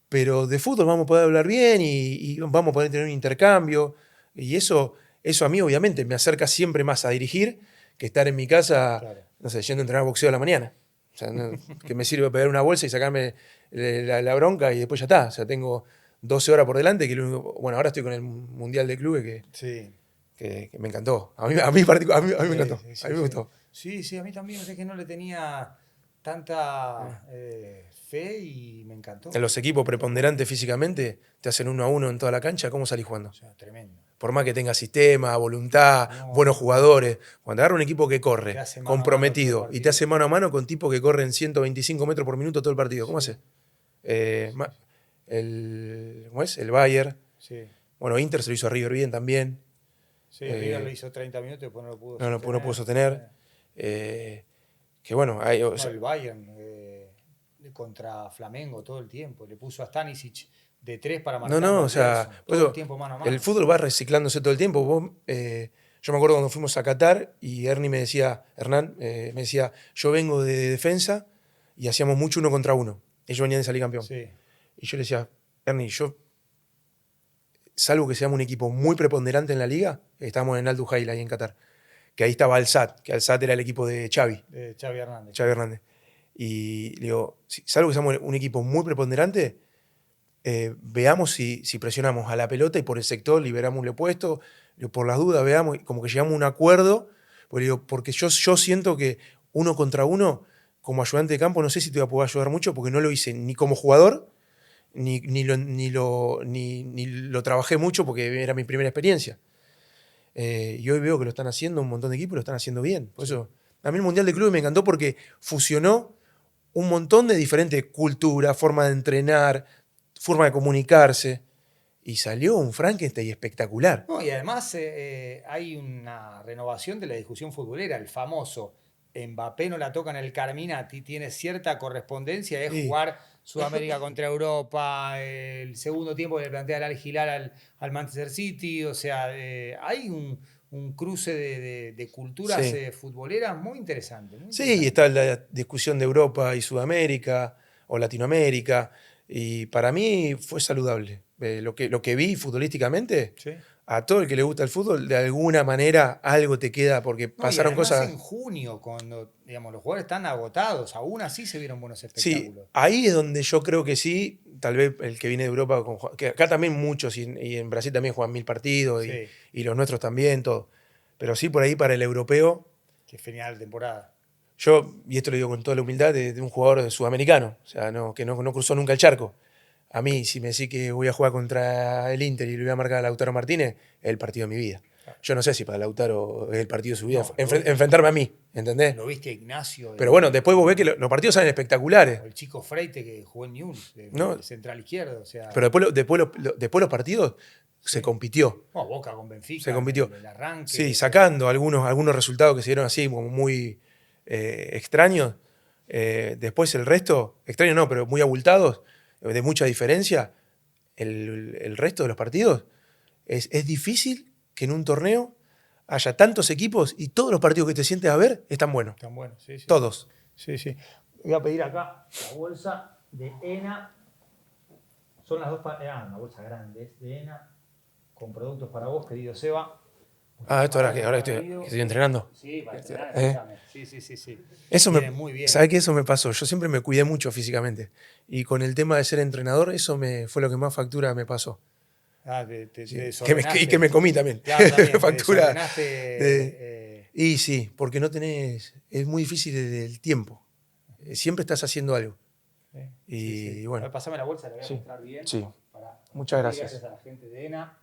[SPEAKER 2] Pero de fútbol vamos a poder hablar bien y vamos a poder tener un intercambio. Y eso a mí obviamente me acerca siempre más a dirigir que estar en mi casa, no sé, yendo a entrenar boxeo a la mañana. O sea, que me sirve pegar una bolsa y sacarme la bronca y después ya está. O sea, tengo 12 horas por delante, bueno, ahora estoy con el Mundial de Clubes que me encantó. A mí me encantó. A mí me gustó.
[SPEAKER 1] Sí, a mí también. Es que no le tenía tanta fe y me encantó.
[SPEAKER 2] En los equipos preponderantes físicamente te hacen 1-1 en toda la cancha, ¿cómo salís jugando?
[SPEAKER 1] O sea, tremendo.
[SPEAKER 2] Por más que tenga sistema, voluntad, buenos jugadores, cuando agarra un equipo que corre, comprometido, y te hace mano a mano con tipos que corren 125 metros por minuto todo el partido, ¿cómo hace? ¿Cómo es? El Bayern.
[SPEAKER 1] Sí.
[SPEAKER 2] Bueno, Inter se lo hizo a River bien también.
[SPEAKER 1] Sí, River lo hizo 30 minutos y después no lo pudo
[SPEAKER 2] sostener. No pudo sostener. Que bueno,
[SPEAKER 1] el Bayern contra Flamengo todo el tiempo. Le puso a Stanisic de 3 para marcar.
[SPEAKER 2] O sea,
[SPEAKER 1] todo el tiempo mano a mano.
[SPEAKER 2] El fútbol va reciclándose todo el tiempo. Yo me acuerdo cuando fuimos a Qatar y Hernán me decía, yo vengo de defensa y hacíamos mucho 1 contra 1. Ellos venían de salir campeón.
[SPEAKER 1] Sí.
[SPEAKER 2] Y yo le decía, Ernie, salvo que seamos un equipo muy preponderante en la liga, estábamos en Al Duhail ahí en Qatar, que ahí estaba Al-Sadd, que Al-Sadd era el equipo de Xavi.
[SPEAKER 1] De Xavi Hernández.
[SPEAKER 2] Xavi Hernández. Y le digo, salvo que seamos un equipo muy preponderante, veamos si presionamos a la pelota y por el sector liberamos el puesto, por las dudas veamos, como que llegamos a un acuerdo, porque yo siento que 1 contra 1 como ayudante de campo no sé si te voy a poder ayudar mucho porque no lo hice ni como jugador, ni lo trabajé mucho porque era mi primera experiencia. Y hoy veo que lo están haciendo un montón de equipos y lo están haciendo bien. Por eso, a mí el Mundial de Clubes me encantó porque fusionó un montón de diferentes culturas, forma de entrenar, forma de comunicarse. Y salió un Frankenstein espectacular.
[SPEAKER 1] No, y además hay una renovación de la discusión futbolera, el famoso Mbappé no la toca en el Carminati, tiene cierta correspondencia de
[SPEAKER 2] Sí.
[SPEAKER 1] jugar Sudamérica contra Europa, el segundo tiempo que le plantea el Al Hilal al Manchester City, o sea, hay un cruce de culturas
[SPEAKER 2] Sí.
[SPEAKER 1] Futboleras muy interesante. Muy
[SPEAKER 2] Sí,
[SPEAKER 1] interesante.
[SPEAKER 2] y está la discusión de Europa y Sudamérica o Latinoamérica. Y para mí fue saludable. Lo que vi futbolísticamente,
[SPEAKER 1] Sí.
[SPEAKER 2] a todo el que le gusta el fútbol, de alguna manera algo te queda porque
[SPEAKER 1] No, y
[SPEAKER 2] pasaron
[SPEAKER 1] además
[SPEAKER 2] cosas.
[SPEAKER 1] en junio, cuando digamos, los jugadores están agotados, aún así se vieron buenos
[SPEAKER 2] Sí,
[SPEAKER 1] espectáculos.
[SPEAKER 2] ahí es donde yo creo que sí, tal vez el que viene de Europa, que acá también muchos, y en Brasil también juegan 1000 partidos,
[SPEAKER 1] Sí.
[SPEAKER 2] y los nuestros también, todo. Pero sí, por ahí para el europeo,
[SPEAKER 1] Qué final de temporada.
[SPEAKER 2] yo, y esto lo digo con toda la humildad, de un jugador sudamericano, o sea, que no cruzó nunca el charco. A mí, si me decís que voy a jugar contra el Inter y le voy a marcar a Lautaro Martínez, es el partido de mi vida.
[SPEAKER 1] Claro.
[SPEAKER 2] Yo no sé si para Lautaro es el partido de su vida,
[SPEAKER 1] No,
[SPEAKER 2] enfrentarme a mí, ¿entendés?
[SPEAKER 1] Lo viste a Ignacio.
[SPEAKER 2] Pero bueno, después vos ves que los partidos salen espectaculares.
[SPEAKER 1] O el chico Freite que jugó en Newell's,
[SPEAKER 2] No.
[SPEAKER 1] de central izquierdo. O sea,
[SPEAKER 2] Pero después los partidos se compitió.
[SPEAKER 1] no, Boca con Benfica.
[SPEAKER 2] Se compitió.
[SPEAKER 1] El arranque.
[SPEAKER 2] Sí, sacando algunos resultados que se dieron así como muy extraños. Después el resto, extraños no, pero muy abultados, de mucha diferencia. El resto de los partidos es difícil que en un torneo haya tantos equipos y todos los partidos que te sientes a ver están buenos.
[SPEAKER 1] Están buenos, sí, sí.
[SPEAKER 2] Todos.
[SPEAKER 1] Sí, sí. Voy a pedir acá la bolsa de ENA. Son las dos, una bolsa grande, es de ENA, con productos para vos, querido Seba.
[SPEAKER 2] Esto ahora que estoy entrenando.
[SPEAKER 1] Sí, para entrenar, sí.
[SPEAKER 2] Eso
[SPEAKER 1] Viene muy bien.
[SPEAKER 2] ¿Sabés qué? Eso me pasó? Yo siempre me cuidé mucho físicamente. Y con el tema de ser entrenador, eso fue lo que más factura me pasó. Y que me comí también.
[SPEAKER 1] Claro, también
[SPEAKER 2] factura.
[SPEAKER 1] desordenaste,
[SPEAKER 2] Y sí, porque no tenés. Es muy difícil el tiempo. Siempre estás haciendo algo. Y bueno.
[SPEAKER 1] A ver, pasame la bolsa, la voy a mostrar bien.
[SPEAKER 2] Sí. Muchas gracias.
[SPEAKER 1] Gracias a la gente de ENA.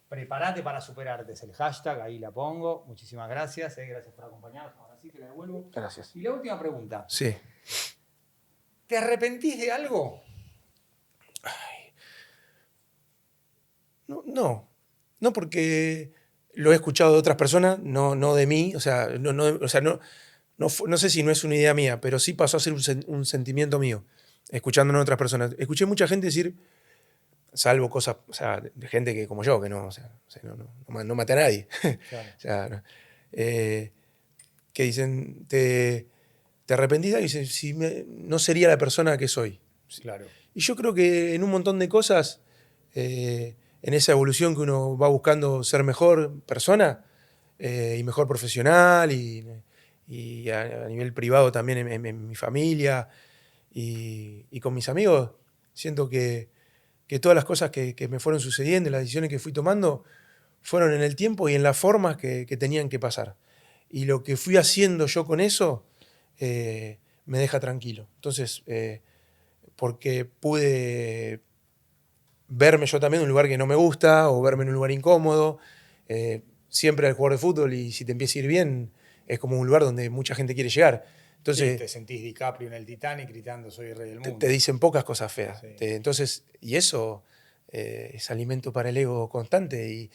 [SPEAKER 1] Prepárate para superarte, es el hashtag, ahí la pongo. Muchísimas gracias, gracias por acompañarnos. Ahora sí te la devuelvo.
[SPEAKER 2] Gracias.
[SPEAKER 1] Y la última pregunta.
[SPEAKER 2] Sí.
[SPEAKER 1] ¿Te arrepentís de algo?
[SPEAKER 2] No, porque lo he escuchado de otras personas, no de mí. O sea, no sé si no es una idea mía, pero sí pasó a ser un sentimiento mío, escuchándolo en otras personas. Escuché mucha gente decir, salvo cosas, o sea, de gente que como yo, que no maté a nadie.
[SPEAKER 1] Claro.
[SPEAKER 2] O sea, que dicen, ¿te arrepentís? Y dicen, no sería la persona que soy.
[SPEAKER 1] Claro.
[SPEAKER 2] Y yo creo que en un montón de cosas, en esa evolución que uno va buscando ser mejor persona y mejor profesional y a nivel privado también en mi familia y con mis amigos, siento que todas las cosas que me fueron sucediendo, las decisiones que fui tomando, fueron en el tiempo y en las formas que tenían que pasar. Y lo que fui haciendo yo con eso me deja tranquilo. Entonces, porque pude verme yo también en un lugar que no me gusta o verme en un lugar incómodo. Siempre al jugador de fútbol, y si te empieza a ir bien, es como un lugar donde mucha gente quiere llegar. Entonces,
[SPEAKER 1] sí, te sentís DiCaprio en el Titanic gritando soy el rey del mundo.
[SPEAKER 2] Te dicen pocas cosas feas.
[SPEAKER 1] Sí.
[SPEAKER 2] Entonces, y eso es alimento para el ego constante.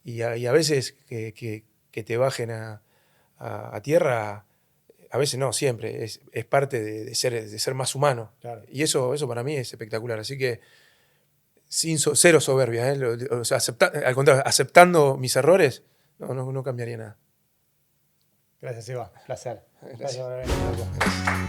[SPEAKER 2] Y a veces que te bajen a tierra, a veces no, siempre. Es parte de ser más humano.
[SPEAKER 1] Claro.
[SPEAKER 2] Y eso para mí es espectacular. Así que cero soberbia. O sea, al contrario, aceptando mis errores, no cambiaría nada.
[SPEAKER 1] Gracias, Eva. Placer.
[SPEAKER 2] Gracias.
[SPEAKER 1] Gracias por haber venido.